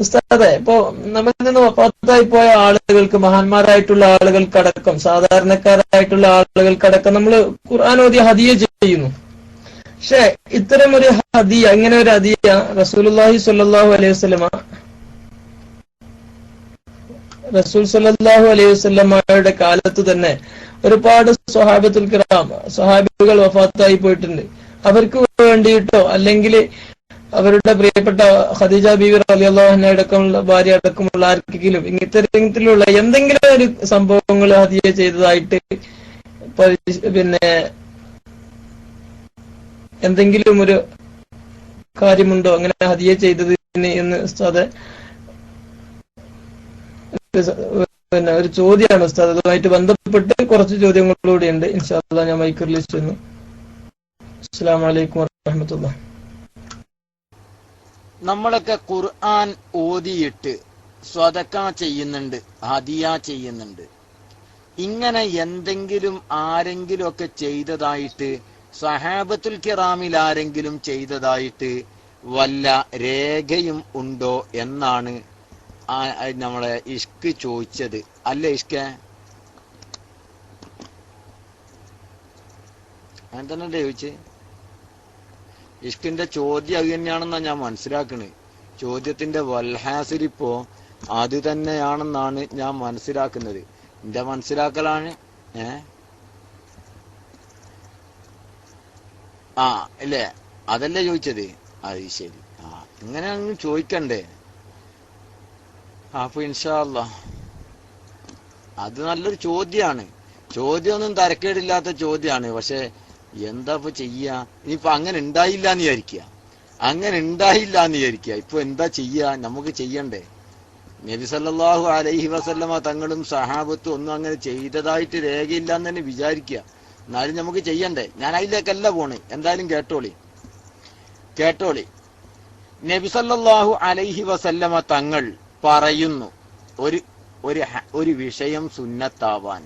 ഉസ്താദെ, ഇപ്പോ നമ്മളിൽ നിന്ന് വഫാത്തായി പോയ ആളുകൾക്ക്, മഹാന്മാരായിട്ടുള്ള ആളുകൾക്കടക്കം, സാധാരണക്കാരായിട്ടുള്ള ആളുകൾക്കടക്കം നമ്മൾ ഖുർആൻ ഓതി ഹദിയ ചെയ്യുന്നു. പക്ഷെ ഇത്തരം ഒരു ഹദിയ, ഇങ്ങനെ ഒരു ഹദിയ റസൂലുള്ളാഹി സ്വല്ലല്ലാഹു അലൈഹി വസല്ലമയുടെ കാലത്ത് തന്നെ ഒരുപാട് സ്വഹാബത്തുൽ കിറാം, സ്വഹാബികൾ വഫാത്തായി പോയിട്ടുണ്ട്. അവർക്ക് വേണ്ടിയിട്ടോ അല്ലെങ്കിൽ അവരുടെ പ്രിയപ്പെട്ട ഖദീജ ബീവി റളിയല്ലാഹു അൻഹ അടക്കമുള്ള ഭാര്യ അടക്കമുള്ള ആർക്കെങ്കിലും ഇത്തരത്തിലുള്ള എന്തെങ്കിലും ഒരു സംഭവങ്ങൾ ഹദിയ ചെയ്തതായിട്ട് പിന്നെ എന്തെങ്കിലും ഒരു കാര്യമുണ്ടോ അങ്ങനെ ഹദിയ ചെയ്തതിന് എന്ന് ഉസ്താദെ? പിന്നെ ഒരു ചോദ്യമാണ് ഉസ്താദ്, അതുമായിട്ട് ബന്ധപ്പെട്ട് കുറച്ച് ചോദ്യങ്ങളൂടെ ഉണ്ട്. ഇൻഷാ അല്ലാഹ് ഞാൻ മൈക്ക് റിലീസ് ചെയ്യുന്നു. അസ്സലാമു അലൈക്കും വറഹ്മത്തുള്ളാഹി. നമ്മളൊക്കെ ഖുർആൻ ഓതിയിട്ട് സ്വതക്ക ചെയ്യുന്നുണ്ട്, ഹദിയ ചെയ്യുന്നുണ്ട്. ഇങ്ങനെ എന്തെങ്കിലും ആരെങ്കിലും ഒക്കെ ചെയ്തതായിട്ട്, സഹാബത്തുൽ കിറാമിൽ ആരെങ്കിലും ചെയ്തതായിട്ട് വല്ല രേഖയും ഉണ്ടോ എന്നാണ് നമ്മളെ ഇഷ്ക് ചോദിച്ചത്. അല്ലേ ഇഷ്ക? അങ്ങനെ തന്നെ ചോദിച്ചേ. ഇഷ്കിന്റെ ചോദ്യം അത് തന്നെയാണെന്നാണ് ഞാൻ മനസ്സിലാക്കണത്. ചോദ്യത്തിന്റെ വൽഹാസിരിപ്പോ അത് തന്നെയാണെന്നാണ് ഞാൻ മനസ്സിലാക്കുന്നത്. എന്റെ മനസ്സിലാക്കലാണ്. അല്ലേ? അതല്ലേ ചോദിച്ചത്? അത് ശരി. ഇങ്ങനെ അങ്ങ് ചോദിക്കണ്ടേ? അപ്പൊ ഇൻഷാ അല്ലാഹ് അത് നല്ലൊരു ചോദ്യാണ്. ചോദ്യമൊന്നും തരക്കേടില്ലാത്ത ചോദ്യാണ്. പക്ഷെ എന്താ ഇപ്പൊ ചെയ്യാ? ഇനിയിപ്പൊ അങ്ങനെ ഉണ്ടായില്ല എന്ന് വിചാരിക്കുക. ഇപ്പൊ എന്താ ചെയ്യാ? നമുക്ക് ചെയ്യണ്ടേ? നബി സല്ലല്ലാഹു അലൈഹി വസല്ലമ തങ്ങളും സഹാബത്തും ഒന്നും അങ്ങനെ ചെയ്തതായിട്ട് രേഖയില്ല എന്ന് തന്നെ വിചാരിക്കുക. എന്നാലും നമുക്ക് ചെയ്യണ്ടേ? ഞാൻ അതിലേക്കല്ല പോണേ. എന്തായാലും കേട്ടോളി. നബി സല്ലല്ലാഹു അലൈഹി വസല്ലമ തങ്ങൾ പറയുന്നു ഒരു വിഷയം സുന്നത്താവാൻ.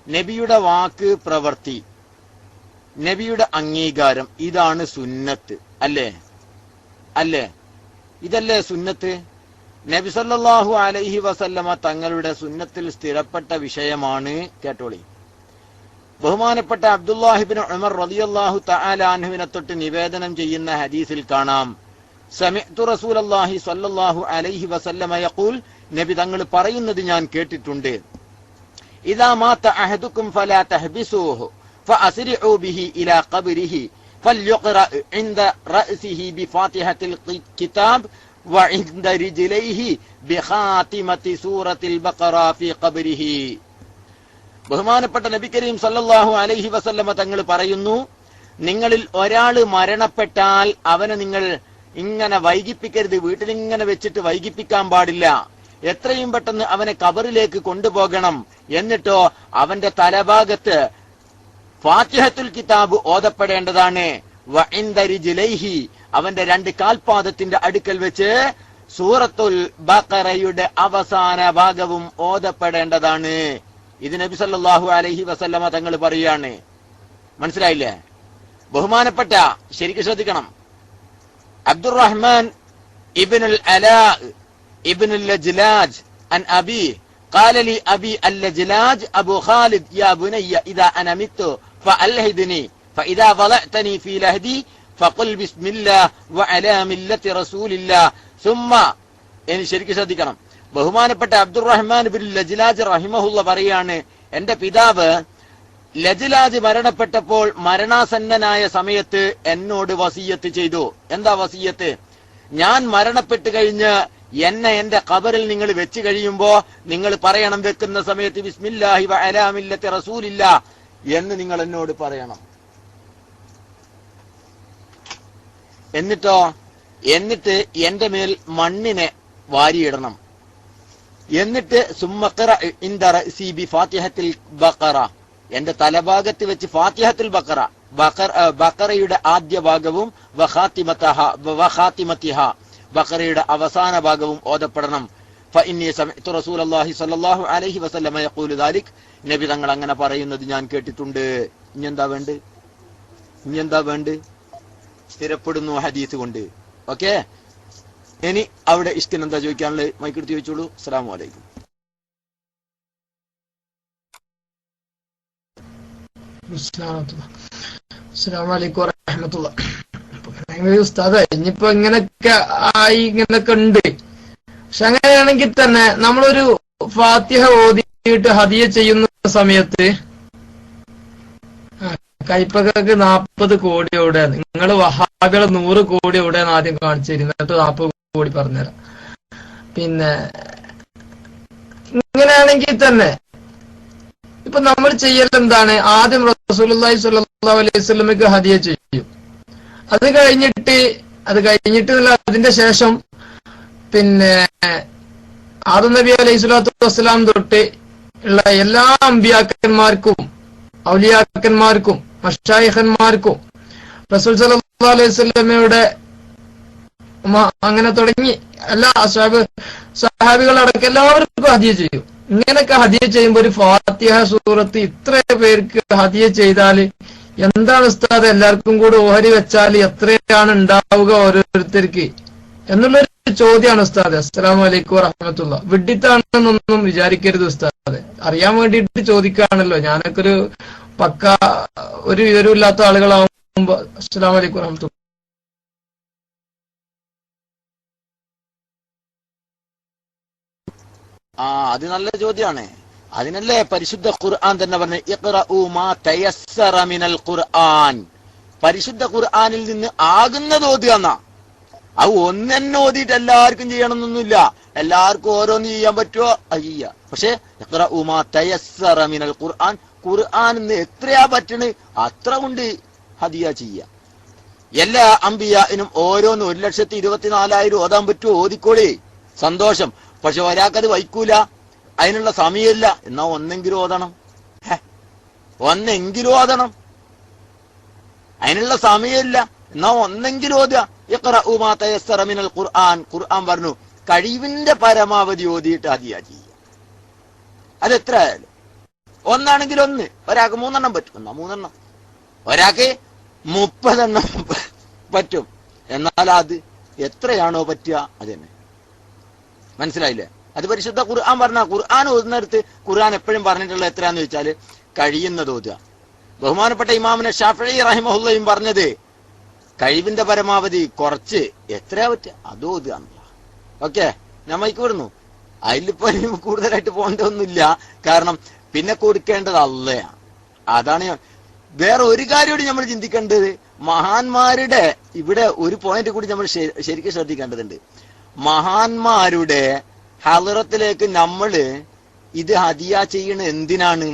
നബിയുടെ വാക്ക്, പ്രവൃത്തി, നബിയുടെ അംഗീകാരം, ഇതാണ് സുന്നത്ത്. അല്ലേ? ഇതല്ലേ സുന്നത്ത്? നബി സല്ലല്ലാഹു അലൈഹി വസല്ലമ തങ്ങളുടെ സുന്നത്തിൽ സ്ഥിരപ്പെട്ട വിഷയമാണ്. കേട്ടോളി. ബഹുമാനപ്പെട്ട അബ്ദുല്ലാഹിബ്നു ഉമർ റളിയല്ലാഹു തആല അൻഹുവിനെ തൊട്ട് നിവേദനം ചെയ്യുന്ന ഹദീസിൽ കാണാം, സമിഅ്തു റസൂലല്ലാഹി സ്വല്ലല്ലാഹു അലൈഹി വസല്ലമ യഖൂൽ, നബി തങ്ങൾ പറയുന്നത് ഞാൻ കേട്ടിട്ടുണ്ട്, ഇദാ മാത അഹദുക്കും ഫലാ തഹ്ബിസൂഹു ഫഅസ്രിഉ ബിഹി ഇലാ ഖബ്രിഹി ഫൽയുഖറ ഇൻദ റഅസിഹി ബിഫാത്തിഹത്തിൽ കിതാബ് വഇൻദ റിജ്ലൈഹി ബിഖാതിമത്തി സൂറത്തിൽ ബഖറ ഫീ ഖബ്രിഹി. ബഹുമാനപ്പെട്ട നബി കരീം സല്ലല്ലാഹു അലൈഹി വസല്ലമ തങ്ങൾ പറയുന്നു, നിങ്ങളിൽ ഒരാൾ മരണപ്പെട്ടാൽ അവനെ നിങ്ങൾ ഇങ്ങനെ വൈകിപ്പിക്കരുത്. വീട്ടിലിങ്ങനെ വെച്ചിട്ട് വൈകിപ്പിക്കാൻ പാടില്ല. എത്രയും പെട്ടെന്ന് അവനെ ഖബറിലേക്ക് കൊണ്ടുപോകണം. എന്നിട്ടോ അവന്റെ തലഭാഗത്ത് ഫാത്തിഹത്തുൽ കിതാബ് ഓതപ്പെടേണ്ടതാണ്. വഇൻദ റിജ്ലൈഹി, അവന്റെ രണ്ട് കാൽപാദത്തിന്റെ അടുക്കൽ വെച്ച് സൂറത്തുൽ ബഖറയുടെ അവസാന ഭാഗവും ഓതപ്പെടേണ്ടതാണ്. ഇത് നബി സല്ലല്ലാഹു അലൈഹി വസല്ലമ തങ്ങൾ പറയാണ്. മനസ്സിലായില്ലേ? ബഹുമാനപ്പെട്ട, ശരിക്കും ശ്രദ്ധിക്കണം, അബ്ദുറഹ്മാൻ ഇബ്നുൽ അലാ ഇബ്നുൽ ലജ്ലാജ് അൻ അബി قال لي أبي اللجلاج أبو خالد يا بني إذا أنا مت فألهدني فإذا ضلعتني في لهدي فقل بسم الله وعلى ملة رسول الله ثم ഇനി ശരിക്കും ശ്രദ്ധിക്കണം. ബഹുമാനപ്പെട്ട അബ്ദുറഹ്മാൻ ബിൻ ലജ്ലാജ് റഹിമഹുള്ള പറയാണ്, എന്റെ പിതാവ് ലജ്ലാജ് മരണപ്പെട്ടപ്പോൾ മരണാസന്നനായ സമയത്ത് എന്നോട് വസിയത്ത് ചെയ്തു. എന്താ വസിയത്ത്? ഞാൻ മരണപ്പെട്ട് കഴിഞ്ഞ് എന്നെ എന്റെ ഖബറിൽ നിങ്ങൾ വെച്ച് കഴിയുമ്പോ നിങ്ങൾ പറയണം, വെക്കുന്ന സമയത്ത് ബിസ്മില്ലാഹി വഅലാ മില്ലത്തി റസൂലില്ലാ എന്ന് നിങ്ങൾ എന്നോട് പറയണം. എന്നിട്ട് എന്റെ മേൽ മണ്ണിനെ വാരിയിടണം. എന്നിട്ട് സുമ്മഖറ ഇൻദ റഅസി ബിഫാത്തിഹത്തിൽ ബഖറ, എന്റെ തലഭാഗത്ത് വെച്ച് ഫാത്തിഹത്തുൽ ബഖറയുടെ ആദ്യ ഭാഗവും വഖാതിമതിഹ, ബഖറയുടെ അവസാന ഭാഗവും ഓതപ്പെടണം. ഫഇന്നി സമിഅ്തു റസൂലല്ലാഹി സ്വല്ലല്ലാഹു അലൈഹി വസല്ലമ യഖൂലു ദാലിക്, നബി തങ്ങൾ അങ്ങനെ പറയുന്നത് ഞാൻ കേട്ടിട്ടുണ്ട്. ഇനി എന്താ വേണ്ട? സ്ഥിരപ്പെടുന്നു ഹദീസ് കൊണ്ട്. ഓക്കെ, ഇനി അവിടെ ഇഷ്കിന് എന്താ ചോദിക്കാനുള്ളത്? മൈക്കെടുത്ത് ചോദിച്ചോളൂ. അസ്സലാമു അലൈക്കും. ഉസ്താദ്, ഇനിയിപ്പോ ഇങ്ങനൊക്കെ ആയി, ഇങ്ങനൊക്കെ ഉണ്ട്. പക്ഷെ അങ്ങനെയാണെങ്കിൽ തന്നെ നമ്മളൊരു ഫാത്തിഹ ഓതിയിട്ട് ഹദിയ ചെയ്യുന്ന സമയത്ത് കൈപ്പകക്ക് 40 കോടി എവിടെ, നിങ്ങൾ വഹാബികള് 100 കോടി എവിടെയെന്ന് ആദ്യം കാണിച്ചു തരും, എന്നിട്ട് 40 കോടി പറഞ്ഞുതരാം. പിന്നെ ഇങ്ങനെയാണെങ്കിൽ തന്നെ ഇപ്പൊ നമ്മൾ ചെയ്യൽ എന്താണ്? ആദ്യം റസൂലുള്ളാഹി സ്വല്ലല്ലാഹു അലൈഹി വസല്ലമക്ക് ഹദിയ ചെയ്യും. അത് കഴിഞ്ഞിട്ട് അതിന്റെ ശേഷം പിന്നെ ആദം നബി അലൈഹി സ്വലാത്തു വസ്സലാം തൊട്ട് ഉള്ള എല്ലാ അമ്പിയാക്കന്മാർക്കും ഔലിയാക്കന്മാർക്കും മശായിഖന്മാർക്കും റസൂൽ സല്ലല്ലാഹു അലൈഹി വസല്ലമയുടെ അങ്ങനെ തുടങ്ങി എല്ലാ സഹാബികളടക്കം എല്ലാവർക്കും ഹദിയ ചെയ്യും. ഇങ്ങനെയൊക്കെ ഹദിയ ചെയ്യുമ്പോൾ ഒരു ഫാത്തിഹ സൂറത്ത് ഇത്ര പേർക്ക് ഹദിയ ചെയ്താൽ എന്താണ് ഉസ്താദ്, എല്ലാവർക്കും കൂടി ഓഹരി വെച്ചാൽ എത്രയാണ് ഉണ്ടാവുക ഓരോരുത്തർക്ക് എന്നുള്ളൊരു ചോദ്യമാണ് ഉസ്താദ്. അസ്സലാമു അലൈക്കും വറഹ്മത്തുള്ളാ. വിഡ്ഢിത്താണെന്നൊന്നും വിചാരിക്കരുത് ഉസ്താദ്, അറിയാൻ വേണ്ടിയിട്ട് ചോദിക്കുകയാണല്ലോ. ഞാനൊക്കെ ഒരു പക്ക ഒരു വിവരമില്ലാത്ത ആളുകളാവുമ്പോ. അസ്സലാമു അലൈക്കും വറഹ്മത്തുള്ളാ. അത് നല്ല ചോദ്യമാണ്. അതിനല്ലേ പരിശുദ്ധ ഖുർആൻ തന്നെ പറഞ്ഞ ഇഖ്റഉ മാ തയസ്സറ മിനൽ ഖുർആൻ. പരിശുദ്ധ ഖുർആനിൽ നിന്ന് ആകുന്നത് ഓതുക എന്നാ. അത് ഒന്നെന്നെ ഓതിയിട്ട് എല്ലാവർക്കും ചെയ്യണമെന്നൊന്നുമില്ല. എല്ലാവർക്കും ഓരോന്ന് ചെയ്യാൻ പറ്റുമോ? അയ്യ. പക്ഷെ ഇഖ്റഉ മാ തയസ്സറ മിനൽ ഖുർആൻ, ഖുർആൻ നിന്ന് എത്രയാ പറ്റണ് അത്ര കൊണ്ട് ഹദിയ ചെയ്യുക. എല്ലാ അംബിയാനും ഓരോന്ന് 1,24,000 ഓതാൻ പറ്റുമോ? ഓതിക്കോളി, സന്തോഷം. പക്ഷെ ഒരാൾക്കത് വയ്ക്കൂല, അതിനുള്ള സമയമില്ല. എന്നാ ഒന്നെങ്കിലും ഓതണം, അതിനുള്ള സമയമില്ല. എന്നാ ഒന്നെങ്കിലും ഓതുക. ഇഖ്റഉ മാ തയസ്സറ മിനൽ ഖുർആൻ. ഖുർആൻ പറഞ്ഞു കഴിവിന്റെ പരമാവധി ഓതിയിട്ട് ഹദിയ ചെയ്യുക. അതെത്ര ആയാലും ഒന്നാണെങ്കിൽ ഒന്ന്. ഒരാൾക്ക് 3 പറ്റും, എന്നാ 3. ഒരാൾക്ക് 30 പറ്റും. എന്നാൽ അത് എത്രയാണോ പറ്റുക അത് തന്നെ. മനസ്സിലായില്ലേ? അത് പരിശുദ്ധ ഖുർആൻ പറഞ്ഞ. ഖുർആൻ ഓതുന്നിടത്ത് ഖുർആൻ എപ്പോഴും പറഞ്ഞിട്ടുള്ള എത്രയാന്ന് ചോദിച്ചാൽ കഴിയുന്നത് ഓതുക. ബഹുമാനപ്പെട്ട ഇമാമിനെ ഷാഫിഈ റഹിമഹുല്ലയും പറഞ്ഞത് കഴിവിന്റെ പരമാവധി കുറച്ച് എത്രയാ പറ്റുക അത് ഓതുക. ഓക്കെ, ഞാൻ മൈക്ക് വിടുന്നു. അതിലിപ്പോ കൂടുതലായിട്ട് പോകേണ്ടതൊന്നുമില്ല. കാരണം പിന്നെ കൊടുക്കേണ്ടത് അള്ളയാണ്. അതാണ് വേറെ ഒരു കാര്യമോട് നമ്മൾ ചിന്തിക്കേണ്ടത്. മഹാന്മാരുടെ ഇവിടെ ഒരു പോയിന്റ് കൂടി നമ്മൾ ശരിക്കും ശ്രദ്ധിക്കേണ്ടതുണ്ട്. മഹാന്മാരുടെ ഹളറത്തിലേക്ക് നമ്മള് ഇത് ഹദിയ ചെയ്യണ എന്തിനാണ്?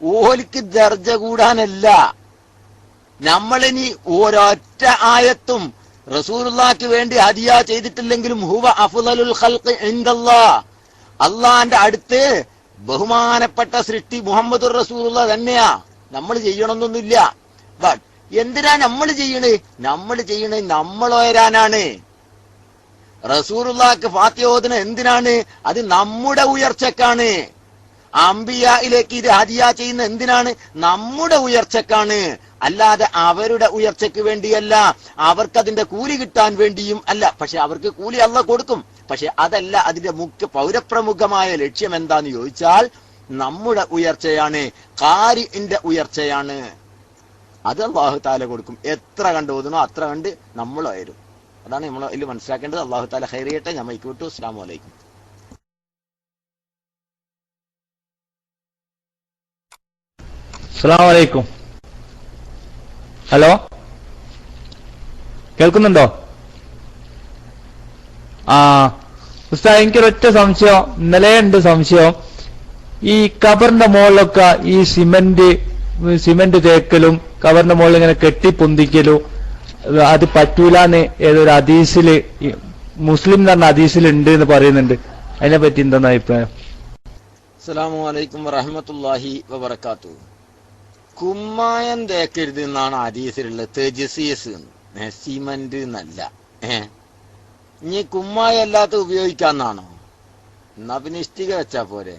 ഓലിക്ക് ദർജ കൂടാനല്ല. നമ്മളിനി ഒരൊറ്റ ആയത്തും റസൂലുള്ളാഹിക്ക് വേണ്ടി ഹദിയ ചെയ്തിട്ടില്ലെങ്കിലും ഹുവ അഫ്ളലുൽ ഖൽഖി ഇൻദല്ലാഹ്, അള്ളാന്റെ അടുത്ത് ബഹുമാനപ്പെട്ട സൃഷ്ടി മുഹമ്മദുർ റസൂലുള്ളാഹ് തന്നെയാ. നമ്മൾ ചെയ്യണമെന്നൊന്നുമില്ല. ബട്ട് എന്തിനാ നമ്മൾ ചെയ്യണേ? നമ്മൾ ഉയരാനാണ്. റസൂലുള്ളാഹിക്ക് ഫാത്തിഹ ഓതുന്നത് എന്തിനാണ്? അത് നമ്മുടെ ഉയർച്ചക്കാണ്. അംബിയായിലേക്ക് ഇത് ഹദിയ ചെയ്യുന്ന എന്തിനാണ്? നമ്മുടെ ഉയർച്ചക്കാണ്. അല്ലാതെ അവരുടെ ഉയർച്ചയ്ക്ക് വേണ്ടിയല്ല, അവർക്കതിന്റെ കൂലി കിട്ടാൻ വേണ്ടിയും അല്ല. പക്ഷെ അവർക്ക് കൂലി അല്ലാഹ് കൊടുക്കും. പക്ഷെ അതല്ല അതിന്റെ മുഖ്യ പൗരപ്രമുഖമായ ലക്ഷ്യം എന്താന്ന് ചോദിച്ചാൽ നമ്മുടെ ഉയർച്ചയാണ്, ഖാരിഇന്റെ ഉയർച്ചയാണ്. അത് അല്ലാഹു തആല കൊടുക്കും. എത്ര കണ്ട് ഓതുന്നോ അത്ര കണ്ട് നമ്മൾ ഉയരും. അതാണ് നമ്മൾ ഇതിൽ മനസ്സിലാക്കേണ്ടത്. അല്ലാഹു തആല ഖൈർ ചെയ്യട്ടെ. ഞാൻ മൈക്ക് വിട്ടു. അസ്സലാമു അലൈക്കും. അസ്സലാമു അലൈക്കും. ഹലോ, കേൾക്കുന്നുണ്ടോ? ഉസ്താദ്, എനിക്കൊരൊറ്റ സംശയം, ഇന്നലെ ഉണ്ട് സംശയം. ഈ കബറിന്റെ മുകളിലൊക്കെ ഈ സിമന്റ് തേക്കലും കബറിന്റെ മുകളിൽ ഇങ്ങനെ കെട്ടിപ്പൊന്തിക്കലും അത് പറ്റൂലെന്ന് ഏതൊരു ഹദീസില്, മുസ്ലിം എന്ന് പറഞ്ഞ ഹദീസിൽ ഉണ്ട് എന്ന് പറയുന്നുണ്ട്. അതിനെ പറ്റി എന്താണ് അഭിപ്രായം? അസ്സലാമു അലൈക്കും വറഹ്മത്തുള്ളാഹി വബറകാതുഹു. കുമ്മായം തേക്കരുത് എന്നാണ് ഹദീസിലുള്ളത്. തെജ്സീസ്, സിമന്റ് എന്നല്ല. ഇനി കുമ്മായം അല്ലാത്ത ഉപയോഗിക്കാന്നാണോ? എന്നാ പിന്നെ ഇഷ്ടിക വെച്ചാ പോരെ?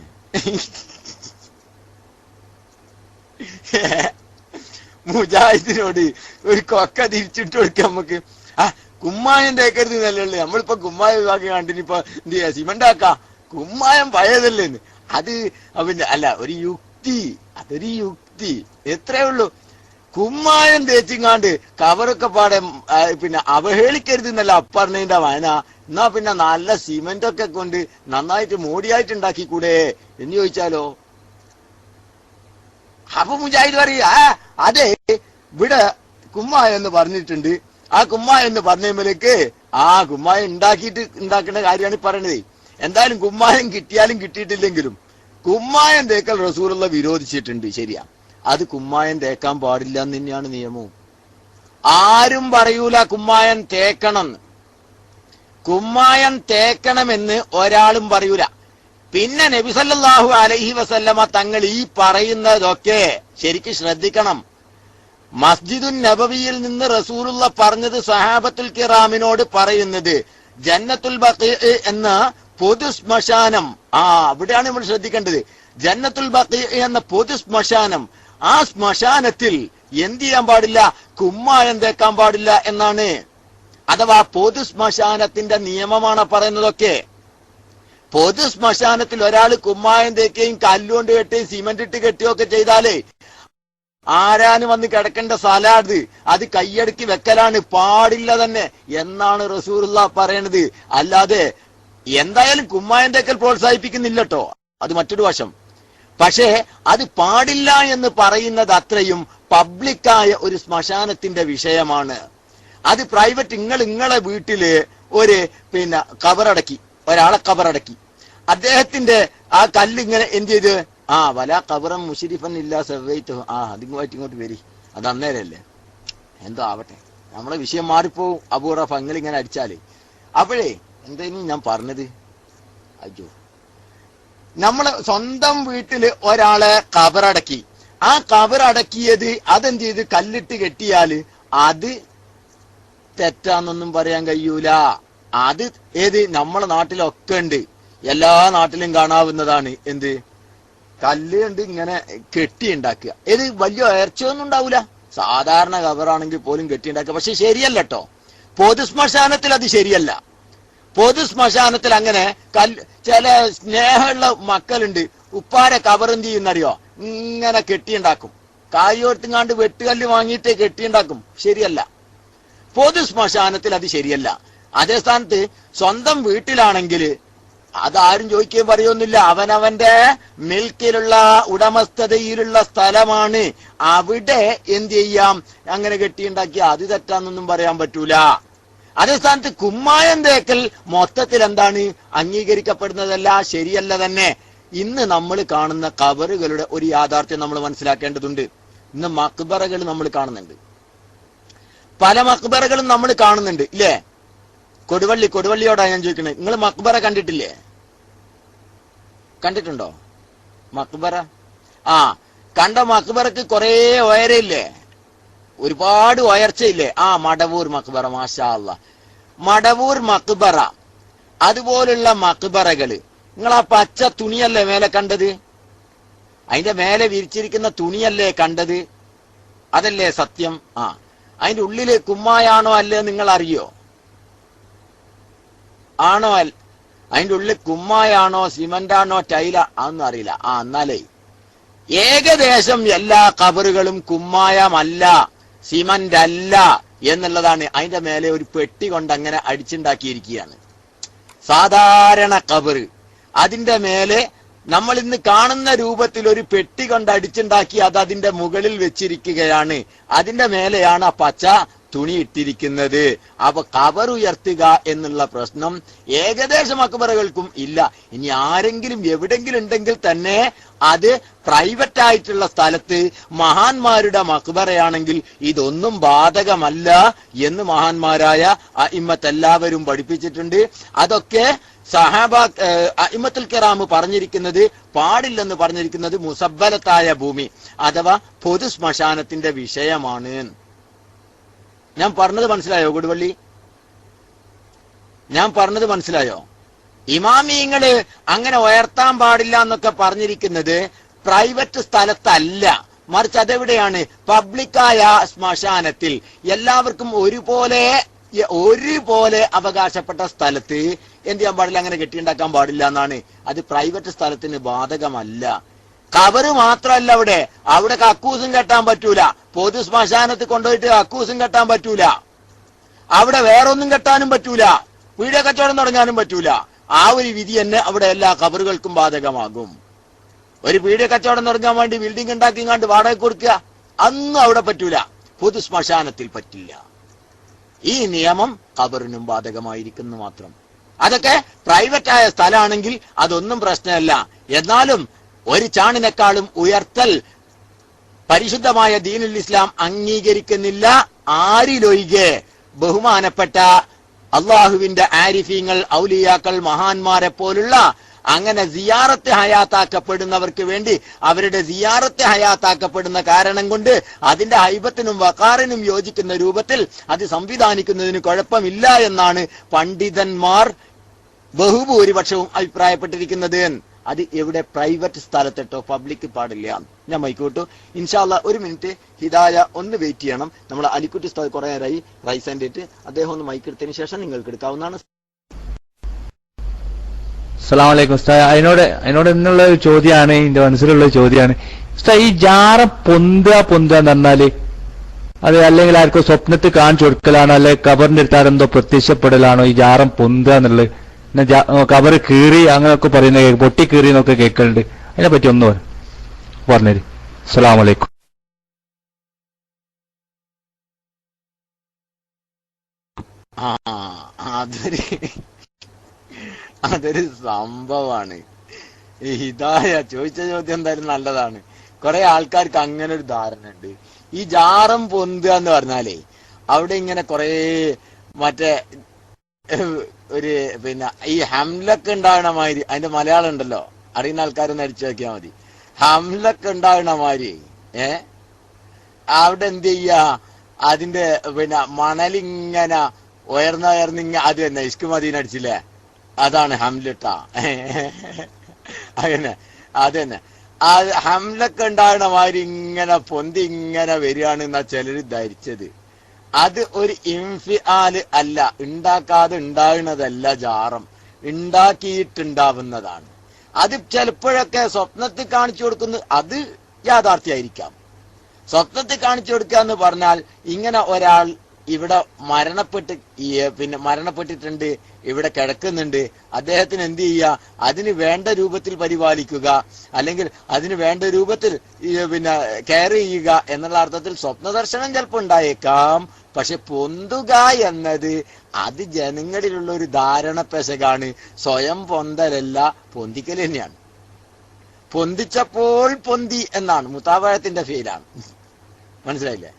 മുജാഹിദിനോട് ഒരു കൊക്ക തിരിച്ചിട്ട് കൊടുക്കാം നമുക്ക്. കുമ്മായം തേക്കരുത് എന്നല്ലേ. നമ്മളിപ്പോ കുമ്മായം ഇതാക്കി കണ്ടിനിപ്പോ എന്ത് ചെയ്യാ, സിമന്റ് ആക്കാം. കുമ്മായം പഴയതല്ലേന്ന്. അത് പിന്നെ അല്ല, ഒരു യുക്തി, അതൊരു യുക്തി, എത്രേ ഉള്ളൂ. കുമ്മായം തേച്ചിങ്ങാണ്ട് കവറൊക്കെ പാടെ പിന്നെ അവഹേളിക്കരുത് എന്നല്ല അപ്പറഞ്ഞതിന്റെ വായന. എന്നാ പിന്നെ നല്ല സിമന്റ് ഒക്കെ കൊണ്ട് നന്നായിട്ട് മോടിയായിട്ട് ഉണ്ടാക്കിക്കൂടെ എന്ന് ചോദിച്ചാലോ? അപ്പൊ മുജാഹിദ് പറയാ, അതെ ഇവിടെ കുമ്മായം എന്ന് പറഞ്ഞിട്ടുണ്ട്, ആ കുമ്മായം എന്ന് പറഞ്ഞതിലേക്ക് കുമ്മായം ഉണ്ടാക്കേണ്ട കാര്യമാണ് പറയണത്. എന്തായാലും കുമ്മായം കിട്ടിയാലും കിട്ടിയിട്ടില്ലെങ്കിലും കുമ്മായം തേക്കൽ റസൂലുള്ള വിരോധിച്ചിട്ടുണ്ട്, ശരിയാ. അത് കുമ്മായം തേക്കാൻ പാടില്ല എന്ന് തന്നെയാണ് നിയമവും. ആരും പറയൂല കുമ്മായം തേക്കണം, കുമ്മായം തേക്കണമെന്ന് ഒരാളും പറയൂല. പിന്നെ നബി സല്ലല്ലാഹു അലൈഹി വസല്ലമ തങ്ങൾ ഈ പറയുന്നതൊക്കെ ശരിക്കും ശ്രദ്ധിക്കണം. മസ്ജിദുൻ നബവിയിൽ നിന്ന് റസൂലുള്ള പറഞ്ഞത് സഹാബത്തുൽ കിറാമിനോട് പറയുന്നത് ജന്നത്തുൽ ബഖീ എന്ന പൊതു ശ്മശാനം, അവിടെയാണ് നമ്മൾ ശ്രദ്ധിക്കേണ്ടത്. ജന്നത്തുൽ ബഖീ എന്ന പൊതു ശ്മശാനം, ആ ശ്മശാനത്തിൽ എന്ത് ചെയ്യാൻ പാടില്ല, കുമ്മായം തേക്കാൻ പാടില്ല എന്നാണ്. അഥവാ പൊതു ശ്മശാനത്തിന്റെ നിയമമാണ് പറയുന്നതൊക്കെ. പൊതു ശ്മശാനത്തിൽ ഒരാൾ കുമ്മായം തേക്കുകയും കല്ലുകൊണ്ട് കെട്ടുകയും സിമന്റ് ഇട്ട് കെട്ടുകയൊക്കെ ചെയ്താലേ ആരാന് വന്ന് കിടക്കേണ്ട സ്ഥലമാണ് അത് കൈയടക്കി വെക്കലാണ്, പാടില്ല തന്നെ എന്നാണ് റസൂലുള്ളാഹി പറയണത്. അല്ലാതെ എന്തായാലും കുമ്മായം തേക്കൽ പ്രോത്സാഹിപ്പിക്കുന്നില്ലട്ടോ, അത് മറ്റൊരു വശം. പക്ഷേ അത് പാടില്ല എന്ന് പറയുന്നത് അത്രയും പബ്ലിക്കായ ഒരു ശ്മശാനത്തിന്റെ വിഷയമാണ്. അത് പ്രൈവറ്റ്, നിങ്ങളെ വീട്ടില് ഒരു പിന്നെ കബറടക്കി, ഒരാളെ കബറടക്കി, അദ്ദേഹത്തിന്റെ ആ കല്ലിങ്ങനെ എന്ത് ചെയ്ത് വല കബറം മുശരിഫൻ ഇല്ല സവൈത്ത്, അതിങ്ങോട്ട് ഇങ്ങോട്ട് വരി, അത് അന്നേരല്ലേ, എന്തോ ആവട്ടെ, നമ്മളെ വിഷയം മാറിപ്പോവും. അബൂറഫ ഇങ്ങനെ അടിച്ചാല്. അപ്പോഴേ എന്തായാലും ഞാൻ പറഞ്ഞത്, അയ്യോ, നമ്മള് സ്വന്തം വീട്ടില് ഒരാളെ കബറടക്കി, ആ കബറടക്കിയത് അതെന്ത് ചെയ്ത് കല്ലിട്ട് കെട്ടിയാല് അത് തെറ്റാന്നൊന്നും പറയാൻ കഴിയൂല. അത് ഏത് നമ്മളെ നാട്ടിലൊക്കെ ഉണ്ട്, എല്ലാ നാട്ടിലും കാണാവുന്നതാണ്. എന്ത് കല്ല് കൊണ്ട് ഇങ്ങനെ കെട്ടി ഉണ്ടാക്കുക, ഏത് വലിയ ഉയർച്ചയൊന്നും ഉണ്ടാവൂല, സാധാരണ കബറാണെങ്കിൽ പോലും കെട്ടി ഉണ്ടാക്കുക. പക്ഷെ ശരിയല്ല കേട്ടോ, പൊതു ശ്മശാനത്തിൽ അത് ശരിയല്ല. പൊതു ശ്മശാനത്തിൽ അങ്ങനെ ചില സ്നേഹമുള്ള മക്കളുണ്ട്, ഉപ്പാരെ കബർ എന്ത് ചെയ്യുന്നറിയോ, ഇങ്ങനെ കെട്ടിയുണ്ടാക്കും, കായോർത്തിങ്ങാണ്ട് വെട്ടുകല്ല് വാങ്ങിയിട്ട് കെട്ടിയുണ്ടാക്കും. ശരിയല്ല, പൊതു ശ്മശാനത്തിൽ അത് ശരിയല്ല. അതേ സ്ഥാനത്ത് സ്വന്തം വീട്ടിലാണെങ്കിൽ അതാരും ചോദിക്കുകയും പറയൊന്നുമില്ല, അവനവന്റെ മിൽക്കിലുള്ള ഉടമസ്ഥതയിലുള്ള സ്ഥലമാണ്, അവിടെ എന്ത് ചെയ്യാം, അങ്ങനെ കെട്ടിയുണ്ടാക്കിയ അത് തെറ്റാന്നൊന്നും പറയാൻ പറ്റൂല. അതേ സ്ഥാനത്ത് കുമ്മായം തേക്കൽ മൊത്തത്തിൽ എന്താണ്, അംഗീകരിക്കപ്പെടുന്നതല്ല, ശരിയല്ല തന്നെ. ഇന്ന് നമ്മൾ കാണുന്ന കബറുകളുടെ ഒരു യാഥാർത്ഥ്യം നമ്മൾ മനസ്സിലാക്കേണ്ടതുണ്ട്. ഇന്ന് മക്ബറകൾ നമ്മൾ കാണുന്നുണ്ട്, പല മക്ബറകളും നമ്മൾ കാണുന്നുണ്ട്, ഇല്ലേ? കൊടുവള്ളിയോടാ ഞാൻ ചോദിക്കുന്നത്, നിങ്ങൾ മക്ബറ കണ്ടിട്ടില്ലേ? കണ്ടിട്ടുണ്ടോ മക്ബറ? കണ്ട മക്ബറക്ക് കുറെ ഉയരയില്ലേ, ഒരുപാട് ഉയർച്ചയില്ലേ? മടവൂർ മക്ബറ, മാഷാ അല്ലാഹ്, മടവൂർ മക്ബറ. അതുപോലുള്ള മക്ബറകള് നിങ്ങൾ ആ പച്ച തുണിയല്ലേ മേലെ കണ്ടത്? അതിന്റെ മേലെ വിരിച്ചിരിക്കുന്ന തുണിയല്ലേ കണ്ടത്? അതല്ലേ സത്യം? അതിന്റെ ഉള്ളില് കുമ്മായാണോ അല്ലേ നിങ്ങൾ അറിയോ? ആണോ അതിന്റെ ഉള്ളിൽ കുമ്മായാണോ സിമന്റാണോ ടൈല അതൊന്നും അറിയില്ല. എന്നാലേ ഏകദേശം എല്ലാ കബറുകളും കുമ്മായമല്ല, സിമന്റ് അല്ല എന്നുള്ളതാണ്. അതിന്റെ മേലെ ഒരു പെട്ടി കൊണ്ട് അങ്ങനെ അടിച്ചുണ്ടാക്കിയിരിക്കുകയാണ് സാധാരണ കബറ്. അതിന്റെ മേലെ നമ്മൾ ഇന്ന് കാണുന്ന രൂപത്തിൽ ഒരു പെട്ടി കൊണ്ട് അടിച്ചുണ്ടാക്കി അത് അതിന്റെ മുകളിൽ വെച്ചിരിക്കുകയാണ്. അതിന്റെ മേലെയാണ് ആ പച്ച തുണി ഇട്ടിരിക്കുന്നത്. അപ്പൊ കബർ ഉയർത്തുക എന്നുള്ള പ്രശ്നം ഏകദേശം അക്ബറുകൾക്കും ഇല്ല. ഇനി ആരെങ്കിലും എവിടെങ്കിലും ഉണ്ടെങ്കിൽ തന്നെ അത് പ്രൈവറ്റ് ആയിട്ടുള്ള സ്ഥലത്ത് മഹാന്മാരുടെ മക്ബറയാണെങ്കിൽ ഇതൊന്നും ബാധകമല്ല എന്ന് മഹാന്മാരായ അഇമ്മത്ത് എല്ലാവരും പഠിപ്പിച്ചിട്ടുണ്ട്. അതൊക്കെ സഹാബ അഇമ്മത്തുൽ കിറാം പറഞ്ഞിരിക്കുന്നത്, പാടില്ലെന്ന് പറഞ്ഞിരിക്കുന്നത് മുസബ്ബലത്തായ ഭൂമി അഥവാ പൊതു ശ്മശാനത്തിന്റെ വിഷയമാണ്. ഞാൻ പറഞ്ഞത് മനസ്സിലായോ കൊടുവള്ളി? ഞാൻ പറഞ്ഞത് മനസ്സിലായോ? ഇമാമിയങ്ങള് അങ്ങനെ ഉയർത്താൻ പാടില്ല എന്നൊക്കെ പറഞ്ഞിരിക്കുന്നത് പ്രൈവറ്റ് സ്ഥലത്തല്ല, മറിച്ച് അതെവിടെയാണ്? പബ്ലിക്കായ ശ്മശാനത്തിൽ എല്ലാവർക്കും ഒരുപോലെ ഒരുപോലെ അവകാശപ്പെട്ട സ്ഥലത്ത് എന്ത് ചെയ്യാൻ പാടില്ല, അങ്ങനെ കെട്ടിയുണ്ടാക്കാൻ പാടില്ല എന്നാണ്. അത് പ്രൈവറ്റ് സ്ഥലത്തിന് ബാധകമല്ല. കബറ് മാത്രമല്ല, അവിടെ കക്കൂസും കെട്ടാൻ പറ്റൂല. പൊതു ശ്മശാനത്തിൽ കൊണ്ടുപോയിട്ട് കക്കൂസും കെട്ടാൻ പറ്റൂല. അവിടെ വേറൊന്നും കെട്ടാനും പറ്റൂല. വീഡിയോ കച്ചവടം തുടങ്ങാനും പറ്റൂല. ആ ഒരു വിധി തന്നെ അവിടെ എല്ലാ കബറുകൾക്കും ബാധകമാകും. ഒരു പീഡിയ കച്ചവടം തുടങ്ങാൻ വേണ്ടി ബിൽഡിംഗ് ഉണ്ടാക്കിങ്ങാണ്ട് വാടക കൊടുക്കുക, അന്നും അവിടെ പറ്റൂല. പൊതു ശ്മശാനത്തിൽ പറ്റില്ല. ഈ നിയമം ഖബറിനും ബാധകമായിരിക്കുന്നു മാത്രം. അതൊക്കെ പ്രൈവറ്റ് ആയ സ്ഥലമാണെങ്കിൽ അതൊന്നും പ്രശ്നമല്ല. എന്നാലും ഒരു ചാണിനേക്കാളും ഉയർത്തൽ പരിശുദ്ധമായ ദീനുൽ ഇസ്ലാം അംഗീകരിക്കുന്നില്ല. ആരിലൊഴികെ ബഹുമാനപ്പെട്ട അള്ളാഹുവിന്റെ ആരിഫീങ്ങൾ, ഔലിയാക്കൾ, മഹാന്മാരെ പോലുള്ള അങ്ങനെ സിയാറത്ത് ഹയാത്താക്കപ്പെടുന്നവർക്ക് വേണ്ടി അവരുടെ സിയാറത്ത് ഹയാത്താക്കപ്പെടുന്ന കാരണം കൊണ്ട് അതിന്റെ ഹൈബത്തിനും വഖാറിനും യോജിക്കുന്ന രൂപത്തിൽ അത് സംവിധാനിക്കുന്നതിന് കുഴപ്പമില്ല എന്നാണ് പണ്ഡിതന്മാർ ബഹുഭൂരിപക്ഷവും അഭിപ്രായപ്പെട്ടിരിക്കുന്നത്. അത് എവിടെ? പ്രൈവറ്റ് സ്ഥലത്തിട്ടോ, പബ്ലിക് പാടില്ല. ഞാൻ മൈക്കോട്ടു. ഇൻഷാ അല്ലാഹ് ഒരു മിനിറ്റ് ഹിദായ ഒന്ന് വെയിറ്റ് ചെയ്യണം. നമ്മൾ അലിക്കുട്ടി ഉസ്താദ് കുറെ നേരമായി റൈസ് ആൻഡ് ഇട്ട് അദ്ദേഹം ഒന്ന് മൈക്കെടുത്തതിന് ശേഷം നിങ്ങൾക്ക് എടുക്കാവുന്നതാണ്. അസ്സലാമു അലൈക്കും ഉസ്താദ്. അതിനോട് എന്നുള്ള ഒരു ചോദ്യമാണ്, എന്റെ മനസ്സിലുള്ള ചോദ്യമാണ് ഉസ്താദ്. ഈ ജാറ പൊന്തുക എന്ന് പറഞ്ഞാല് അത് അല്ലെങ്കിൽ ആർക്കോ സ്വപ്നത്തിൽ കാണിച്ചു കൊടുക്കലാണോ, അല്ലെങ്കിൽ കബറിന്റെ അടുത്താരെന്തോ പ്രത്യക്ഷപ്പെടലാണോ ഈ ജാറം പൊന്തുക എന്നുള്ളത്? കബർ കീറി അങ്ങനെയൊക്കെ പറയുന്ന പൊട്ടി കീറി എന്നൊക്കെ കേൾക്കലുണ്ട്. അതിനെ പറ്റി ഒന്ന് പറഞ്ഞേര്. അസ്സലാമു അലൈക്കും. അതൊരു സംഭവമാണ്. ഈ ഹിദായ ചോദിച്ച ചോദ്യം എന്തായാലും നല്ലതാണ്. കുറെ ആൾക്കാർക്ക് അങ്ങനെ ഒരു ധാരണ ഉണ്ട്. ഈ ജാറം പൊന്തുക എന്ന് പറഞ്ഞാലേ അവിടെ ഇങ്ങനെ കുറെ മറ്റേ ഒരു ഈ ഹംലൊക്കെ ഉണ്ടാകണ മാതിരി, അതിന്റെ മലയാളം ഉണ്ടല്ലോ, അറിയുന്ന ആൾക്കാരൊന്ന് അടിച്ചു നോക്കിയാൽ മതി. ഹംലൊക്കെ ഉണ്ടാകണ മാതിരി അവിടെ എന്ത് ചെയ്യാ, അതിന്റെ മണലിങ്ങനെ ഉയർന്നിങ്ങ അത് തന്നെ ഇഷ്ക് മദീന അടിച്ചില്ലേ, അതാണ് ഹംലിട്ട. അങ്ങനെ അത് തന്നെ അത് ഹംലൊക്കെ ഉണ്ടാകണ മാതിരി ഇങ്ങനെ പൊന്തി ഇങ്ങനെ വരികയാണെന്നാ ചിലര് ധരിച്ചത്. അത് ഒരു ഇൻഫിആല് അല്ല, ഉണ്ടാക്കാതെ ഉണ്ടാകുന്നതല്ല. ജാറം ഉണ്ടാക്കിയിട്ടുണ്ടാവുന്നതാണ്. അത് ചിലപ്പോഴൊക്കെ സ്വപ്നത്തിൽ കാണിച്ചു കൊടുക്കുന്നു, അത് യാഥാർത്ഥ്യമായിരിക്കാം. സ്വപ്നത്തിൽ കാണിച്ചു കൊടുക്കുക എന്ന് പറഞ്ഞാൽ ഇങ്ങനെ ഒരാൾ ഇവിടെ മരണപ്പെട്ടിട്ടുണ്ട്, ഇവിടെ കിടക്കുന്നുണ്ട്, അദ്ദേഹത്തിന് എന്ത് ചെയ്യുക, അതിന് വേണ്ട രൂപത്തിൽ പരിപാലിക്കുക, അല്ലെങ്കിൽ അതിന് വേണ്ട രൂപത്തിൽ കെയർ ചെയ്യുക എന്നുള്ള അർത്ഥത്തിൽ സ്വപ്നദർശനം ചിലപ്പോൾ ഉണ്ടായേക്കാം. പക്ഷെ പൊന്തുക എന്നത് അത് ജനങ്ങളിലുള്ള ഒരു ധാരണ പെശകാണ്. സ്വയം പൊന്തലല്ല, പൊന്തിക്കൽ തന്നെയാണ്. പൊന്തിച്ചപ്പോൾ പൊന്തി എന്നാണ്, മുത്താബഴത്തിന്റെ ഫീലാണ്. മനസ്സിലായില്ലേ?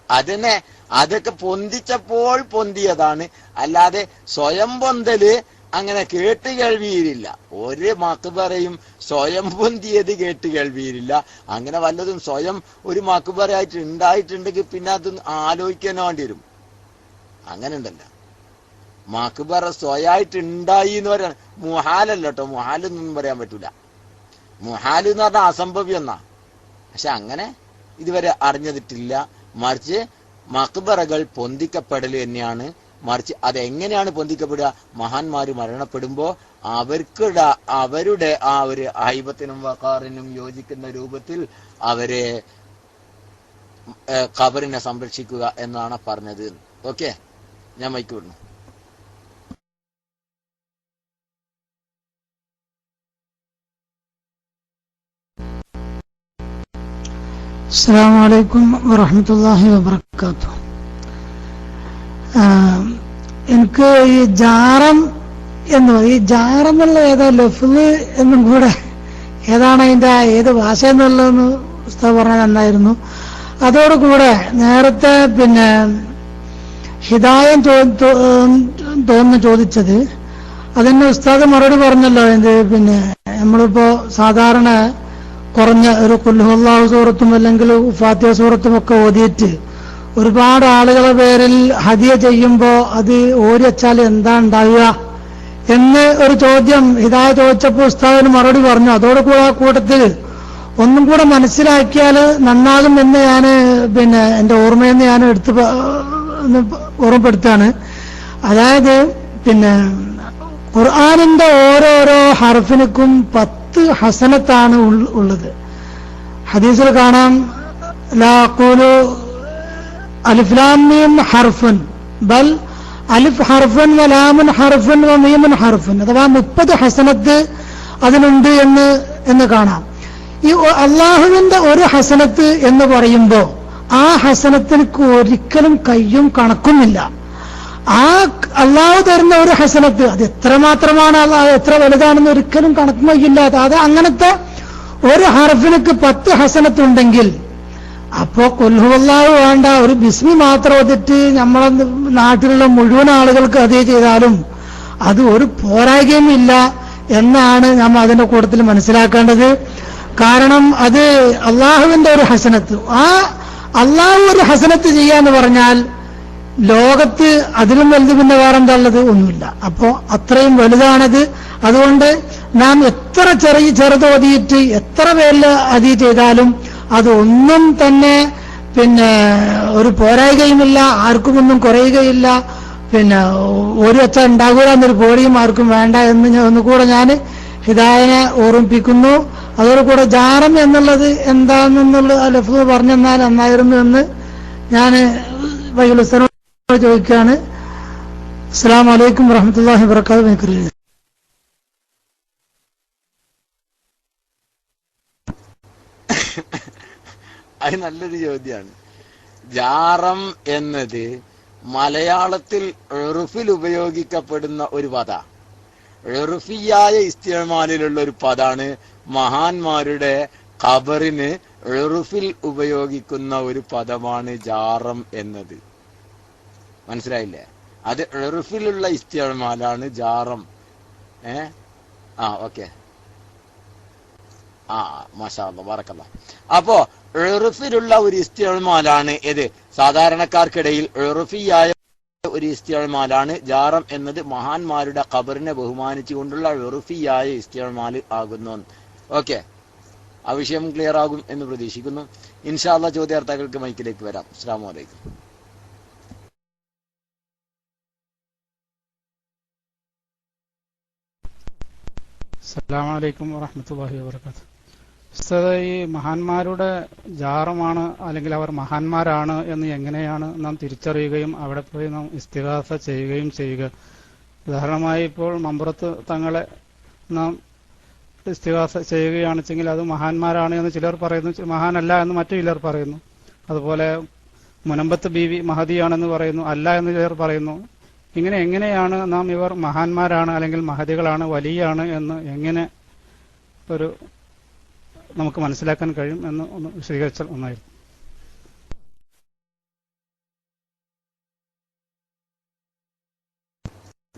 അതിനെ അതൊക്കെ പൊന്തിച്ചപ്പോൾ പൊന്തിയതാണ്, അല്ലാതെ സ്വയം പൊന്തല് അങ്ങനെ കേട്ട് കേൾവിയിലില്ല. ഒരു മക്ബറയും സ്വയം പൊന്തിയത് കേട്ട് കേൾവിയിലില്ല. അങ്ങനെ വല്ലതും സ്വയം ഒരു മക്ബറയായിട്ട് ഉണ്ടായിട്ടുണ്ടെങ്കിൽ പിന്നെ അത് ആലോചിക്കാൻ വേണ്ടി വരും. അങ്ങനെ ഉണ്ടല്ല, മക്ബറ സ്വയമായിട്ട് ഉണ്ടായി എന്ന് പറയാൻ മുഹാലല്ല കേട്ടോ, മുഹാലെന്നൊന്നും പറയാൻ പറ്റൂല. മുഹാല് എന്ന് പറഞ്ഞാൽ അസംഭവ്യം എന്നാ. പക്ഷെ അങ്ങനെ ഇതുവരെ അറിഞ്ഞതിട്ടില്ല. മറിച്ച് മക്ബറകൾ പൊന്തിക്കപ്പെടൽ തന്നെയാണ്. മറിച്ച് അതെങ്ങനെയാണ് പൊന്തിക്കപ്പെടുക? മഹാന്മാര് മരണപ്പെടുമ്പോ അവരുടെ ആ ഒരു ഹൈബത്തിനും വഖാറിനും യോജിക്കുന്ന രൂപത്തിൽ അവരെ ഖബറിനെ സംരക്ഷിക്കുക എന്നാണ് പറഞ്ഞത്. ഓക്കെ, ഞാൻ മൈക്ക് വിടുന്നു. അസ്സലാമു അലൈക്കും വറഹ്മത്തുള്ളാഹി വബറകാതുഹു. എനിക്ക് ഈ ജാറം ഈ ജാറം എന്നുള്ള ഏതോ ലഫ്ള് എന്നും കൂടെ ഏതാണ് അതിന്റെ ഏത് ഭാഷ എന്നുള്ളതെന്ന് ഉസ്താദ് പറഞ്ഞാൽ നന്നായിരുന്നു. അതോടുകൂടെ നേരത്തെ ഹിദായം തോന്നുന്നു ചോദിച്ചത്, അതിന് ഉസ്താദ് മറുപടി പറഞ്ഞല്ലോ. നമ്മളിപ്പോ സാധാരണ കുറഞ്ഞ ഒരു ഖുൽഹുവല്ലാഹു സൂറത്തും അല്ലെങ്കിൽ ഫാത്തിഹ സൂറത്തും ഒക്കെ ഓതിയിട്ട് ഒരുപാട് ആളുകളെ പേരിൽ ഹദിയ ചെയ്യുമ്പോ അത് ഓരി വച്ചാൽ എന്താ ഉണ്ടാവുക എന്ന് ഒരു ചോദ്യം ഹിദായ ചോദിച്ചപ്പോൾ ഉസ്താദിന് മറുപടി പറഞ്ഞു. അതോടുകൂടെ ആ കൂട്ടത്തിൽ ഒന്നും കൂടെ മനസ്സിലാക്കിയാൽ നന്നാകുമെന്ന് ഞാൻ പിന്നെ എൻ്റെ ഓർമ്മയെന്ന് ഞാൻ ഓർമ്മപ്പെടുത്താണ്. അതായത് പിന്നെ ഖുർആനിന്റെ ഓരോരോ ഹർഫിനും 10 ഹസനത്താണ് ഉള്ളത്. ഹദീസിൽ കാണാം, ലാ ഖൂലു അലിഫ് ലാം മീം ഹർഫുൻ ബൽ അലിഫ് ഹർഫുൻ വ ലാമുൻ ഹർഫുൻ വ മീമുൻ ഹർഫുൻ. അഥവാ 30 ഹസനത്ത് അതിനുണ്ട് എന്ന് കാണാം. ഈ അള്ളാഹുവിന്റെ ഒരു ഹസനത്ത് എന്ന് പറയുമ്പോൾ ആ ഹസനത്തിന് ഒരിക്കലും കയ്യും കണക്കുമില്ല. ആ അള്ളാഹു തരുന്ന ഒരു ഹസനത്ത് അത് എത്രമാത്രമാണ്, എത്ര വലുതാണെന്ന് ഒരിക്കലും കണക്കും കഴിയില്ലാത്ത അത് അങ്ങനത്തെ ഒരു ഹർഫിനക്ക് 10 ഹസനത്തുണ്ടെങ്കിൽ അപ്പോ കൊൽഹുവല്ലാഹു വേണ്ട, ഒരു ബിസ്മി മാത്രം ഓതിട്ട് നമ്മളെ നാട്ടിലുള്ള മുഴുവൻ ആളുകൾക്ക് അതേ ചെയ്താലും അത് ഒരു പോരായ്മയില്ല എന്നാണ് നമ്മൾ അതിന്റെ കൂട്ടത്തിൽ മനസ്സിലാക്കേണ്ടത്. കാരണം അത് അള്ളാഹുവിന്റെ ഒരു ഹസനത്ത്. ആ അള്ളാഹു ഒരു ഹസനത്ത് ചെയ്യാന്ന് പറഞ്ഞാൽ ലോകത്ത് അതിലും വലുത് പിന്നെ വേറെന്താ ഉള്ളത്? ഒന്നുമില്ല. അപ്പോ അത്രയും വലുതാണത്. അതുകൊണ്ട് നാം എത്ര ചെറുതോതിയിട്ട് എത്ര പേരിൽ അതി ചെയ്താലും അതൊന്നും തന്നെ പിന്നെ ഒരു പോരായ്കയുമില്ല, ആർക്കും ഒന്നും കുറയുകയില്ല. പിന്നെ ഒരു ഒച്ച ഉണ്ടാകൂല എന്നൊരു പേടിയും ആർക്കും വേണ്ട എന്ന് ഒന്നുകൂടെ ഞാൻ ഹിദായനെ ഓർമ്മിപ്പിക്കുന്നു. അതോടുകൂടെ ജാറം എന്നുള്ളത് എന്താണെന്നുള്ള ലഫ്സ് പറഞ്ഞെന്നാൽ നന്നായിരുന്നു എന്ന് ഞാൻ വൈകുലസ്തനോട് ചോദിക്കുകയാണ്. അസ്സലാമു അലൈക്കും വറഹ്മത്തുള്ളാഹി വബറകാതുഹു. അത് നല്ലൊരു ചോദ്യമാണ്. ജാറം എന്നത് മലയാളത്തിൽ ഉറുഫിൽ ഉപയോഗിക്കപ്പെടുന്ന ഒരു പദ, ഉറുഫിയായ ഇസ്തിഅമാലിലുള്ള ഒരു പദാണ്. മഹാന്മാരുടെ ഖബറിന് ഉറുഫിൽ ഉപയോഗിക്കുന്ന ഒരു പദമാണ് ജാറം എന്നത്. മനസ്സിലായില്ലേ? അത് ഉറുഫിലുള്ള ഇസ്തിഅമാലാണ് ജാറം. ഓക്കെ, മാഷാ അല്ലാഹ് ബറക്കല്ലാഹ്. അപ്പോ ഉറുഫിലുള്ള ഒരു ഇസ്തിഅമാലാണ് ഇത്. സാധാരണക്കാർക്കിടയിൽ ഉറുഫിയായ ഒരു ഇസ്തിഅമാലാണ് ജാറം എന്നത്. മഹാന്മാരുടെ ഖബറിനെ ബഹുമാനിച്ചുകൊണ്ടുള്ള ഉറുഫിയായ ഇസ്തിഅമാൽ ആകുന്നു. ഓക്കെ, ആ വിഷയം ക്ലിയർ ആകും എന്ന് പ്രതീക്ഷിക്കുന്നു. ഇൻഷാ അല്ലാഹ് ചോദ്യാർത്ഥികൾക്ക് മൈക്കിലേക്ക് വരാം. അസ്സലാമു അലൈക്കും. അസ്സലാമു അലൈക്കും വറഹ്മത്തുള്ളാഹി വബറകാതുഹു. ഉസ്താദ്, ഈ മഹാന്മാരുടെ ജാറമാണ് അല്ലെങ്കിൽ അവർ മഹാന്മാരാണ് എന്ന് എങ്ങനെയാണ് നാം തിരിച്ചറിയുകയും അവിടെ പോയി നാം ഇസ്തിഗാസ ചെയ്യുകയും ചെയ്യുക? ഉദാഹരണമായി ഇപ്പോൾ മമ്പുറത്ത് തങ്ങളെ നാം ഇസ്തിഗാസ ചെയ്യുകയാണെച്ചെങ്കിൽ അത് മഹാന്മാരാണ് എന്ന് ചിലർ പറയുന്നു, മഹാനല്ല എന്ന് മറ്റു ചിലർ പറയുന്നു. അതുപോലെ മുനമ്പത്ത് ബീവി മഹദിയാണെന്ന് പറയുന്നു, അല്ല എന്ന് ചിലർ പറയുന്നു. എങ്ങനെയാണ് നാം ഇവർ മഹാന്മാരാണ് അല്ലെങ്കിൽ മഹദികളാണ് വലിയാണ് എന്ന് എങ്ങനെ ഒരു നമുക്ക് മനസ്സിലാക്കാൻ കഴിയും എന്ന് ഒന്ന് വിശദീകരിച്ചാൽ ഒന്നായിരുന്നു.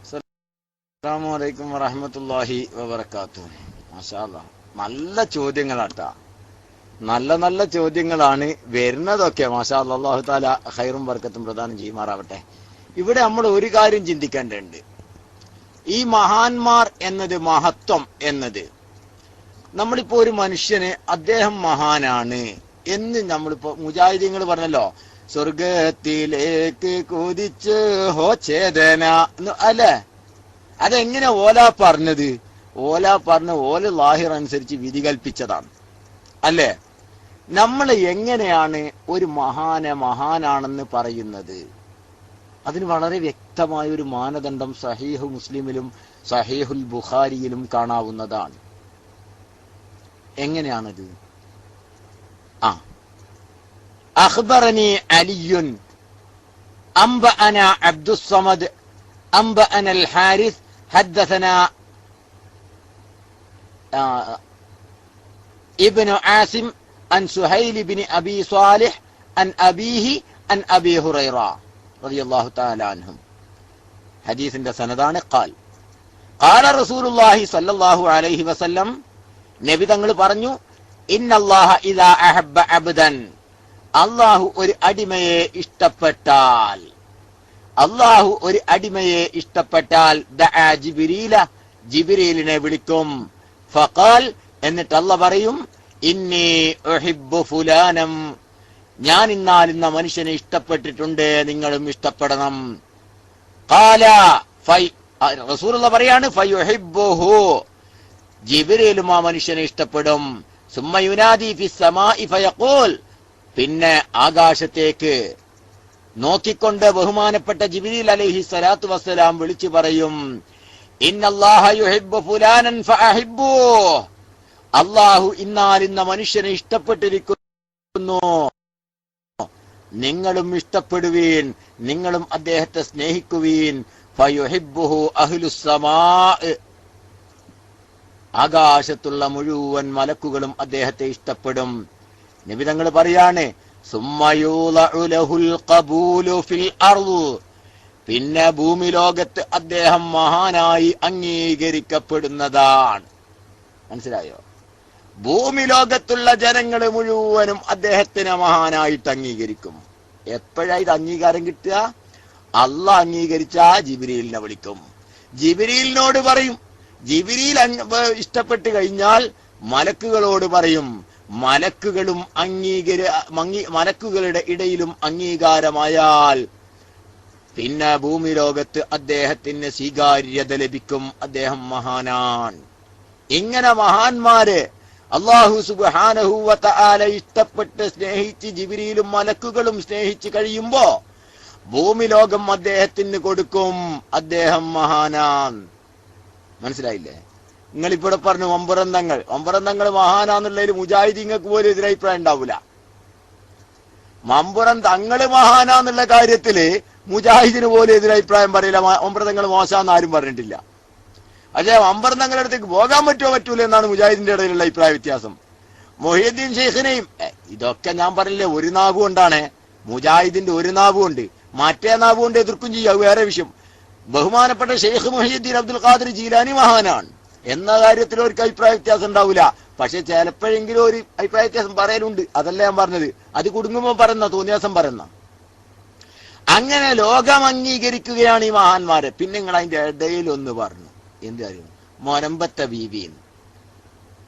അസ്സലാമു അലൈക്കും വറഹ്മത്തുള്ളാഹി വബറകാതുഹു. മാഷാ അല്ലാഹ്, നല്ല ചോദ്യങ്ങളാട്ടാ, നല്ല ചോദ്യങ്ങളാണ് വരുന്നതൊക്കെ. മാഷാ അല്ലാഹ്, അല്ലാഹു തആല ഖൈറും ബർക്കത്തും പ്രദാനം ചെയ്യുമാറാവട്ടെ. ഇവിടെ നമ്മൾ ഒരു കാര്യം ചിന്തിക്കേണ്ടതുണ്ട്. ഈ മഹാന്മാർ എന്നത്, മഹത്വം എന്നത്, നമ്മളിപ്പോ ഒരു മനുഷ്യന് അദ്ദേഹം മഹാനാണ് എന്ന് നമ്മളിപ്പോ മുജാഹിദീങ്ങൾ പറഞ്ഞല്ലോ, സ്വർഗത്തിലേക്ക് കുതിച്ച് ഹോ ചേതന അല്ലെ? അതെങ്ങനെ ഓല പറഞ്ഞത്? ഓല പറഞ്ഞ ഓല ലാഹിർ അനുസരിച്ച് വിധി കൽപ്പിച്ചതാണ് അല്ലേ? നമ്മൾ എങ്ങനെയാണ് ഒരു മഹാനാണെന്ന് പറയുന്നത്? അതിന് വളരെ വ്യക്തമായ ഒരു മാനദണ്ഡം സഹീഹു മുസ്ലിമിലും സഹീഹുൽ ബുഖാരിയിലും കാണാവുന്നതാണ്. എങ്ങനെയാണത്? അഖ്ബറനി അലിയുൻ അംബഅന അബ്ദുസ്സമദ് അംബഅന അൽ ഹാരിസ് ഹദ്ദസന ഇബ്നു ആസിം അൻ സുഹൈൽ ഇബ്നു അബി സ്വാലിഹ് അൻ അബീഹി അൻ അബി ഹുറൈറ റളിയല്ലാഹു തആല അൻഹും. ഹദീസിന്റെ സനദാണ്. ഖാല റസൂലുള്ളാഹി സ്വല്ലല്ലാഹു അലൈഹി വസല്ലം, നബി തങ്ങൾ പറഞ്ഞു, ഇന്നല്ലാഹ ഇദാ അഹബ്ബ അബ്ദൻ, അല്ലാഹു ഒരു അടിമയെ ഇഷ്ടപ്പെട്ടാൽ ദഅ ജിബ്രീല, ജിബ്രീലിനെ വിളിക്കും. ഫഖാൽ, എന്നിട്ട് അല്ലാഹ് പറയും, ഇന്നി ഉഹിബ്ബു ഫുലാനം, ഞാൻ ഇന്നാലിന്ന മനുഷ്യനെ ഇഷ്ടപ്പെട്ടിട്ടുണ്ട്, നിങ്ങളും ഇഷ്ടപ്പെടണം. ഖാല റസൂലുള്ളാഹി പറയാണ് ഫയുഹിബ്ബുഹു, ജിബ്രീലും ആ മനുഷ്യനെ ഇഷ്ടപ്പെടും. സുമ്മ യുനാദി ഫിസ് സമാഇ ഫയഖൂൽ, പിന്നെ ആകാശത്തേക്ക് നോക്കിക്കൊണ്ട് ബഹുമാനപ്പെട്ട ജിബ്രീൽ അലൈഹി സ്വലാത്തു വസ്സലാം വിളിച്ചു പറയും, ഇന്നല്ലാഹ യുഹിബ്ബു ഫുലാനൻ ഫഅഹിബ്ബു, അല്ലാഹു ഇന്നാലിന്ന മനുഷ്യനെ ഇഷ്ടപ്പെട്ടിരിക്കുന്നു, നിങ്ങളും ഇഷ്ടപ്പെടുവീൻ, നിങ്ങളും അദ്ദേഹത്തെ സ്നേഹിക്കുവീൻ. ഫയുഹിബ്ബുഹു അഹ്ലുസ് സമാഅ്, ആകാശത്തുള്ള മുഴുവൻ മലക്കുകളും അദ്ദേഹത്തെ ഇഷ്ടപ്പെടും. നബി തങ്ങൾ പറയാണ് സുമ്മയൂളഉ ലഹുൽ ഖബൂലു ഫിൽ അർള്, പിന്നെ ഭൂമി ലോകത്ത് അദ്ദേഹം മഹാനായി അംഗീകരിക്കപ്പെടുന്നതാണ്. മനസ്സിലായോ? ഭൂമി ലോകത്തുള്ള ജനങ്ങൾ മുഴുവനും അദ്ദേഹത്തിനെ മഹാനായിട്ട് അംഗീകരിക്കും. എപ്പോഴാ ഇത് അംഗീകാരം കിട്ടുക? അള്ളാഹ് അംഗീകരിച്ച ജിബ്രീലിനെ വിളിക്കും, ജിബ്രീലിനോട് പറയും. ജിബ്രീൽ ഇഷ്ടപ്പെട്ട് കഴിഞ്ഞാൽ മലക്കുകളോട് പറയും, മലക്കുകളും മലക്കുകളുടെ ഇടയിലും അംഗീകാരമായാൽ പിന്നെ ഭൂമി ലോകത്ത് അദ്ദേഹത്തിന് സ്വീകാര്യത ലഭിക്കും, അദ്ദേഹം മഹാനാൻ. ഇങ്ങനെ മഹാന്മാരെ അല്ലാഹു സുബ്ഹാനഹു വ തആല ഇഷ്ടപ്പെട്ട് സ്നേഹിച്ച് ജിബ്രീലും മലക്കുകളും സ്നേഹിച്ച് കഴിയുമ്പോ ഭൂമി ലോകം അദ്ദേഹത്തിന് കൊടുക്കും, അദ്ദേഹം മഹാനാൻ. മനസ്സിലായില്ലേ? നിങ്ങളിവിടെ പറഞ്ഞു ഒമ്പറന്തങ്ങൾ മഹാനാന്നുള്ളതിൽ മുജാഹിദീങ്ങൾക്ക് പോലും എതിരഭിപ്രായം ഉണ്ടാവൂല. മമ്പുറം തങ്ങള് മഹാനാന്നുള്ള കാര്യത്തില് മുജാഹിദിന് പോലും എതിരഭിപ്രായം പറയില്ല. ഒമ്പറന്തങ്ങൾ മോശാന്ന് ആരും പറഞ്ഞിട്ടില്ല. പക്ഷേ മമ്പറന്തങ്ങളുടെ അടുത്തേക്ക് പോകാൻ പറ്റുമോ പറ്റൂല എന്നാണ് മുജാഹിദിന്റെ ഇടയിലുള്ള അഭിപ്രായ വ്യത്യാസം. മൊഹീദ്ദീൻ ഷെയ്ഖിനെയും ഇതൊക്കെ ഞാൻ പറഞ്ഞില്ലേ, ഒരു നാവ് കൊണ്ടാണ്. മുജാഹിദിന്റെ ഒരു നാവ് കൊണ്ട്, മറ്റേ നാവ് കൊണ്ട് എതിർക്കും ചെയ്യുക, വേറെ വിഷയം. ബഹുമാനപ്പെട്ട ഷെയ്ഖ് മുഹീദ്ദീൻ അബ്ദുൽ ഖാദിർ ജീലാനി മഹാനാണ് എന്ന കാര്യത്തിൽ അവർക്ക് അഭിപ്രായ വ്യത്യാസം ഉണ്ടാവില്ല. പക്ഷെ ചിലപ്പോഴെങ്കിലും ഒരു അഭിപ്രായ വ്യത്യാസം പറയലുണ്ട്. അതല്ല ഞാൻ പറഞ്ഞത്. അത് കുടുങ്ങുമ്പോൾ പറയുന്ന, തോന്നിയാസം പറയുന്ന. അങ്ങനെ ലോകം അംഗീകരിക്കുകയാണ് ഈ മഹാന്മാരെ. പിന്നെ നിങ്ങൾ അതിന്റെ ഇടയിൽ ഒന്ന് പറഞ്ഞു, എന്ത് കാര്യം? മൊനമ്പത്തെ ബീവിന്ന്.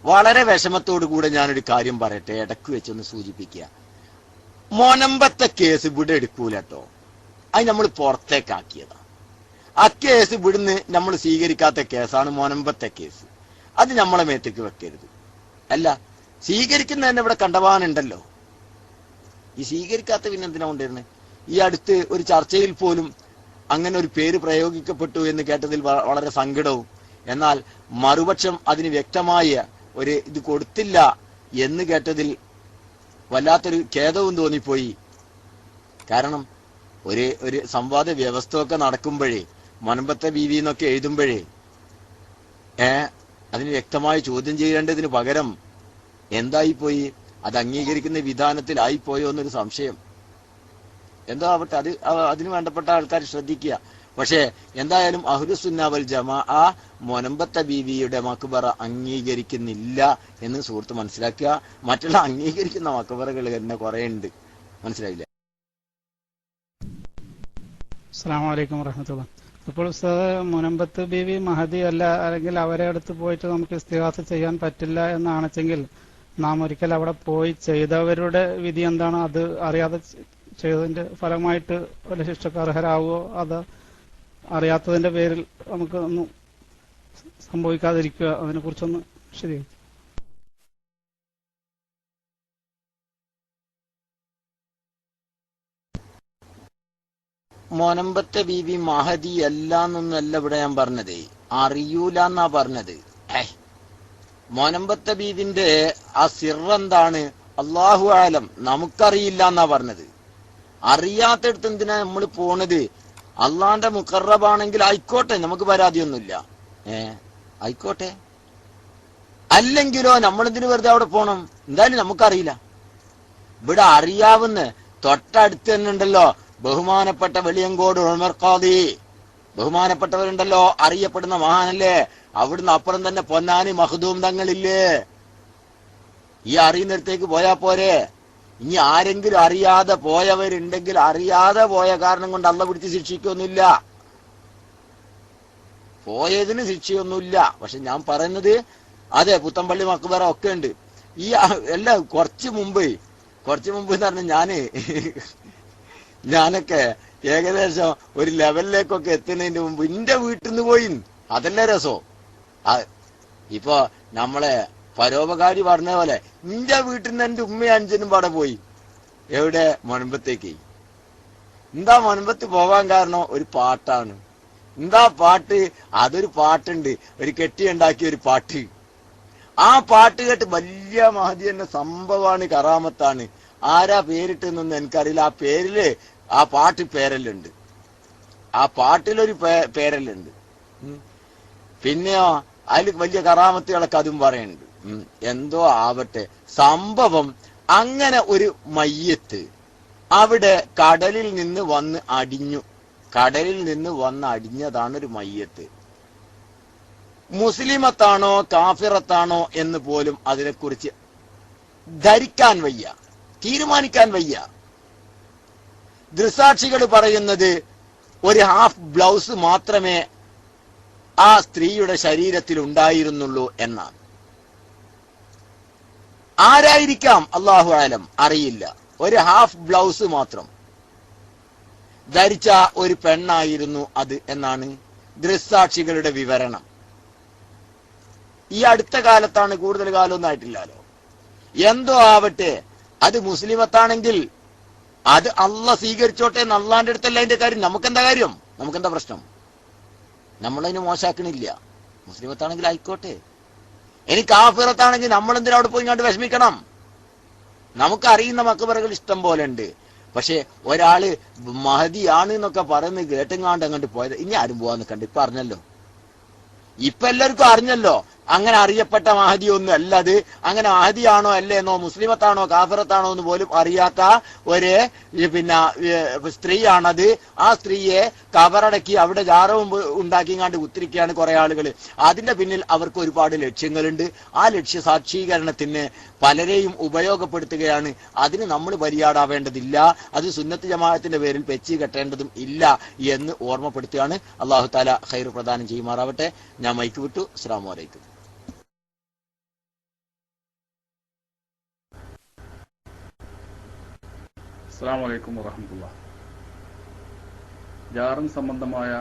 വളരെ വിഷമത്തോടു കൂടെ ഞാനൊരു കാര്യം പറയട്ടെ, ഇടക്ക് വെച്ചൊന്ന് സൂചിപ്പിക്കുക. മൊനമ്പത്തെ കേസ് ഇവിടെ എടുക്കൂല കേട്ടോ, അത് നമ്മൾ പുറത്തേക്കാക്കിയതാ. ആ കേസ് ഇവിടുന്ന് നമ്മൾ സ്വീകരിക്കാത്ത കേസാണ് മൊനമ്പത്തെ കേസ്. അത് നമ്മളെ മേത്തേക്ക് വെക്കരുത്. അല്ല, സ്വീകരിക്കുന്നതന്നെ ഇവിടെ കണ്ടവാനുണ്ടല്ലോ. ഈ സ്വീകരിക്കാത്ത പിന്നെ എന്തിനാ കൊണ്ടിരുന്നത്? ഈ അടുത്ത് ഒരു ചർച്ചയിൽ പോലും അങ്ങനെ ഒരു പേര് പ്രയോഗിക്കപ്പെട്ടു എന്ന് കേട്ടതിൽ വളരെ സങ്കടവും, എന്നാൽ മറുപക്ഷം അതിന് വ്യക്തമായ ഒരു ഇത് കൊടുത്തില്ല എന്ന് കേട്ടതിൽ വല്ലാത്തൊരു ഖേദവും തോന്നിപ്പോയി. കാരണം ഒരു സംവാദ വ്യവസ്ഥ ഒക്കെ നടക്കുമ്പോഴേ, മൊനമ്പത്തെ ബീവി എന്നൊക്കെ എഴുതുമ്പോഴേ അതിന് വ്യക്തമായി ചോദ്യം ചെയ്യേണ്ടതിന് പകരം എന്തായിപ്പോയി, അത് അംഗീകരിക്കുന്ന വിധാനത്തിലായിപ്പോയോ എന്നൊരു സംശയം. എന്തോ ആവട്ടെ, അതിന് വേണ്ടപ്പെട്ട ആൾക്കാർ ശ്രദ്ധിക്കുക. പക്ഷേ എന്തായാലും അഹ്ലുസുന്ന വൽ ജമാഅ മൊനമ്പത്തെ ബീവിയുടെ മക്ബറ അംഗീകരിക്കുന്നില്ല എന്ന് സുഹൃത്ത് മനസ്സിലാക്കുക. മറ്റുള്ള അംഗീകരിക്കുന്ന മക്ബറകൾ തന്നെ കുറെ ഉണ്ട്. മനസ്സിലായില്ലേ? അസ്സലാമു അലൈക്കും വറഹ്മത്തുള്ളാഹി. അപ്പോൾ ഉസ്താദ്, മുനമ്പത്ത് ബീവി മഹദി അല്ല, അല്ലെങ്കിൽ അവരെ അടുത്ത് പോയിട്ട് നമുക്ക് ഇസ്തിഗാസ ചെയ്യാൻ പറ്റില്ല എന്നാണെച്ചെങ്കിൽ നാം ഒരിക്കൽ അവിടെ പോയി ചെയ്തവരുടെ വിധി എന്താണ്? അത് അറിയാതെ ചെയ്തതിന്റെ ഫലമായിട്ട് വല്ല ശിക്ഷക്ക് അർഹരാകുമോ? അത് അറിയാത്തതിന്റെ പേരിൽ നമുക്ക് ഒന്നും സംഭവിക്കാതിരിക്കുക, അതിനെ കുറിച്ചൊന്ന് ശരിയായി. മൊനമ്പത്തെ ബീവി മഹദി അല്ല എന്നൊന്നല്ല ഇവിടെ ഞാൻ പറഞ്ഞത്, അറിയൂല എന്നാ പറഞ്ഞത്. മൊനമ്പത്തെ ബീവിന്റെ ആ സിറെന്താണ് അല്ലാഹു ആലം, നമുക്കറിയില്ല എന്നാ പറഞ്ഞത്. അറിയാത്തടുത്ത് എന്തിനാ നമ്മൾ പോണത്? അള്ളാന്റെ മുഖറബാണെങ്കിൽ ആയിക്കോട്ടെ, നമുക്ക് പരാതിയൊന്നുമില്ല. ആയിക്കോട്ടെ. അല്ലെങ്കിലോ നമ്മളെന്തിനു വെറുതെ അവിടെ പോണം? എന്തായാലും നമുക്കറിയില്ല. ഇവിടെ അറിയാവുന്ന തൊട്ടടുത്ത് തന്നെ ഉണ്ടല്ലോ ബഹുമാനപ്പെട്ട വെളിയങ്കോട് ഉമർ ഖാദി, ബഹുമാനപ്പെട്ടവരുണ്ടല്ലോ, അറിയപ്പെടുന്ന മഹാനല്ലേ. അവിടുന്ന് അപ്പുറം തന്നെ പൊന്നാനി മഖ്ദൂം തങ്ങളില്ലേ. ഈ അറിയുന്നിടത്തേക്ക് പോയാ പോരെ? ഇനി ആരെങ്കിലും അറിയാതെ പോയവരുണ്ടെങ്കിൽ അറിയാതെ പോയ കാരണം കൊണ്ട് അള്ളാഹ് പിടിച്ച് ശിക്ഷിക്കൊന്നുമില്ല, പോയതിന് ശിക്ഷയൊന്നുമില്ല. പക്ഷെ ഞാൻ പറയുന്നത്, അതെ പുത്തമ്പള്ളി മക്ബറ ഒക്കെ ഉണ്ട്, ഈ കുറച്ച് മുമ്പ് എന്ന് പറഞ്ഞാൽ ഞാനൊക്കെ ഏകദേശം ഒരു ലെവലിലേക്കൊക്കെ എത്തുന്നതിന് മുമ്പ് എന്റെ വീട്ടിൽ നിന്ന് പോയി. അതല്ലേ രസോ. ഇപ്പൊ നമ്മളെ പരോപകാരി പറഞ്ഞ പോലെ നിന്റെ വീട്ടിൽ നിന്ന് എന്റെ ഉമ്മയും അഞ്ചനും പാടെ പോയി. എവിടെ? മൊൻപത്തേക്ക്. എന്താ മൊൻപത്ത് പോവാൻ കാരണം? ഒരു പാട്ടാണ്. എന്താ പാട്ട്? അതൊരു പാട്ടുണ്ട്, ഒരു കെട്ടിയുണ്ടാക്കിയ ഒരു പാട്ട്. ആ പാട്ട് കേട്ട് വലിയ മഹദി എന്ന സംഭവമാണ്, കറാമത്താണ്. ആരാ പേരിട്ടെന്നൊന്നും എനിക്കറിയില്ല. ആ പേരില് ആ പാട്ട് പേരല്ലുണ്ട്, ആ പാട്ടിലൊരു പേരല്ലുണ്ട്. പിന്നെയോ അതിൽ വലിയ കറാമത്തുകളൊക്കെ അതും പറയുന്നുണ്ട്. എന്തോ ആവട്ടെ, സംഭവം അങ്ങനെ ഒരു മയ്യത്ത് അവിടെ കടലിൽ നിന്ന് വന്ന് അടിഞ്ഞു. കടലിൽ നിന്ന് വന്ന് അടിഞ്ഞതാണ് ഒരു മയ്യത്ത്. മുസ്ലിമത്താണോ കാഫിറത്താണോ എന്ന് പോലും അതിനെക്കുറിച്ച് ധരിക്കാൻ വയ്യ, തീരുമാനിക്കാൻ വയ്യ. ദൃസാക്ഷികൾ പറയുന്നത് ഒരു ഹാഫ് ബ്ലൗസ് മാത്രമേ ആ സ്ത്രീയുടെ ശരീരത്തിൽ ഉണ്ടായിരുന്നുള്ളൂ എന്നാണ്. ആരായിരിക്കാം? അല്ലാഹു ആലം, അറിയില്ല. ഒരു ഹാഫ് ബ്ലൗസ് മാത്രം ധരിച്ച ഒരു പെണ്ണായിരുന്നു അത് എന്നാണ് ദൃസാക്ഷികളുടെ വിവരണം. ഈ അടുത്ത കാലത്താണ്, കൂടുതൽ കാലമൊന്നും ആയിട്ടില്ലല്ലോ. എന്തോ ആവട്ടെ, അത് മുസ്ലിമത്താണെങ്കിൽ അത് അള്ളാഹ് സ്വീകരിച്ചോട്ടെ. അള്ളാന്റെ അടുത്തല്ല അതിന്റെ കാര്യം. നമുക്കെന്താ കാര്യം? നമുക്കെന്താ പ്രശ്നം? നമ്മളതിന് മോശാക്കണില്ല. മുസ്ലിമത്താണെങ്കിൽ ആയിക്കോട്ടെ. ഇനി കാഫിറത്താണെങ്കിൽ നമ്മളെന്തിനാ അവിടെ പോയി കണ്ട് വിഷമിക്കണം? നമുക്കറിയുന്ന മക്ബറകൾ ഇഷ്ടം പോലെ ഉണ്ട്. പക്ഷെ ഒരാള് മഹദിയാണ് എന്നൊക്കെ പറയുന്നത് കേട്ടെങ്ങാണ്ട് അങ്ങോട്ട് പോയത്. ഇനി ആരും പോവാന്ന് കണ്ട് ഇപ്പൊ അറിഞ്ഞല്ലോ. ഇപ്പൊ എല്ലാവർക്കും അറിഞ്ഞല്ലോ. അങ്ങനെ അറിയപ്പെട്ട മഹദി ഒന്നും അല്ല അത്. അങ്ങനെ മഹദിയാണോ അല്ലേന്നോ, മുസ്ലിമത്താണോ കാഫിറത്താണോ എന്ന് പോലും അറിയാത്ത ഒരു സ്ത്രീയാണത്. ആ സ്ത്രീയെ കബറടക്കി അവിടെ ജാറവും ഉണ്ടാക്കിങ്ങാണ്ട് ഉത്തിരിക്കുകയാണ് കുറെ ആളുകൾ. അതിന്റെ പിന്നിൽ അവർക്ക് ഒരുപാട് ലക്ഷ്യങ്ങളുണ്ട്. ആ ലക്ഷ്യ സാക്ഷീകരണത്തിന് പലരെയും ഉപയോഗപ്പെടുത്തുകയാണ്. അതിന് നമ്മൾ ബലിയാടാവേണ്ടതില്ല. അത് സുന്നത്ത് ജമാഅത്തിന്റെ പേരിൽ പെച്ച് കെട്ടേണ്ടതും ഇല്ല എന്ന് ഓർമ്മപ്പെടുത്തുകയാണ്. അല്ലാഹു തആല ഖൈർ പ്രദാനം ചെയ്യുമാറാവട്ടെ. ഞാൻ മൈക്ക് വിട്ടു. അസ്സലാമു അലൈക്കും. അസ്സലാമു അലൈക്കും വറഹ്മത്തുള്ളാഹി. ജാറം സംബന്ധമായ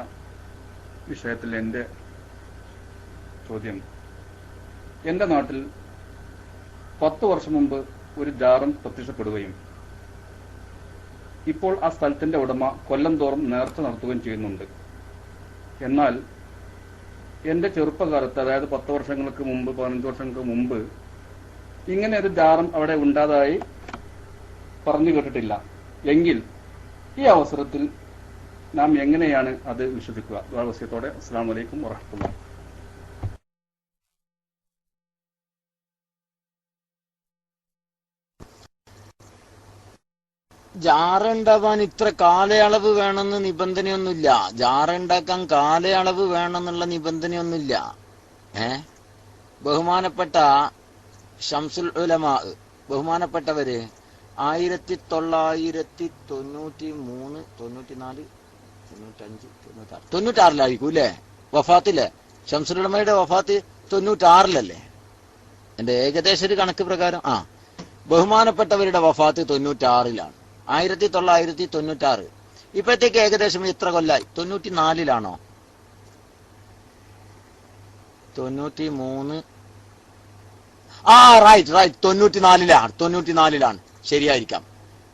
വിഷയത്തിൽ എൻ്റെ ചോദ്യം, എൻ്റെ നാട്ടിൽ 10 വർഷം മുമ്പ് ഒരു ജാറം പ്രത്യക്ഷപ്പെടുകയും ഇപ്പോൾ ആ സ്ഥലത്തിന്റെ ഉടമ കൊല്ലം തോറും നേർച്ച നടത്തുകയും ചെയ്യുന്നുണ്ട്. എന്നാൽ എൻ്റെ ചെറുപ്പകാലത്ത്, അതായത് 10 വർഷങ്ങൾക്ക് മുമ്പ്, 15 വർഷങ്ങൾക്ക് മുമ്പ് ഇങ്ങനെ ഒരു ജാറം അവിടെ ഉണ്ടായതായി പറഞ്ഞു കേട്ടിട്ടില്ല. എങ്കിൽ ഈ അവസരത്തിൽ നാം എങ്ങനെയാണ് അത് വിശ്വസിക്കുക? വസിയത്തോടെ അസ്സലാമു അലൈക്കും വറഹ്മത്തുള്ളാഹി. ജാറുണ്ടാവാൻ ഇത്ര കാലയളവ് വേണമെന്ന് നിബന്ധനയൊന്നുമില്ല. ജാറുണ്ടാക്കാൻ കാലയളവ് വേണമെന്നുള്ള നിബന്ധനയൊന്നുമില്ല. ബഹുമാനപ്പെട്ട ശംസുൽ ഉലമാ, ബഹുമാനപ്പെട്ടവര് 1993, 94, 95, 96 അല്ലേ വഫാത്തില്ലേ? ശംസുൽ ഉലമയുടെ വഫാത്ത് 96 എന്റെ ഏകദേശ ഒരു കണക്ക് പ്രകാരം. ബഹുമാനപ്പെട്ടവരുടെ വഫാത്ത് 96 1996. ഇപ്പോഴത്തേക്ക് ഏകദേശം എത്ര കൊല്ലായി? 94 93. റൈറ്റ് 94 ശരിയായിരിക്കാം.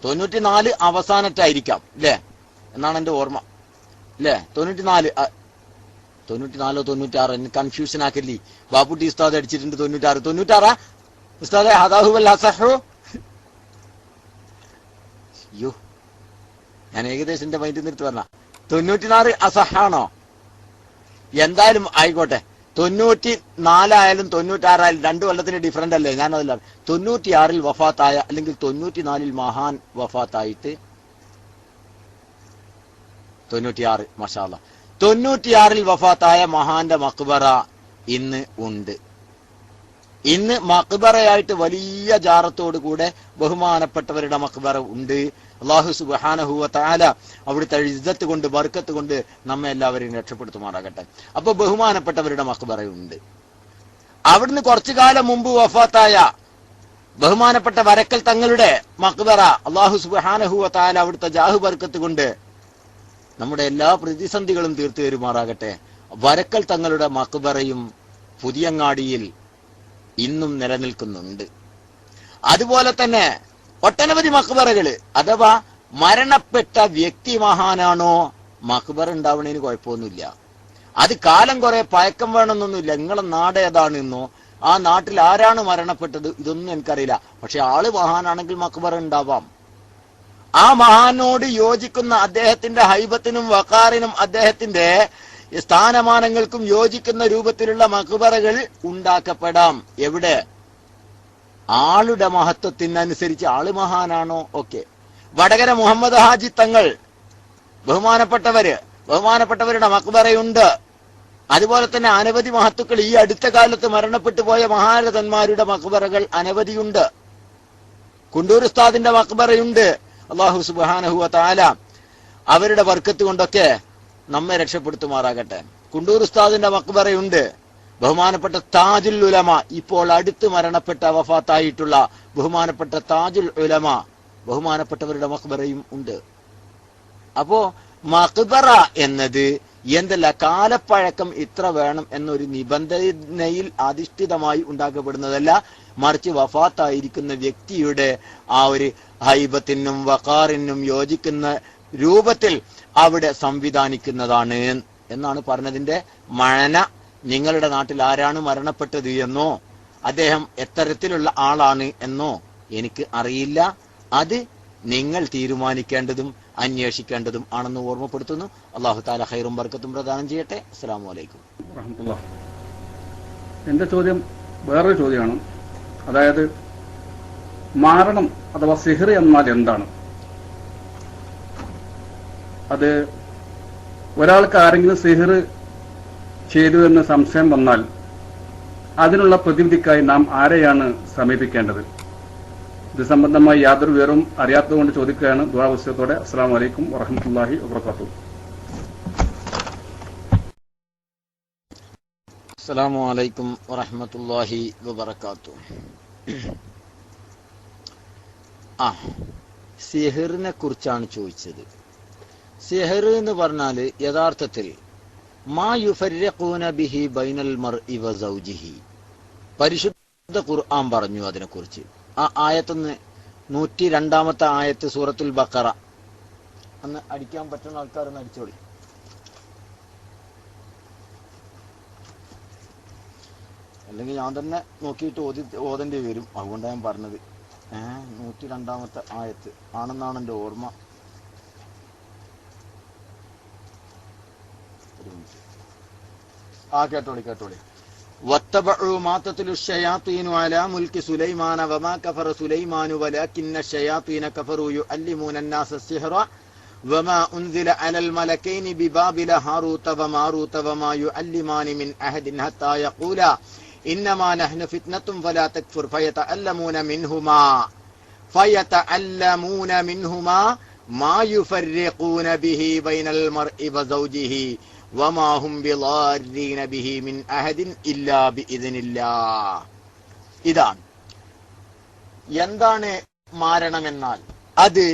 94 അവസാനത്തായിരിക്കാം അല്ലേ എന്നാണ് എന്റെ ഓർമ്മ അല്ലേ? 94 96 കൺഫ്യൂഷൻ ആക്കല്ലേ. ബാപ്പുട്ടി ഉസ്താദ് അടിച്ചിട്ടുണ്ട് 96 ഉസ്താദെ ഹദാഹുവൽ അസഹു. അയ്യോ, ഞാൻ ഏകദേശം എന്റെ മൈൻഡിൽ നിർത്തി പറഞ്ഞ 94 അസഹാണോ? എന്തായാലും ആയിക്കോട്ടെ. 94 ആയാലും 96 ആയാലും 2 കൊല്ലത്തിന് ഡിഫറന്റ് അല്ലേ? ഞാനതല്ല, 96 വഫാത്തായ അല്ലെങ്കിൽ 94 മഹാൻ വഫാത്തായിട്ട് 96 മാഷാ അല്ലാഹ് 96 വഫാത്തായ മഹാന്റെ മഖ്ബറ ഇന്ന് ഉണ്ട്. ഇന്ന് മഖ്ബറയായിട്ട് വലിയ ജാറത്തോടു കൂടെ ബഹുമാനപ്പെട്ടവരുടെ മഖ്ബറ ഉണ്ട്. അല്ലാഹു സുബ്ഹാനഹു വ തആല അവിടുത്തെ ഇസ്സത്ത് കൊണ്ട് ബർക്കത്ത് കൊണ്ട് നമ്മെ എല്ലാവരെയും രക്ഷപ്പെടുത്തുമാറാകട്ടെ. അപ്പൊ ബഹുമാനപ്പെട്ടവരുടെ മഖ്ബറയുണ്ട്. അവിടുന്ന് കുറച്ചു കാലം മുമ്പ് വഫാത്തായ ബഹുമാനപ്പെട്ട വരക്കൽ തങ്ങളുടെ മഖ്ബറ അല്ലാഹു സുബ്ഹാനഹു വ തആല അവിടുത്തെ ജാഹ് ബർക്കത്ത് കൊണ്ട് നമ്മുടെ എല്ലാ പ്രതിസന്ധികളും തീർത്തു തരുമാറാകട്ടെ. വരക്കൽ തങ്ങളുടെ മഖ്ബറയും പുതിയങ്ങാടിയിൽ ഇന്നും നിലനിൽക്കുന്നുണ്ട്. അതുപോലെ തന്നെ ഒട്ടനവധി മഖ്ബറകള്, അഥവാ മരണപ്പെട്ട വ്യക്തി മഹാനാണോ മഖ്ബറ ഉണ്ടാവണേന് കുഴപ്പമൊന്നുമില്ല. അത് കാലം കുറെ പഴക്കം വേണമെന്നൊന്നുമില്ല. നിങ്ങളെ നാട് ഏതാണെന്നോ ആ നാട്ടിൽ ആരാണ് മരണപ്പെട്ടത് ഇതൊന്നും എനിക്കറിയില്ല. പക്ഷെ ആള് മഹാനാണെങ്കിൽ മഖ്ബറ ഉണ്ടാവാം. ആ മഹാനോട് യോജിക്കുന്ന അദ്ദേഹത്തിന്റെ ഹൈബത്തിനും വഖാറിനും അദ്ദേഹത്തിന്റെ സ്ഥാനമാനങ്ങൾക്കും യോജിക്കുന്ന രൂപത്തിലുള്ള മഖ്ബറകൾ ഉണ്ടാക്കപ്പെടാം. എവിടെ? ആളുടെ മഹത്വത്തിനനുസരിച്ച് ആള് മഹാനാണോ ഓക്കെ. വടകര മുഹമ്മദ് ഹാജി തങ്ങൾ ബഹുമാനപ്പെട്ടവരുടെ മഖ്ബറയുണ്ട്. അതുപോലെ തന്നെ അനവധി മഹത്തുക്കൾ ഈ അടുത്ത കാലത്ത് മരണപ്പെട്ടു പോയ മഹാരഥന്മാരുടെ മഖ്ബറകൾ അനവധിയുണ്ട്. കുണ്ടൂർ ഉസ്താദിന്റെ മഖ്ബറയുണ്ട്. അല്ലാഹു സുബ്ഹാനഹു വ തആല അവരുടെ ബർക്കത്ത് കൊണ്ടൊക്കെ നമ്മെ രക്ഷപ്പെടുത്തുമാറാകട്ടെ. കുണ്ടൂർ ഉസ്താദിന്റെ മഖ്ബറയുണ്ട്. ബഹുമാനപ്പെട്ട താജുൽ ഉലമ, ഇപ്പോൾ അടുത്ത് മരണപ്പെട്ട വഫാത്തായിട്ടുള്ള ബഹുമാനപ്പെട്ട താജുൽ ഉലമ ബഹുമാനപ്പെട്ടവരുടെ മഖ്ബറയും ഉണ്ട്. അപ്പോ മഖ്ബറ എന്നത് എന്തല്ല കാലപ്പഴക്കം ഇത്ര വേണം എന്നൊരു നിബന്ധനയിൽ അധിഷ്ഠിതമായി ഉണ്ടാക്കപ്പെടുന്നതല്ല, മറിച്ച് വഫാത്തായിരിക്കുന്ന വ്യക്തിയുടെ ആ ഒരു ഹൈബത്തിനും വഖാറിനും യോജിക്കുന്ന രൂപത്തിൽ അവിടെ സംവിധാനിക്കുന്നതാണ് എന്നാണ് പറഞ്ഞതിന്റെ മഴന. നിങ്ങളുടെ നാട്ടിൽ ആരാണ് മരണപ്പെട്ടത് എന്നോ അദ്ദേഹം എത്തരത്തിലുള്ള ആളാണ് എന്നോ എനിക്ക് അറിയില്ല. അത് നിങ്ങൾ തീരുമാനിക്കേണ്ടതും അന്വേഷിക്കേണ്ടതും ആണെന്ന് ഓർമ്മപ്പെടുത്തുന്നു. അല്ലാഹു തആല ഖൈറും ബർക്കത്തും പ്രദാനം ചെയ്യട്ടെ. അസ്സലാമു അലൈക്കും റഹ്മത്തുള്ളാഹി. എന്റെ ചോദ്യം വേറൊരു ചോദ്യമാണ്. അതായത് മാരണം അഥവാ സിഹ്ർ എന്നാൽ എന്താണ്? അത് ഒരാൾക്ക് ആരെങ്കിലും സിഹ്ർ ചെയ്തു എന്ന് സംശയം വന്നാൽ അതിനുള്ള പ്രതിവിധിക്കായി നാം ആരെയാണ് സമീപിക്കേണ്ടത്? ഇത് സംബന്ധമായി യാതൊരു വിവരവും അറിയാത്തതുകൊണ്ട് ചോദിക്കുകയാണ്. ദുആ വസിയത്തോടെ. അസ്സലാമു അലൈക്കും വറഹ്മത്തുള്ളാഹി വബറകാതുഹു. അസ്സലാമു അലൈക്കും വറഹ്മത്തുള്ളാഹി വബറകാതുഹു. സിഹറിനെ കുറിച്ചാണ് ചോദിച്ചത്. സിഹർ എന്ന് പറഞ്ഞാല് യഥാർത്ഥത്തിൽ മാ യുഫർരിഖൂന ബിഹി ബൈനൽ മർഇ വ സൗജിഹി, പരിശുദ്ധ ഖുർആൻ പറഞ്ഞു അതിനെക്കുറിച്ച്. ആ ആയത്തൊന്ന് 102-ാമത്തെ ആയത്ത് സൂറത്തുൽ ബഖറ ഒന്ന് അടിക്കാൻ പറ്റുന്ന ആൾക്കാരൊന്ന് അടിച്ചോളി. അല്ലെങ്കിൽ ഞാൻ തന്നെ നോക്കിയിട്ട് ഓതേണ്ടി വരും. അതുകൊണ്ടാണ് ഞാൻ പറഞ്ഞത്. 102-ാമത്തെ ആയത്ത് ആണെന്നാണ് എന്റെ ഓർമ്മ. കേട്ടോളി. واتبعوا ما تتلو الشياطين على ملك سليمان وما كفر سليمان ولكن الشياطين كفروا يعلمون الناس السحر وما أنزل على الملكين ببابل هاروت وماروت وما يعلمان من أحد حتى يقولا إنما نحن فتنة فلا تكفر فيتعلمون منهما ما يفرقون به بين المرء وزوجه وما هم بضارين به من أحد إلا بإذن الله. ഇതാണ് എന്താണ് മാരണമെന്നാൽ അത്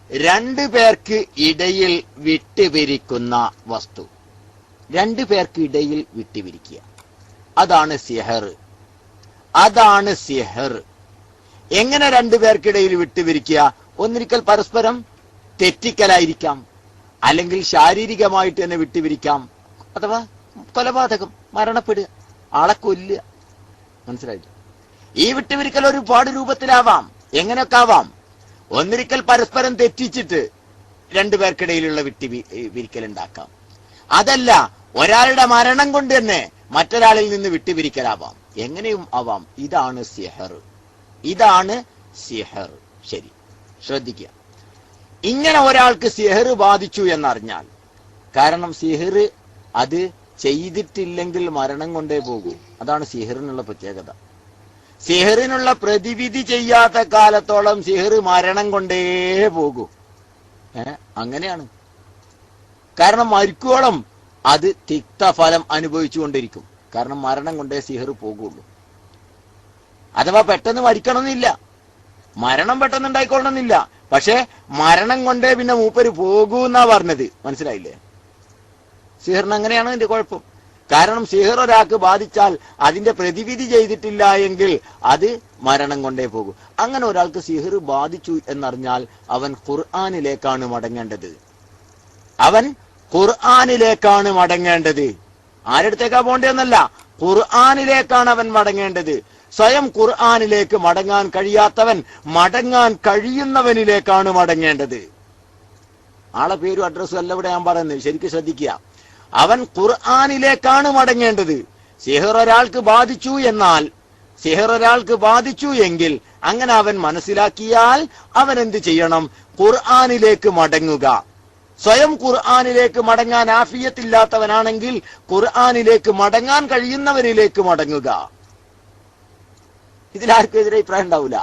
രണ്ടു പേർക്ക് ഇടയിൽ വിട്ടുപിരിക്കുന്ന വസ്തു. രണ്ടു പേർക്ക് ഇടയിൽ വിട്ടുപിരിക്കുക, അതാണ് സിഹർ. എങ്ങനെ രണ്ടു പേർക്കിടയിൽ വിട്ടുപിരിക്കുക? ഒന്നിരിക്കൽ പരസ്പരം തെറ്റിക്കലായിരിക്കാം, അല്ലെങ്കിൽ ശാരീരികമായിട്ട് തന്നെ വിട്ടുപിരിക്കാം, അഥവാ കൊലപാതകം, മരണപ്പെടുക, ആളെ കൊല്ലുക. മനസ്സിലായില്ല? ഈ വിട്ടുപിരിക്കൽ ഒരുപാട് രൂപത്തിലാവാം. എങ്ങനെയൊക്കെ ആവാം. ഒന്നിരിക്കൽ പരസ്പരം തെറ്റിച്ചിട്ട് രണ്ടുപേർക്കിടയിലുള്ള വിട്ടുപിരിക്കൽ ഉണ്ടാക്കാം. അതല്ല, ഒരാളുടെ മരണം കൊണ്ട് തന്നെ മറ്റൊരാളിൽ നിന്ന് വിട്ടുപിരിക്കലാവാം. എങ്ങനെയും ആവാം. ഇതാണ് സിഹർ. ശരി, ശ്രദ്ധിക്കുക. ഇങ്ങനെ ഒരാൾക്ക് സിഹർ ബാധിച്ചു എന്നറിഞ്ഞാൽ, കാരണം സിഹർ അത് ചെയ്തിട്ടില്ലെങ്കിൽ മരണം കൊണ്ടേ പോകൂ. അതാണ് സിഹറിനുള്ള പ്രത്യേകത. സിഹറിനുള്ള പ്രതിവിധി ചെയ്യാത്ത കാലത്തോളം സിഹർ മരണം കൊണ്ടേ പോകൂ. അങ്ങനെയാണ്. കാരണം മരിക്കോളം അത് തിക്തഫലം അനുഭവിച്ചുകൊണ്ടിരിക്കും. കാരണം മരണം കൊണ്ടേ സിഹർ പോകുള്ളൂ. അഥവാ പെട്ടെന്ന് മരിക്കണമെന്നില്ല, മരണം പെട്ടെന്ന് ഉണ്ടായിക്കൊള്ളണമെന്നില്ല. പക്ഷെ മരണം കൊണ്ടേ പിന്നെ മൂപ്പര് പോകൂ എന്നാ പറഞ്ഞത്. മനസ്സിലായില്ലേ? സിഹറിന് അങ്ങനെയാണ് അതിന്റെ കുഴപ്പം. കാരണം സിഹർ ഒരാൾക്ക് ബാധിച്ചാൽ അതിന്റെ പ്രതിവിധി ചെയ്തിട്ടില്ല എങ്കിൽ അത് മരണം കൊണ്ടേ പോകൂ. അങ്ങനെ ഒരാൾക്ക് സിഹർ ബാധിച്ചു എന്നറിഞ്ഞാൽ അവൻ ഖുർആനിലേക്കാണ് മടങ്ങേണ്ടത്. അവൻ ഖുർആനിലേക്കാണ് മടങ്ങേണ്ടത്. ആരെടുത്തേക്കാ പോണ്ടേന്നല്ല, ഖുർആനിലേക്കാണ് അവൻ മടങ്ങേണ്ടത്. സ്വയം ഖുർആനിലേക്ക് മടങ്ങാൻ കഴിയാത്തവൻ മടങ്ങാൻ കഴിയുന്നവനിലേക്കാണ് മടങ്ങേണ്ടത്. ആളെ പേരും അഡ്രസ്സും അല്ല ഇവിടെ ഞാൻ പറയുന്നത്, ശരിക്കും ശ്രദ്ധിക്കുക. അവൻ ഖുർആനിലേക്കാണ് മടങ്ങേണ്ടത്. സിഹർ ഒരാൾക്ക് ബാധിച്ചു എന്നാൽ, സിഹർ ഒരാൾക്ക് ബാധിച്ചു എങ്കിൽ അങ്ങനെ അവൻ മനസ്സിലാക്കിയാൽ അവൻ എന്ത് ചെയ്യണം? ഖുർആനിലേക്ക് മടങ്ങുക. സ്വയം ഖുർആനിലേക്ക് മടങ്ങാൻ ആഫിയത്തില്ലാത്തവനാണെങ്കിൽ ഖുർആനിലേക്ക് മടങ്ങാൻ കഴിയുന്നവരിലേക്ക് മടങ്ങുക. ഇതിലാർക്കും എതിരെ അഭിപ്രായം ഉണ്ടാവില്ല.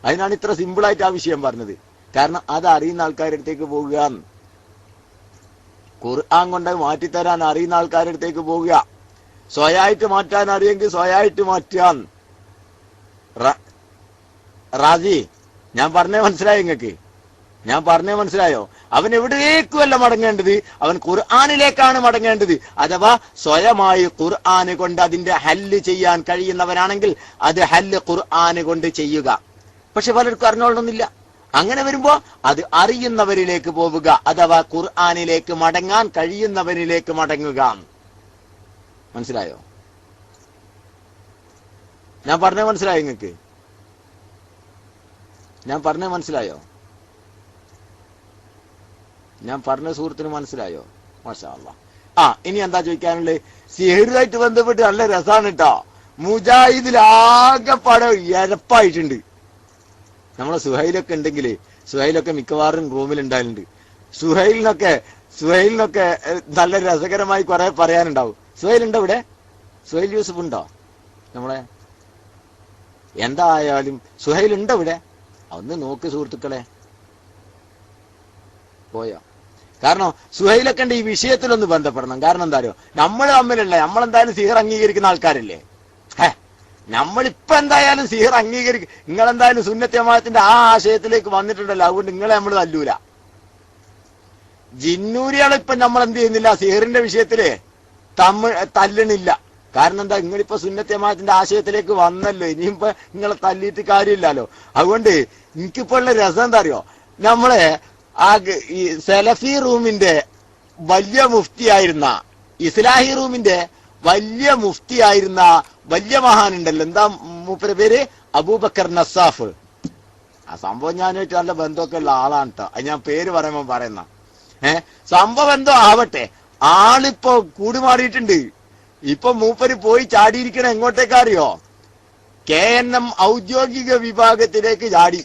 അതിനാണ് ഇത്ര സിമ്പിളായിട്ട് ആ വിഷയം പറഞ്ഞത്. കാരണം അത് അറിയുന്ന ആൾക്കാരുടെ അടുത്തേക്ക് പോകുക, ഖുർആൻ കൊണ്ട് മാറ്റിത്തരാൻ അറിയുന്ന ആൾക്കാരുടെ അടുത്തേക്ക് പോകുക. സ്വയായിട്ട് മാറ്റാൻ അറിയെങ്കിൽ സ്വയായിട്ട് മാറ്റാൻ. റാജി, ഞാൻ പറഞ്ഞേ മനസ്സിലായോ നിങ്ങൾക്ക്? ഞാൻ പറഞ്ഞേ മനസ്സിലായോ? അവൻ എവിടേക്കുമല്ല മടങ്ങേണ്ടത്, അവൻ ഖുർആനിലേക്കാണ് മടങ്ങേണ്ടത്. അഥവാ സ്വയമായി ഖുർആന് കൊണ്ട് അതിന്റെ ഹല്ല് ചെയ്യാൻ കഴിയുന്നവനാണെങ്കിൽ അത് ഹല്ല് ഖുർആന് കൊണ്ട് ചെയ്യുക. പക്ഷെ പലർക്കും അറിഞ്ഞോളണമെന്നില്ല. അങ്ങനെ വരുമ്പോ അത് അറിയുന്നവരിലേക്ക് പോവുക, അഥവാ ഖുർആനിലേക്ക് മടങ്ങാൻ കഴിയുന്നവരിലേക്ക് മടങ്ങുക. മനസ്സിലായോ? ഞാൻ പറഞ്ഞേ മനസ്സിലായോ നിങ്ങൾക്ക്? ഞാൻ പറഞ്ഞേ മനസ്സിലായോ? ഞാൻ പറഞ്ഞ സുഹൃത്തിന് മനസ്സിലായോ? മാഷാ അല്ലാഹ്. ഇനി എന്താ ചോദിക്കാനുള്ളത്? സിഹറുമായിട്ട് ബന്ധപ്പെട്ട് നല്ല രസാണ് കേട്ടോ. മുജാഹിദിലാകെ പടം എരപ്പായിട്ടുണ്ട്. നമ്മളെ സുഹൈലൊക്കെ ഉണ്ടെങ്കിൽ, സുഹൈലൊക്കെ മിക്കവാറും റൂമിലുണ്ടായിട്ടുണ്ട്. സുഹൈലിനൊക്കെ നല്ല രസകരമായി കുറെ പറയാനുണ്ടാവും. സുഹൈൽ ഉണ്ടോ ഇവിടെ? സുഹൈൽ യൂസഫ് ഉണ്ടോ? നമ്മളെ എന്തായാലും സുഹൈൽ ഉണ്ടോ ഇവിടെ? ഒന്ന് നോക്ക് സുഹൃത്തുക്കളെ. പോയോ? കാരണം സുഹൈലൊക്കെ ഉണ്ട് ഈ വിഷയത്തിലൊന്ന് ബന്ധപ്പെടണം. കാരണം എന്താ അറിയോ, നമ്മൾ തമ്മിലുള്ള, നമ്മളെന്തായാലും സിഹർ അംഗീകരിക്കുന്ന ആൾക്കാരല്ലേ. നമ്മളിപ്പോ എന്തായാലും സിഹർ അംഗീകരിക്കും. നിങ്ങളെന്തായാലും സുന്നത്ത് ജമാഅത്തിന്റെ ആ ആശയത്തിലേക്ക് വന്നിട്ടുണ്ടല്ലോ, അതുകൊണ്ട് നിങ്ങളെ നമ്മൾ തല്ലൂല. ജിന്നൂരികളിപ്പൊ നമ്മൾ എന്ത് ചെയ്യുന്നില്ല, സിഹറിന്റെ വിഷയത്തില് തല്ലണില്ല. കാരണം എന്താ, നിങ്ങളിപ്പോ സുന്നത്ത് ജമാഅത്തിന്റെ ആശയത്തിലേക്ക് വന്നല്ലോ, ഇനിയിപ്പോ നിങ്ങളെ തല്ലിയിട്ട് കാര്യമില്ലല്ലോ. അതുകൊണ്ട് എനിക്കിപ്പോ ഉള്ള രസം എന്താ അറിയോ, നമ്മളെ ഈ സലഫി റൂമിന്റെ വലിയ മുഫ്തിയായിരുന്ന, ഇസ്ലാഹി റൂമിന്റെ വലിയ മുഫ്തിയായിരുന്ന വലിയ മഹാനുണ്ടല്ലോ, എന്താ മൂപ്പര പേര്? അബൂബക്കർ നസാഫ്. ആ സംഭവം ഞാനായിട്ട് നല്ല ബന്ധമൊക്കെ ഉള്ള ആളാണ് കേട്ടോ. അത് ഞാൻ പേര് പറയുമ്പോ പറയുന്ന സംഭവം എന്തോ ആവട്ടെ, ആളിപ്പോ കൂടുമാറിയിട്ടുണ്ട്. ഇപ്പൊ മൂപ്പര് പോയി ചാടിയിരിക്കണ എങ്ങോട്ടേക്കാ അറിയോ? KNM ഔദ്യോഗിക വിഭാഗത്തിലേക്ക് ചാടി.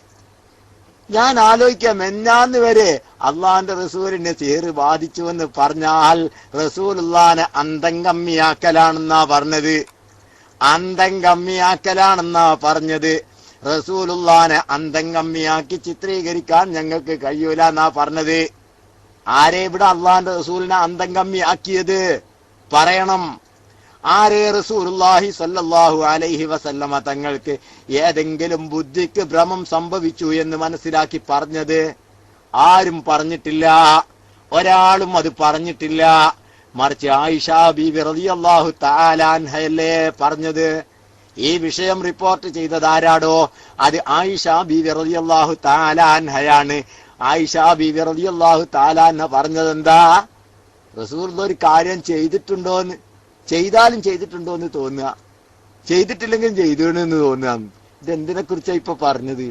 ഞാൻ ആലോചിക്കാം, മെഞ്ഞാന്ന് വരെ അള്ളാന്റെ റസൂലിനെ സിഹർ ബാധിച്ചുവെന്ന് പറഞ്ഞാൽ റസൂലുള്ളാനെ അന്തം കമ്മിയാക്കലാണെന്നാ പറഞ്ഞത്. അന്തം കമ്മിയാക്കലാണെന്നാ പറഞ്ഞത്. റസൂലുള്ളാനെ അന്തം കമ്മിയാക്കി ചിത്രീകരിക്കാൻ ഞങ്ങൾക്ക് കഴിയൂല എന്നാ പറഞ്ഞത്. ആരെ ഇവിടെ അള്ളാന്റെ റസൂലിനെ അന്തം കമ്മിയാക്കിയത്? പറയണം. ആരെ? റസൂലുള്ളാഹി സ്വല്ലല്ലാഹു അലൈഹി വസല്ലമ തങ്ങൾക്ക് ഏതെങ്കിലും ബുദ്ധിക്ക് ഭ്രമം സംഭവിച്ചു എന്ന് മനസ്സിലാക്കി പറഞ്ഞത്? ആരും പറഞ്ഞിട്ടില്ല, ഒരാളും അത് പറഞ്ഞിട്ടില്ല. മറിച്ച് ആയിഷ ബീവി റളിയല്ലാഹു തആല അൻഹയല്ലേ പറഞ്ഞത്. ഈ വിഷയം റിപ്പോർട്ട് ചെയ്തത് ആരാടോ? അത് ആയിഷ ബീവി റളിയല്ലാഹു തആല അൻഹയാണ്. ആയിഷ ബീവി റളിയല്ലാഹു തആല അൻഹ പറഞ്ഞത് എന്താ? റസൂലുള്ളാഹി ഒരു കാര്യം ചെയ്തിട്ടുണ്ടോന്ന്, ചെയ്താലും ചെയ്തിട്ടുണ്ടോന്ന് തോന്നുക, ചെയ്തിട്ടില്ലെങ്കിലും ചെയ്തോണെന്ന് തോന്നുക. ഇതെന്തിനെ കുറിച്ചാ ഇപ്പൊ പറഞ്ഞത്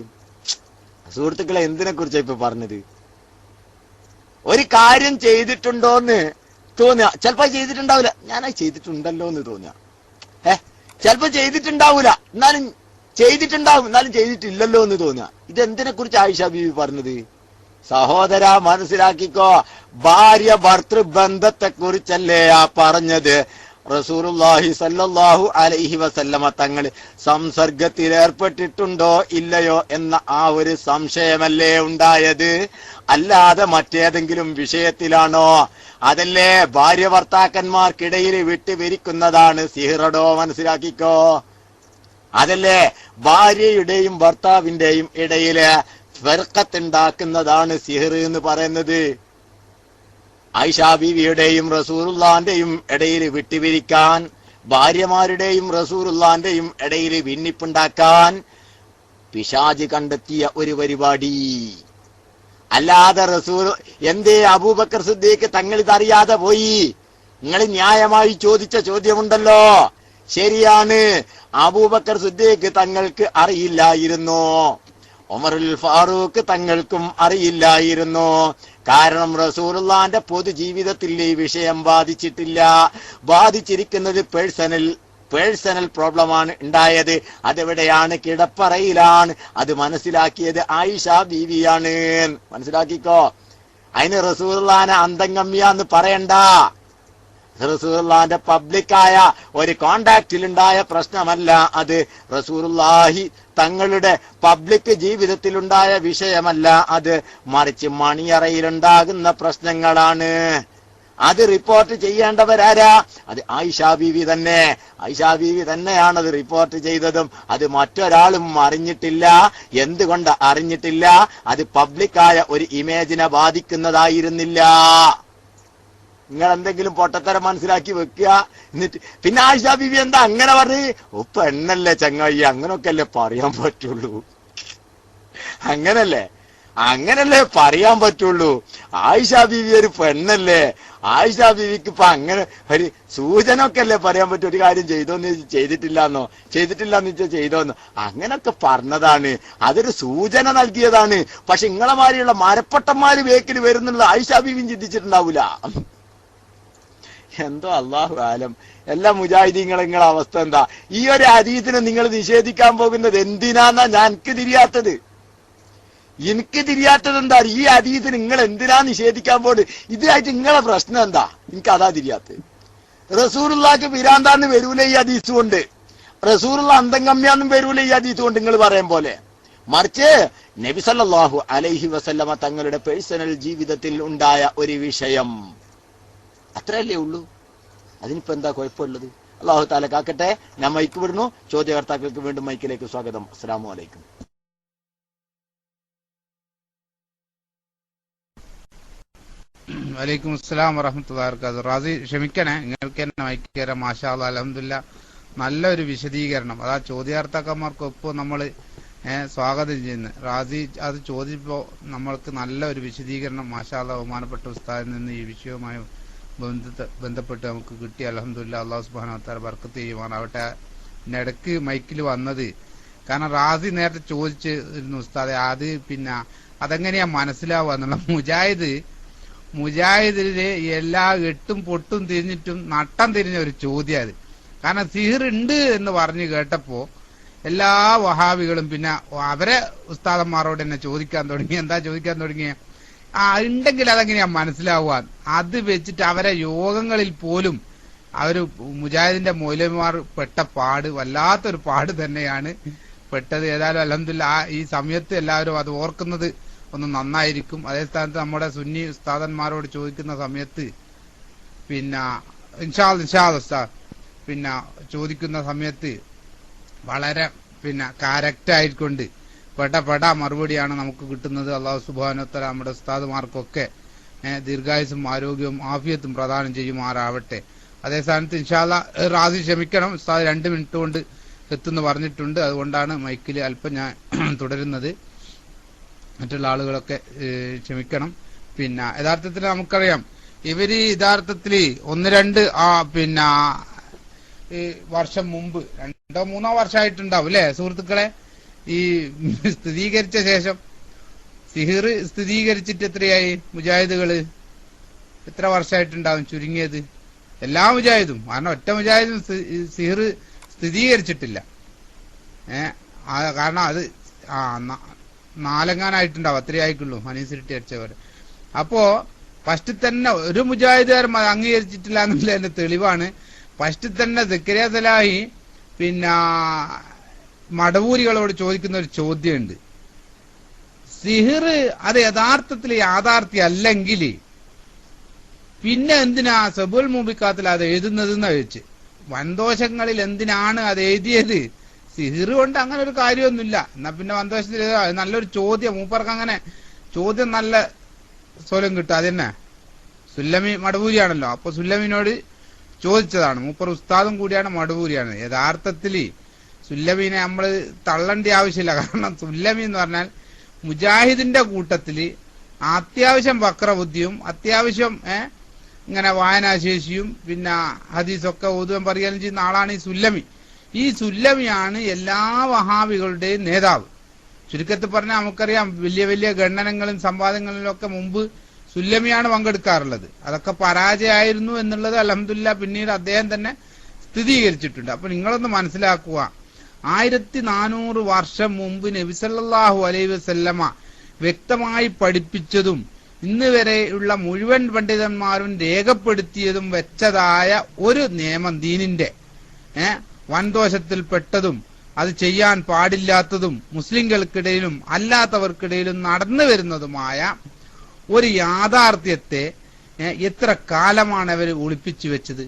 സുഹൃത്തുക്കളെ? എന്തിനെ കുറിച്ചാ ഇപ്പൊ പറഞ്ഞത്? ഒരു കാര്യം ചെയ്തിട്ടുണ്ടോന്ന് തോന്നുക. ചിലപ്പോ ചെയ്തിട്ടുണ്ടാവില്ല, ഞാനത് ചെയ്തിട്ടുണ്ടല്ലോ എന്ന് തോന്നുക. ചിലപ്പോ ചെയ്തിട്ടുണ്ടാവൂല, എന്നാലും ചെയ്തിട്ടുണ്ടാവും, എന്നാലും ചെയ്തിട്ടില്ലല്ലോ എന്ന് തോന്നുക. ഇതെന്തിനെ കുറിച്ച് ആയിഷ ബീവി പറഞ്ഞത്? സഹോദര മനസ്സിലാക്കിക്കോ, ഭാര്യ ഭർത്തൃ ബന്ധത്തെ കുറിച്ചല്ലേ ആ പറഞ്ഞത്. റസൂലുള്ളാഹി സല്ലല്ലാഹു അലൈഹി വസല്ലമ തങ്ങൾ സംസർഗത്തിൽ ഏർപ്പെട്ടിട്ടുണ്ടോ ഇല്ലയോ എന്ന ആ ഒരു സംശയമല്ലേ ഉണ്ടായത്, അല്ലാതെ മറ്റേതെങ്കിലും വിഷയത്തിലാണോ? അതല്ലേ ഭാര്യ ഭർത്താക്കന്മാർക്കിടയിൽ വിട്ടുപിരിക്കുന്നതാണ് സിഹറടോ? മനസ്സിലാക്കിക്കോ. അതല്ലേ ഭാര്യയുടെയും ഭർത്താവിന്റെയും ഇടയില് ഫിർഖത്തുണ്ടാക്കുന്നതാണ് സിഹർ എന്ന് പറയുന്നത്. ആയിഷാ ബീവിയുടെയും റസൂലുള്ളാന്റെയും ഇടയിൽ വിട്ടുപിരിക്കാൻ, ഭാര്യമാരുടെയും റസൂലുള്ളാന്റെയും ഇടയിൽ ഭിന്നിപ്പുണ്ടാക്കാൻ പിശാച് കണ്ടെത്തിയ ഒരു പരിപാടി. അല്ലാതെ റസൂൽ എന്തേ അബൂബക്കർ സിദ്ദീഖ് തങ്ങൾ ഇതറിയാതെ പോയി? നിങ്ങൾ ന്യായമായി ചോദിച്ച ചോദ്യമുണ്ടല്ലോ, ശരിയാണ്. അബൂബക്കർ സിദ്ദീഖ് തങ്ങൾക്ക് അറിയില്ലായിരുന്നു, ഉമറുൽ ഫാറൂഖ് തങ്ങൾക്കും അറിയില്ലായിരുന്നു. കാരണം റസൂലുള്ളാന്റെ പൊതുജീവിതത്തിൽ ഈ വിഷയം ബാധിച്ചിട്ടില്ല. ബാധിച്ചിരിക്കുന്നത് പേഴ്സണൽ പ്രോബ്ലമാണ് ഉണ്ടായത്. അതെവിടെയാണ്? കിടപ്പറയിലാണ്. അത് മനസ്സിലാക്കിയത് ആയിഷാ ബീവിയാണ്. മനസ്സിലാക്കിക്കോ. അതിന് റസൂലുള്ളാനെ അന്തംഗമ്യാന്ന് പറയണ്ട. റസൂലുള്ളാന്റെ പബ്ലിക്കായ ഒരു കോണ്ടാക്റ്റിലുണ്ടായ പ്രശ്നമല്ല അത്. റസൂലുള്ളാഹി തങ്ങളുടെ പബ്ലിക് ജീവിതത്തിലുണ്ടായ വിഷയമല്ല അത്. മറിച്ച് മണിയറയിലുണ്ടാകുന്ന പ്രശ്നങ്ങളാണ്. അത് റിപ്പോർട്ട് ചെയ്യേണ്ടവരാരാ? അത് ആയിഷാ ബീവി തന്നെ. ആയിഷാ ബീവി തന്നെയാണ് അത് റിപ്പോർട്ട് ചെയ്തതും. അത് മറ്റൊരാളും അറിഞ്ഞിട്ടില്ല. എന്തുകൊണ്ട് അറിഞ്ഞിട്ടില്ല? അത് പബ്ലിക്കായ ഒരു ഇമേജിനെ ബാധിക്കുന്നതായിരുന്നില്ല. നിങ്ങൾ എന്തെങ്കിലും പൊട്ടത്തരം മനസ്സിലാക്കി വെക്കുക. എന്നിട്ട് പിന്നെ ആയിഷാ ബീവി എന്താ അങ്ങനെ പറഞ്ഞ്? പെണ്ണല്ലേ ചങ്ങായി, അങ്ങനൊക്കെ അല്ലേ പറയാൻ പറ്റുള്ളൂ. അങ്ങനല്ലേ പറയാൻ പറ്റുള്ളൂ. ആയിഷാ ബീവി ഒരു പെണ്ണല്ലേ. ആയിഷാ ബീവിക്ക് ഇപ്പൊ അങ്ങനെ ഒരു സൂചന ഒക്കെ അല്ലേ പറയാൻ പറ്റും. ഒരു കാര്യം ചെയ്തോന്ന് ചെയ്തിട്ടില്ലാന്ന് വെച്ചാൽ ചെയ്തോന്ന് അങ്ങനൊക്കെ പറഞ്ഞതാണ്. അതൊരു സൂചന നൽകിയതാണ്. പക്ഷെ നിങ്ങളെ മാതിരിയുള്ള മരപ്പട്ടന്മാര് വേക്കിൽ വരുന്നുള്ള ആയിഷാ ബീവിയും ചിന്തിച്ചിട്ടുണ്ടാവൂല. എന്തോ അല്ലാഹു ആലം. എല്ലാ മുജാഹിദീങ്ങളെ നിങ്ങളെ അവസ്ഥ എന്താ? ഈ ഒരു ഹദീസിനെ നിങ്ങൾ നിഷേധിക്കാൻ പോകുന്നത് എന്തിനാന്നാ എനിക്ക് തിരിയാത്തത് എന്താ? ഈ ഹദീസിന് നിങ്ങൾ എന്തിനാ നിഷേധിക്കാൻ പോകുന്നത്? ഇതായിട്ട് നിങ്ങളെ പ്രശ്നം എന്താ? എനിക്ക് അതാ തിരിയാത്തത്. റസൂലുള്ളാഹിക്ക് പിരാന്താന്ന് വരൂല ഈ ഹദീസ് കൊണ്ട്. റസൂലുള്ള അന്തംഗമ്യാന്നും വരൂല ഈ ഹദീസ് കൊണ്ട് നിങ്ങൾ പറയും പോലെ. മറിച്ച് നബി സല്ലല്ലാഹു അലൈഹി വസല്ലമ തങ്ങളുടെ പേഴ്സണൽ ജീവിതത്തിൽ ഉണ്ടായ ഒരു വിഷയം, അത്രയല്ലേ ഉള്ളൂ. അതിനിപ്പോ എന്താ കുഴപ്പമുള്ളത്? അല്ലാഹു തആല കാക്കട്ടെ. ഞാൻ മൈക്ക് വിടുന്നു. ചോദ്യകർത്താക്കൾക്ക് വീണ്ടും മൈക്കിലേക്ക് സ്വാഗതം. അസ്സലാമു അലൈക്കും. വലൈക്കും അസ്സലാം വറഹ്മത്തുള്ളാഹി വബറകാതുഹു. റാസി ക്ഷമിക്കണേ, നിങ്ങൾക്ക് തന്നെ മൈക്കേറെ. മാഷാ അല്ലാഹ്, അൽഹംദുലില്ലാഹ്, നല്ലൊരു വിശദീകരണം. അതാ ചോദ്യാർത്ഥകന്മാർക്കൊപ്പം നമ്മൾ സ്വാഗതം ചെയ്യുന്നത്. റാസി അത് ചോദിച്ചപ്പോ നമ്മൾക്ക് നല്ലൊരു വിശദീകരണം മാഷാ അല്ലാഹ് ബഹുമാനപ്പെട്ട ഉസ്താദിൽ നിന്ന് ഈ വിഷയവുമായി ബന്ധപ്പെട്ട് നമുക്ക് കിട്ടി. അൽഹംദുലില്ലാഹ്, അല്ലാഹു സുബ്ഹാനഹു വ തആല ബർക്കത്ത് ചെയ്യുവാനാവട്ടെ. ഇടയ്ക്ക് മൈക്കിൽ വന്നത് കാരണം റാസി നേരത്തെ ചോദിച്ചിരുന്നു ഉസ്താദെ, അത് പിന്നെ അതെങ്ങനെയാ മനസ്സിലാവുക എന്നുള്ള. മുജാഹിദില് എല്ലാ എട്ടും പൊട്ടും തിരിഞ്ഞിട്ടും നട്ടം തിരിഞ്ഞ ഒരു ചോദ്യം അത്. കാരണം സിഹിർ ഉണ്ട് എന്ന് പറഞ്ഞു കേട്ടപ്പോ എല്ലാ വഹാബികളും പിന്നെ അവരെ ഉസ്താദന്മാരോട് തന്നെ ചോദിക്കാൻ തുടങ്ങി. എന്താ ചോദിക്കാൻ തുടങ്ങിയ? ഉണ്ടെങ്കിൽ അതെങ്ങനെയാ മനസ്സിലാവാൻ? അത് വെച്ചിട്ട് അവരെ യോഗങ്ങളിൽ പോലും അവര് മുജാഹിദിന്റെ മൗലവിമാർ പെട്ട പാട് വല്ലാത്തൊരു പാട് തന്നെയാണ് പെട്ടത്. ഏതായാലും അൽഹംദുലില്ലാഹ് ഈ സമയത്ത് എല്ലാവരും അത് ഓർക്കുന്നത് ഒന്ന് നന്നായിരിക്കും. അതേ സ്ഥാനത്ത് നമ്മുടെ സുന്നി ഉസ്താദന്മാരോട് ചോദിക്കുന്ന സമയത്ത് പിന്നെ ഇൻഷാ അല്ലാഹ് പിന്നെ ചോദിക്കുന്ന സമയത്ത് വളരെ പിന്നെ കറക്റ്റ് ആയിക്കൊണ്ട് പെട മറുപടിയാണ് നമുക്ക് കിട്ടുന്നത്. അല്ലാഹു സുബ്ഹാനഹു വ തആല നമ്മുടെ ഉസ്താദുമാർക്കൊക്കെ ദീർഘായുസ്സും ആരോഗ്യവും ആഫിയത്തും പ്രദാനം ചെയ്യുമാറാവട്ടെ. അതേ സ്ഥാനത്ത് ഇൻഷാ അല്ലാഹ് റാസി ക്ഷമിക്കണം, ഉസ്താദ് 2 മിനിറ്റ് കൊണ്ട് എത്തുന്നു പറഞ്ഞിട്ടുണ്ട്. അതുകൊണ്ടാണ് മൈക്കിൽ അല്പം ഞാൻ തുടരുന്നത്. മറ്റുള്ള ആളുകളൊക്കെ ക്ഷമിക്കണം. പിന്നെ യഥാർത്ഥത്തിൽ നമുക്കറിയാം ഇവര് യഥാർത്ഥത്തിൽ 1-2 പിന്നെ വർഷം മുമ്പ് 2-3 വർഷമായിട്ടുണ്ടാവും അല്ലെ സുഹൃത്തുക്കളെ, ഈ സ്ഥിരീകരിച്ച ശേഷം സിഹിർ സ്ഥിരീകരിച്ചിട്ട് എത്രയായി മുജാഹിദുകള്? എത്ര വർഷമായിട്ടുണ്ടാവും ചുരുങ്ങിയത്? എല്ലാ മുജാഹിദും, കാരണം ഒറ്റ മുജാഹിദും സിഹിർ സ്ഥിരീകരിച്ചിട്ടില്ല. കാരണം അത് 4 അത്രയായിക്കുള്ളൂ ഹനീസിരിട്ടി അടിച്ചവർ. അപ്പോ ഫസ്റ്റ് തന്നെ ഒരു മുജാഹിദുകാരും അംഗീകരിച്ചിട്ടില്ല എന്നുള്ളതിന്റെ തെളിവാണ്. ഫസ്റ്റ് തന്നെ സക്കരിയ സലാഹി പിന്നെ മടവൂരികളോട് ചോദിക്കുന്ന ഒരു ചോദ്യമുണ്ട്. സിഹിർ അത് യഥാർത്ഥത്തിൽ യാഥാർത്ഥ്യം അല്ലെങ്കിൽ പിന്നെ എന്തിനാ സബുൽ മൂബിക്കാത്തിൽ അത് എഴുതുന്നത് എന്ന് ചോദിച്ച്, വൻദോഷങ്ങളിൽ എന്തിനാണ് അത് എഴുതിയത്? സിഹിർ കൊണ്ട് അങ്ങനെ ഒരു കാര്യമൊന്നുമില്ല. എന്നാ പിന്നെ മന്ദോഷത്തിൽ നല്ലൊരു ചോദ്യം, മൂപ്പർക്ക് അങ്ങനെ ചോദ്യം നല്ല സ്വലം കിട്ടും. അതന്നെ സുല്ലമി മടവൂരിയാണല്ലോ, അപ്പൊ സുല്ലമിനോട് ചോദിച്ചതാണ്. മൂപ്പർ ഉസ്താദും കൂടിയാണ്, മടവൂരിയാണ്. യഥാർത്ഥത്തിൽ സുല്ലമീനെ നമ്മൾ തള്ളേണ്ട ആവശ്യമില്ല. കാരണം സുല്ലമി എന്ന് പറഞ്ഞാൽ മുജാഹിദിന്റെ കൂട്ടത്തില് അത്യാവശ്യം വക്രബുദ്ധിയും അത്യാവശ്യം ഇങ്ങനെ വായനാശേഷിയും പിന്നെ ഹദീസൊക്കെ ഓതുവാൻ പറയാനും ചെയ്യുന്ന ആളാണ് ഈ സുല്ലമി. ഈ സുല്ലമിയാണ് എല്ലാ വഹാബികളുടെയും നേതാവ്. ചുരുക്കത്തിൽ പറഞ്ഞാൽ നമുക്കറിയാം, വലിയ വലിയ ഗണ്ണനങ്ങളും സംവാദങ്ങളിലും ഒക്കെ മുമ്പ് സുല്ലമിയാണ് പങ്കെടുക്കാറുള്ളത്. അതൊക്കെ പരാജയമായിരുന്നു എന്നുള്ളത് അൽഹംദുലില്ലാ പിന്നീട് അദ്ദേഹം തന്നെ സ്ഥിരീകരിച്ചിട്ടുണ്ട്. അപ്പൊ നിങ്ങളൊന്ന് മനസ്സിലാക്കുക, 1400 വർഷം മുമ്പ് നബി സല്ലല്ലാഹു അലൈഹി വസല്ലമ വ്യക്തമായി പഠിപ്പിച്ചതും ഇന്ന് വരെയുള്ള മുഴുവൻ പണ്ഡിതന്മാരും രേഖപ്പെടുത്തിയതും വെച്ചതായ ഒരു നിയമം ദീനിന്റെ വൻദോഷത്തിൽപ്പെട്ടതും അത് ചെയ്യാൻ പാടില്ലാത്തതും മുസ്ലിങ്ങൾക്കിടയിലും അല്ലാത്തവർക്കിടയിലും നടന്നു വരുന്നതുമായ ഒരു യാഥാർത്ഥ്യത്തെ എത്ര കാലമാണ് അവർ ഒളിപ്പിച്ചു വെച്ചത്?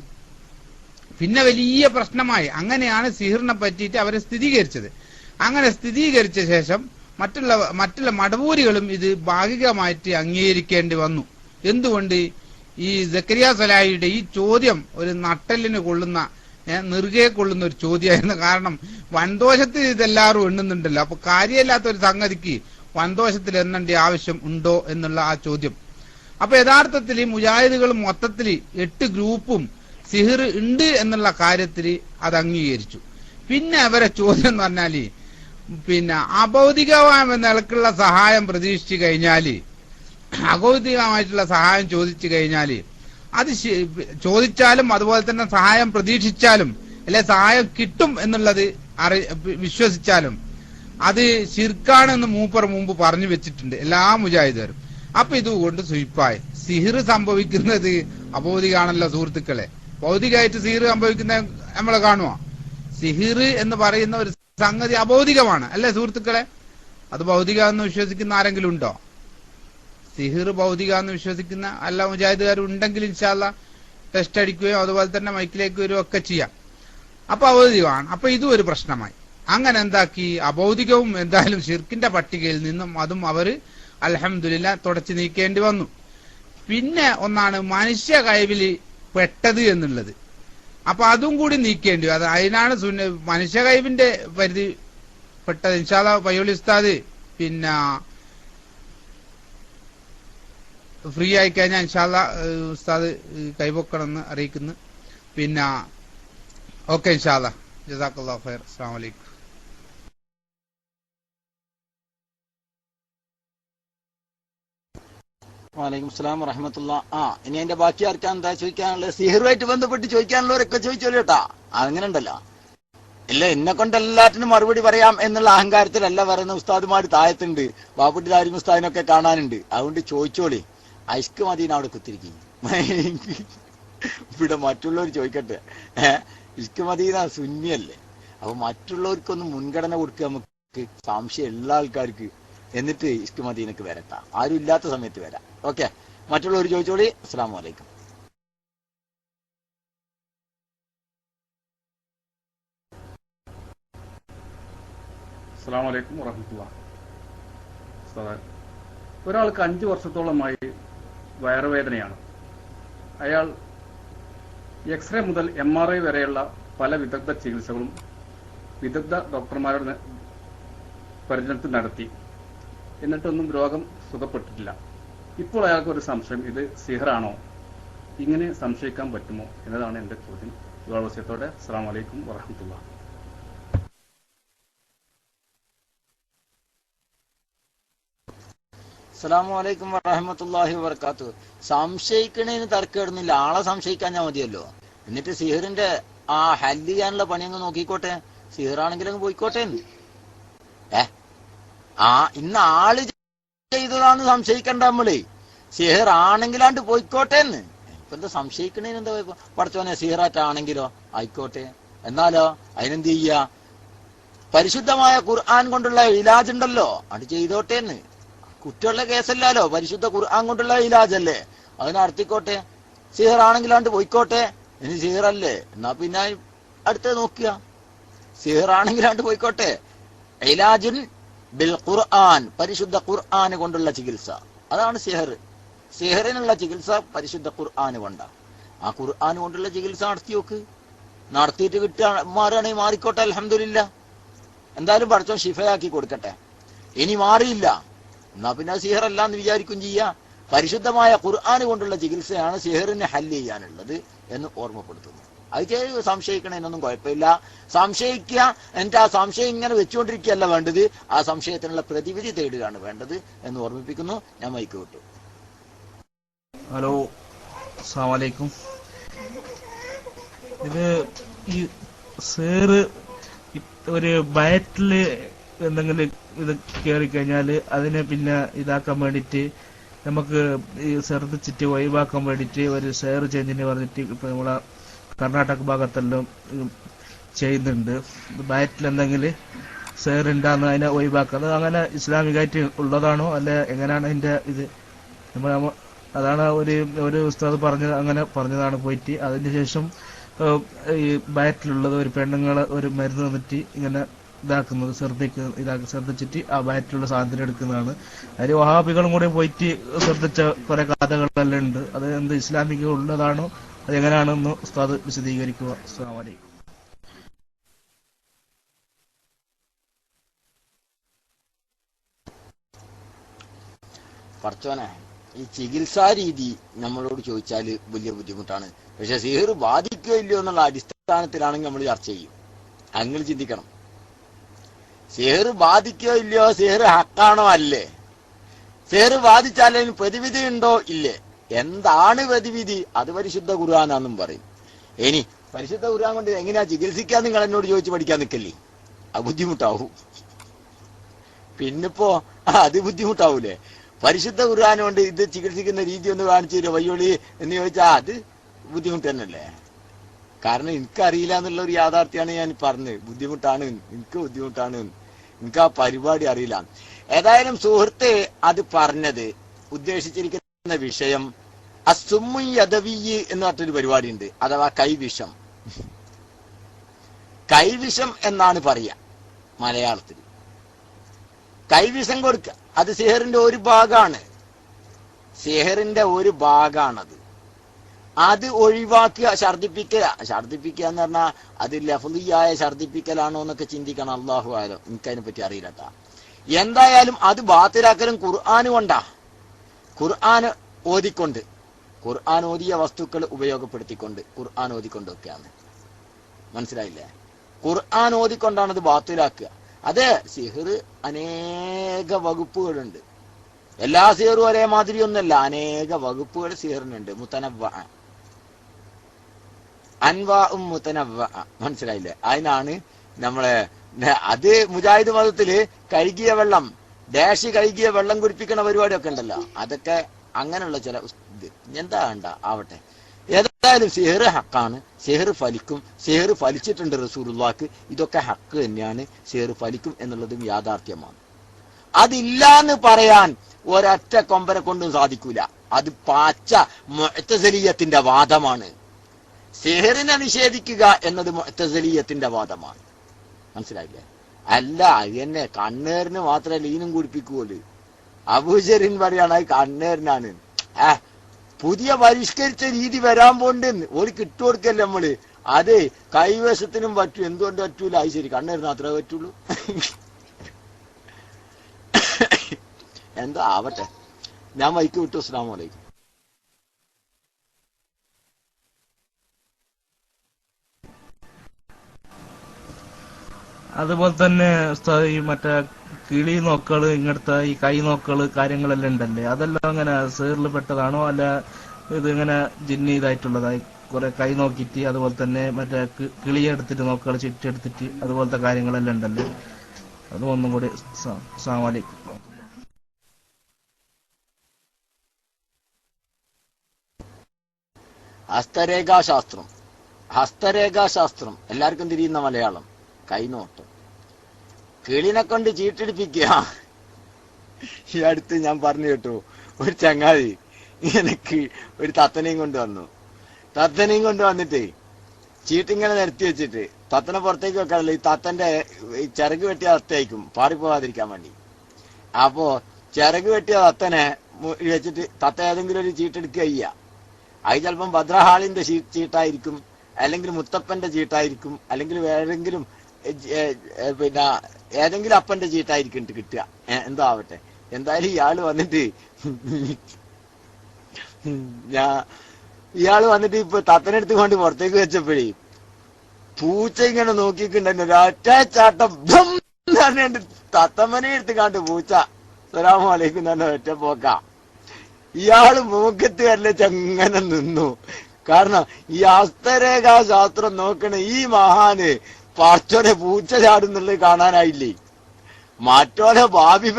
പിന്നെ വലിയ പ്രശ്നമായി. അങ്ങനെയാണ് സിഹിറിനെ പറ്റിയിട്ട് അവരെ സ്ഥിരീകരിച്ചത്. അങ്ങനെ സ്ഥിരീകരിച്ച ശേഷം മറ്റുള്ള മടവൂരികളും ഇത് ഭാഗികമായിട്ട് അംഗീകരിക്കേണ്ടി വന്നു. എന്തുകൊണ്ട്? ഈ സക്കരിയ സലാഹിയുടെ ഈ ചോദ്യം ഒരു നട്ടലിന് കൊള്ളുന്ന നെറുകയെ കൊള്ളുന്ന ഒരു ചോദ്യമായിരുന്നു. കാരണം വൻദോഷത്തിൽ ഇതെല്ലാവരും എണ്ണുന്നുണ്ടല്ലോ, അപ്പൊ കാര്യമില്ലാത്ത ഒരു സംഗതിക്ക് വൻദോഷത്തിൽ എണ്ണേണ്ട ആവശ്യം ഉണ്ടോ എന്നുള്ള ആ ചോദ്യം. അപ്പൊ യഥാർത്ഥത്തിൽ മുജാഹിദുകൾ മൊത്തത്തിൽ 8 ഗ്രൂപ്പും സിഹിർ ഉണ്ട് എന്നുള്ള കാര്യത്തിൽ അത് അംഗീകരിച്ചു. പിന്നെ അവരെ ചോദ്യം എന്ന് പറഞ്ഞാല് പിന്നെ അഭൗതികമായ നിലക്കുള്ള സഹായം പ്രതീക്ഷിച്ചു കഴിഞ്ഞാല്, അഭൗതികമായിട്ടുള്ള സഹായം ചോദിച്ചു കഴിഞ്ഞാല്, അത് ചോദിച്ചാലും അതുപോലെ തന്നെ സഹായം പ്രതീക്ഷിച്ചാലും അല്ലെ സഹായം കിട്ടും എന്നുള്ളത് വിശ്വസിച്ചാലും അത് ശിർക്കാണെന്ന് മൂപ്പർ മുമ്പ് പറഞ്ഞു വെച്ചിട്ടുണ്ട് എല്ലാ മുജാഹിദുകാരും. അപ്പൊ ഇതുകൊണ്ട് സുയിപ്പായി സിഹിർ സംഭവിക്കുന്നത് അഭൗതികാണല്ലോ സുഹൃത്തുക്കളെ. ഭൗതികമായിട്ട് സിഹിർ സംഭവിക്കുന്നത് നമ്മൾ കാണുവാ. സിഹിർ എന്ന് പറയുന്ന ഒരു സംഗതി അഭൗതികമാണ് അല്ലെ സുഹൃത്തുക്കളെ? അത് ഭൗതിക എന്ന് വിശ്വസിക്കുന്ന ആരെങ്കിലും ഉണ്ടോ? സിഹിർ ഭൗതിക എന്ന് വിശ്വസിക്കുന്ന എല്ലാ മുജാഹിദുകാരും ഉണ്ടെങ്കിൽ ഇൻഷാ അല്ലാഹ് ടെസ്റ്റ് അടിക്കുകയോ അതുപോലെ തന്നെ മൈക്കിലേക്ക് വരികയോ ഒക്കെ ചെയ്യാം. അപ്പൊ അഭൗതികമാണ്. അപ്പൊ ഇതും ഒരു പ്രശ്നമായി. അങ്ങനെ എന്താക്കി? അഭൗതികവും എന്തായാലും ഷിർക്കിന്റെ പട്ടികയിൽ നിന്നും അതും അവര് അൽഹംദുലില്ലാ തുടച്ചു നീക്കേണ്ടി വന്നു. പിന്നെ ഒന്നാണ് മനുഷ്യ കഴിവിൽ പെട്ടത് എന്നുള്ളത്. അപ്പൊ അതും കൂടി നീക്കേണ്ടി വരും. അതിനാണ് മനുഷ്യ കഴിവിന്റെ പരിധി പെട്ടത്. ഇൻഷാ അല്ലാഹ് പയ്യോളി ഉസ്താദ് പിന്നെ ഫ്രീ ആയി കഴിഞ്ഞാൽ ഇൻഷാ അല്ലാഹ് ഉസ്താദ് കൈപൊക്കണമെന്ന് അറിയിക്കുന്നു. പിന്നെ ഓക്കെ ഇൻഷാ അല്ലാഹ്. ജസാക്കല്ലാഹു ഖൈർ. അസ്സലാമു അലൈക്കും. വലൈക്കും സ്ലാം വറഹമത്തുള്ള. ഇനി അതിന്റെ ബാക്കി ആർക്കാ എന്താ ചോദിക്കാനുള്ളത്? സിഹിറുമായിട്ട് ബന്ധപ്പെട്ട് ചോദിക്കാനുള്ളവരൊക്കെ ചോദിച്ചോളൂ കേട്ടാ. അങ്ങനെ ഉണ്ടല്ലോ, ഇല്ല എന്നെ കൊണ്ട് എല്ലാറ്റിനും മറുപടി പറയാം എന്നുള്ള അഹങ്കാരത്തിലല്ല പറയുന്ന ഉസ്താദുമാർ താഴത്തുണ്ട്. ബാപ്പുട്ടി താരിം ഉസ്താദിനൊക്കെ കാണാനുണ്ട്. അതുകൊണ്ട് ചോദിച്ചോളി. ഐസ്ക് മദീന അവിടെ കുത്തിരിക്കും. ഇവിടെ മറ്റുള്ളവർ ചോദിക്കട്ടെ. ഇഷ്ക് മദീന സുന്നിയല്ലേ, അപ്പൊ മറ്റുള്ളവർക്കൊന്നും മുൻഗണന കൊടുക്കുക നമുക്ക് സംശയം എല്ലാ ആൾക്കാർക്ക്. എന്നിട്ട് ഇഷ്ക് മദീനക്ക് വരട്ടാ, ആരും ഇല്ലാത്ത സമയത്ത് വരാം. ഓക്കെ, മറ്റുള്ളവർ ചോദിച്ചോളി. അസ്സലാമു അലൈക്കും. അസ്സലാമു അലൈക്കും വറഹ്മത്തുള്ളാഹി. ഒരാൾക്ക് 5 വർഷത്തോളമായി വയറുവേദനയാണ്. അയാൾ എക്സ്റേ മുതൽ MRI വരെയുള്ള പല വിദഗ്ധ ചികിത്സകളും വിദഗ്ധ ഡോക്ടർമാരുടെ പരിചരണത്തിൽ നടത്തി. എന്നിട്ടൊന്നും രോഗം സുഖപ്പെട്ടിട്ടില്ല. ഇപ്പോൾ അയാൾക്ക് ഒരു സംശയം, ഇത് സിഹറാണോ? ഇങ്ങനെ സംശയിക്കാൻ പറ്റുമോ എന്നതാണ് എന്റെ ചോദ്യം. ദുആവസിയത്തോടെ അസ്സലാമു അലൈക്കും വറഹ്മത്തുള്ളാഹി. അസ്സലാമു അലൈക്കും വറഹ്മത്തുള്ളാഹി വബറകാതുഹു. സംശയിക്കണേന് തർക്കമിടുന്നില്ല, ആളെ സംശയിക്കാൻ ഞാൻ മതിയല്ലോ. എന്നിട്ട് സിഹറിന്റെ ഹല്ല് ചെയ്യാനുള്ള പണി അങ്ങ് നോക്കിക്കോട്ടെ. സിഹറാണെങ്കിൽ അങ്ങ് പോയിക്കോട്ടെ. ഇന്ന് ആള് ചെയ്തതാന്ന് സംശയിക്കണ്ട നമ്മള്. സിഹർ ആണെങ്കിലാണ്ട് പോയിക്കോട്ടെ എന്ന്. ഇപ്പൊ എന്താ സംശയിക്കണേന് എന്താ പഠിച്ചോനെ? സിഹറാറ്റാണെങ്കിലോ ആയിക്കോട്ടെ. എന്നാലോ അതിനെന്ത് ചെയ്യാ? പരിശുദ്ധമായ ഖുർആൻ കൊണ്ടുള്ള ഇലാജ് ഉണ്ടല്ലോ, അത് ചെയ്തോട്ടെ എന്ന്. കുട്ടികളുടെ കേസല്ലല്ലോ, പരിശുദ്ധ ഖുർആൻ കൊണ്ടുള്ള ഇലാജല്ലേ, അത് നടത്തിക്കോട്ടെ. സിഹറാണെങ്കിലാണ്ട് പോയിക്കോട്ടെ. ഇനി സിഹറല്ലേ എന്നാ പിന്നെ അടുത്ത നോക്കുക. സിഹറാണെങ്കിലാണ്ട് പോയിക്കോട്ടെ. ഇലാജുൻ ബിൽ ഖുർആൻ, പരിശുദ്ധ ഖുർആൻ കൊണ്ടുള്ള ചികിത്സ, അതാണ് സിഹർ. സിഹറിനുള്ള ചികിത്സ പരിശുദ്ധ ഖുർആൻ കൊണ്ടാണ്. ആ ഖുർആൻ കൊണ്ടുള്ള ചികിത്സ നടത്തി നോക്ക്. നടത്തിയിട്ട് കിട്ടുക മാറുകയാണെങ്കിൽ മാറിക്കോട്ടെ, അൽഹംദുലില്ലാ. എന്തായാലും പഠിച്ചോ ഷിഫയാക്കി കൊടുക്കട്ടെ. ഇനി മാറിയില്ല എന്നാ പിന്നെ സിഹറല്ല എന്ന് വിചാരിക്കും ചെയ്യാ. പരിശുദ്ധമായ ഖുർആൻ കൊണ്ടുള്ള ചികിത്സയാണ് സിഹറിനെ ഹല്ല് ചെയ്യാനുള്ളത് എന്ന് ഓർമ്മപ്പെടുത്തുന്നു. അത് സംശയിക്കണതിനൊന്നും കുഴപ്പമില്ല. സംശയിക്കുക, എന്നിട്ട് ആ സംശയം ഇങ്ങനെ വെച്ചുകൊണ്ടിരിക്കുകയല്ല വേണ്ടത്, ആ സംശയത്തിനുള്ള പ്രതിവിധി തേടുകയാണ് വേണ്ടത് എന്ന് ഓർമ്മിപ്പിക്കുന്നു. ഞാൻ മൈക്ക് വിട്ടു. ഹലോ, അസ്സലാമു അലൈക്കും. ഇത് ഈ സേറ് ഒരു ബയറ്റില് എന്തെങ്കിലും ഇത് കയറിക്കഴിഞ്ഞാല് അതിനെ പിന്നെ ഇതാക്കാൻ വേണ്ടിയിട്ട് നമുക്ക് ഈ ശ്രദ്ധിച്ചിട്ട് ഒഴിവാക്കാൻ വേണ്ടിയിട്ട് ഒരു ഷെയർ ചേഞ്ചിന് പറഞ്ഞിട്ട് ഇപ്പൊ നമ്മളെ കർണാടക ഭാഗത്തെല്ലാം ചെയ്യുന്നുണ്ട്. ബയറ്റിൽ എന്തെങ്കിലും ഷെയർ ഉണ്ടാകുന്ന അതിനെ ഒഴിവാക്കുന്നത് അങ്ങനെ ഇസ്ലാമികമായിട്ട് ഉള്ളതാണോ അല്ല എങ്ങനെയാണ് അതിന്റെ ഇത്? അതാണ് ഒരു ഉസ്താദ് പറഞ്ഞത്, അങ്ങനെ പറഞ്ഞതാണ് പോയിട്ട്. അതിനുശേഷം ഈ ബയറ്റിലുള്ളത് ഒരു പെണ്ണുങ്ങളെ ഒരു മരുന്ന് തന്നിട്ട് ഇങ്ങനെ ഇതാക്കുന്നത് ശ്രദ്ധിച്ചിട്ട് ആ ബയറ്റിലുള്ള സാധനം എടുക്കുന്നതാണ്. അതിൽ വഹാബികളും കൂടെ പോയിട്ട് ശ്രദ്ധിച്ച കുറെ കഥകളെല്ലാം ഉണ്ട്. അത് എന്ത് ഇസ്ലാമിക ഉള്ളതാണോ അത് എങ്ങനെയാണെന്ന് ഉസ്താദ് വിശദീകരിക്കുക. അസ്സലാമു അലൈക്കും. പർച്ചോനെ, ഈ ചികിത്സാ രീതി നമ്മളോട് ചോദിച്ചാൽ വലിയ ബുദ്ധിമുട്ടാണ്. പക്ഷെ സിഹർ ബാധിക്കുകയോ ഇല്ലയോ എന്നുള്ള അടിസ്ഥാനത്തിലാണെങ്കിൽ നമ്മൾ ചർച്ച ചെയ്യും. അങ്ങനെ ചിന്തിക്കണം. സിഹർ ബാധിക്കുകയോ ഇല്ലയോ, സിഹർ ഹക്കാണോ അല്ലേ, സിഹർ ബാധിച്ചാലും പ്രതിവിധി ഉണ്ടോ ഇല്ലേ, എന്താണ് പ്രതിവിധി, അത് പരിശുദ്ധ ഖുർആനാന്നും പറയും. ഇനി പരിശുദ്ധ ഖുർആൻ കൊണ്ട് എങ്ങനെയാ ചികിത്സിക്കാൻ നിങ്ങൾ എന്നോട് ചോദിച്ച് പഠിക്കാൻ നിൽക്കല്ലേ, അത് ബുദ്ധിമുട്ടാവും. പിന്നിപ്പോ അത് ബുദ്ധിമുട്ടാവൂലേ. പരിശുദ്ധ ഖുർആൻ കൊണ്ട് ഇത് ചികിത്സിക്കുന്ന രീതി ഒന്ന് കാണിച്ചു തരുമോ വയ്യോളി എന്ന് ചോദിച്ചാൽ അത് ബുദ്ധിമുട്ട് തന്നെയല്ലേ. കാരണം എനിക്കറിയില്ല എന്നുള്ള ഒരു യാഥാർത്ഥ്യമാണ് ഞാൻ പറഞ്ഞത്. ബുദ്ധിമുട്ടാണ്, എനിക്ക് ബുദ്ധിമുട്ടാണ്, എനിക്ക് ആ പരിപാടി അറിയില്ല. ഏതായാലും സുഹൃത്തെ അത് പറഞ്ഞത് ഉദ്ദേശിച്ചിരിക്കുന്ന വിഷയം അസുമ്മു യദവിയ് എന്ന് പറഞ്ഞൊരു പരിപാടി ഉണ്ട്, അഥവാ കൈവിഷം. കൈവിഷം എന്നാണ് പറയാ മലയാളത്തിൽ. കൈവിഷം കൊടുക്കുക, അത് സിഹറിന്റെ ഒരു ഭാഗമാണ്. സിഹറിന്റെ ഒരു ഭാഗമാണത്. അത് ഒഴിവാക്കുക. ഛർദിപ്പിക്കുക എന്ന് പറഞ്ഞാൽ അത് ലഫ്ളിയായ ഛർദിപ്പിക്കലാണോ എന്നൊക്കെ ചിന്തിക്കണം. അള്ളാഹു ആയാലും എനിക്കതിനെ പറ്റി അറിയില്ലട്ടാ. എന്തായാലും അത് ബാത്തിലാക്കലും ഖുർആൻ കൊണ്ടാ. ഖുർആൻ ഓതിക്കൊണ്ട്, ഖുർആൻ ഓതിയ വസ്തുക്കൾ ഉപയോഗപ്പെടുത്തിക്കൊണ്ട്, ഖുർആൻ ഓതിക്കൊണ്ടൊക്കെയാണ്. മനസ്സിലായില്ലേ? ഖുർആൻ ഓതിക്കൊണ്ടാണ് അത് ബാത്തിലാക്കുക. അതെ, സിഹർ അനേക വകുപ്പുകളുണ്ട്. എല്ലാ സിഹറും ഒരേ മാതിരി ഒന്നല്ല, അനേക വകുപ്പുകൾ സിഹറിനുണ്ട്. മുത്തനവ്വ, അൻവാഉം മുത്തനവ്വ. മനസ്സിലായില്ലേ? അതിനാണ് നമ്മളെ അത് മുജാഹിദ് മതത്തില് കഴുകിയ വെള്ളം, ഡാഷ് കഴുകിയ വെള്ളം കുടിപ്പിക്കണ പരിപാടിയൊക്കെ ഉണ്ടല്ലോ. അതൊക്കെ അങ്ങനെയുള്ള ചില എന്താ വേണ്ട ആവട്ടെ. ഏതായാലും സിഹർ ഹക്കാണ്, സിഹർ ഫലിക്കും, സിഹർ ഫലിച്ചിട്ടുണ്ട് റസൂലുള്ളാഹിക്ക്. ഇതൊക്കെ ഹക്ക് തന്നെയാണ്, സിഹർ ഫലിക്കും എന്നുള്ളതും യാഥാർത്ഥ്യമാണ്. അതില്ലാന്ന് പറയാൻ ഒരൊറ്റ കൊമ്പനെ കൊണ്ടും സാധിക്കൂല. അത് പാച്ച മുഅ്തസിലിയത്തിന്റെ വാദമാണ്. സിഹറിനെ നിഷേധിക്കുക എന്നത് മുഅ്തസിലിയത്തിന്റെ വാദമാണ്. മനസ്സിലായില്ലേ? അല്ല, എന്നെ കണ്ണേറിന് മാത്രമല്ല ഈനും കുടിപ്പിക്കുമല്ലോ. അബൂജറിൻ പറയാണ് അത് കണ്ണേറിനാണ്. പുതിയ പരിഷ്കരിച്ച രീതി വരാൻ പോണ്ടെന്ന് ഒരു കിട്ടുകൊടുക്കല്ലേ നമ്മള്. അതെ, കൈവശത്തിനും പറ്റും, എന്തുകൊണ്ട് പറ്റൂല? അത് ശരി, കണ്ണേറിന് മാത്രമേ പറ്റുള്ളൂ. എന്താ ആവട്ടെ, ഞാൻ മൈക്ക് വിട്ടു. അസ്സലാമു അലൈക്കും. അതുപോലെ തന്നെ ഈ മറ്റേ കിളി നോക്കള്, ഇങ്ങനത്തെ ഈ കൈ നോക്കള് കാര്യങ്ങളെല്ലാം ഉണ്ടല്ലേ, അതെല്ലാം അങ്ങനെ സേറിൽ പെട്ടതാണോ അല്ല ഇത് ഇങ്ങനെ ജിന്നി ഇതായിട്ടുള്ളതായി കുറെ കൈ നോക്കിയിട്ട് അതുപോലെ തന്നെ മറ്റേ കിളിയെടുത്തിട്ട് നോക്കള് ചുറ്റെടുത്തിട്ട് അതുപോലത്തെ കാര്യങ്ങളെല്ലാം ഉണ്ടല്ലേ, അതും ഒന്നും കൂടി. അസ്സലാമു അലൈക്കും. ഹസ്തരേഖാശാസ്ത്രം എല്ലാവർക്കും തിരിയുന്ന മലയാളം. കൈനോട്ടം, കിളിനെ കൊണ്ട് ചീട്ടെടുപ്പിക്കുക. ഈ അടുത്ത് ഞാൻ പറഞ്ഞു കേട്ടു, ഒരു ചങ്ങാതി എനിക്ക് ഒരു തത്തനെയും കൊണ്ടുവന്നു. തത്തനെയും കൊണ്ടുവന്നിട്ട് ചീട്ടിങ്ങനെ നിരത്തി വെച്ചിട്ട് തത്തനെ പുറത്തേക്ക് വെക്കാറില്ല. ഈ തത്തന്റെ ചിറക് വെട്ടിയ തത്തയായിരിക്കും പാറിപ്പോവാതിരിക്കാൻ വേണ്ടി. അപ്പോ ചിറക് വെട്ടിയ തത്തനെ വെച്ചിട്ട് തത്ത ഏതെങ്കിലും ഒരു ചീട്ടെടുക്കുക ചെയ്യുക. അത് ചിലപ്പം ഭദ്രഹാളിന്റെ ചീട്ടായിരിക്കും, അല്ലെങ്കിൽ മുത്തപ്പന്റെ ചീട്ടായിരിക്കും, അല്ലെങ്കിൽ ഏതെങ്കിലും പിന്നെ ഏതെങ്കിലും അപ്പന്റെ ചീട്ടായിരിക്കും കിട്ടുക. എന്തോ ആവട്ടെ, എന്തായാലും ഇയാള് വന്നിട്ട് ഇപ്പൊ തത്തനെടുത്ത് കൊണ്ട് പുറത്തേക്ക് വെച്ചപ്പോഴേ പൂച്ച ഇങ്ങനെ നോക്കിയിട്ടുണ്ടെങ്കിൽ ഒരൊറ്റ ചാട്ടം പറഞ്ഞിട്ട് തത്തമ്മനെ എടുത്ത് കണ്ട് പൂച്ച സലാമു അലൈക്കും തന്നെ ഒറ്റ പോക്ക. ഇയാള് മൂക്കത്ത് വരല ചെങ്ങനെ നിന്നു. കാരണം ഈ ഹസ്തരേഖാ ശാസ്ത്രം നോക്കണ ഈ മഹാന് പാർച്ചോനെ പൂച്ച ചാടുന്നുള്ളത് കാണാനായില്ലേ. മറ്റോനെ ഭാവി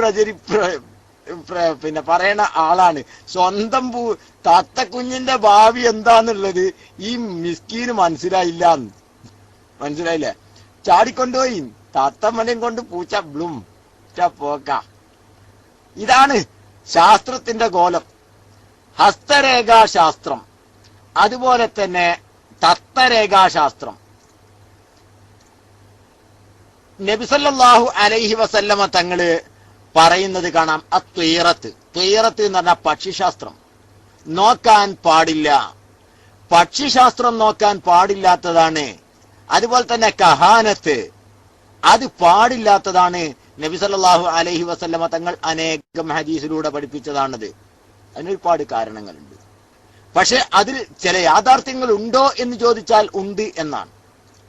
പിന്നെ പറയണ ആളാണ്. സ്വന്തം തത്തക്കുഞ്ഞിന്റെ ഭാവി എന്താന്നുള്ളത് ഈ മിസ്കീന് മനസ്സിലായില്ലേ. ചാടിക്കൊണ്ടുപോയി തത്തമ്മനെയും കൊണ്ട് പൂച്ച ബ്ലും പോക്ക. ഇതാണ് ശാസ്ത്രത്തിന്റെ കോലം. ഹസ്തരേഖാശാസ്ത്രം, അതുപോലെ തന്നെ തത്തരേഖാശാസ്ത്രം. നബി സല്ലല്ലാഹു അലൈഹി വസല്ലമ തങ്ങള് പറയുന്നത് കാണാം. ത്വയ്റത്ത് എന്ന് പറഞ്ഞാൽ പക്ഷിശാസ്ത്രം നോക്കാൻ പാടില്ല. പക്ഷിശാസ്ത്രം നോക്കാൻ പാടില്ലാത്തതാണ്. അതുപോലെ തന്നെ കഹാനത്ത്, അത് പാടില്ലാത്തതാണ്. നബി സല്ലല്ലാഹു അലൈഹി വസല്ലമ തങ്ങൾ അനേകം ഹദീസിലൂടെ പഠിപ്പിച്ചതാണത്. അതിനൊരുപാട് കാരണങ്ങളുണ്ട്. പക്ഷെ അതിൽ ചില യാഥാർത്ഥ്യങ്ങൾ ഉണ്ടോ എന്ന് ചോദിച്ചാൽ ഉണ്ട് എന്നാണ്.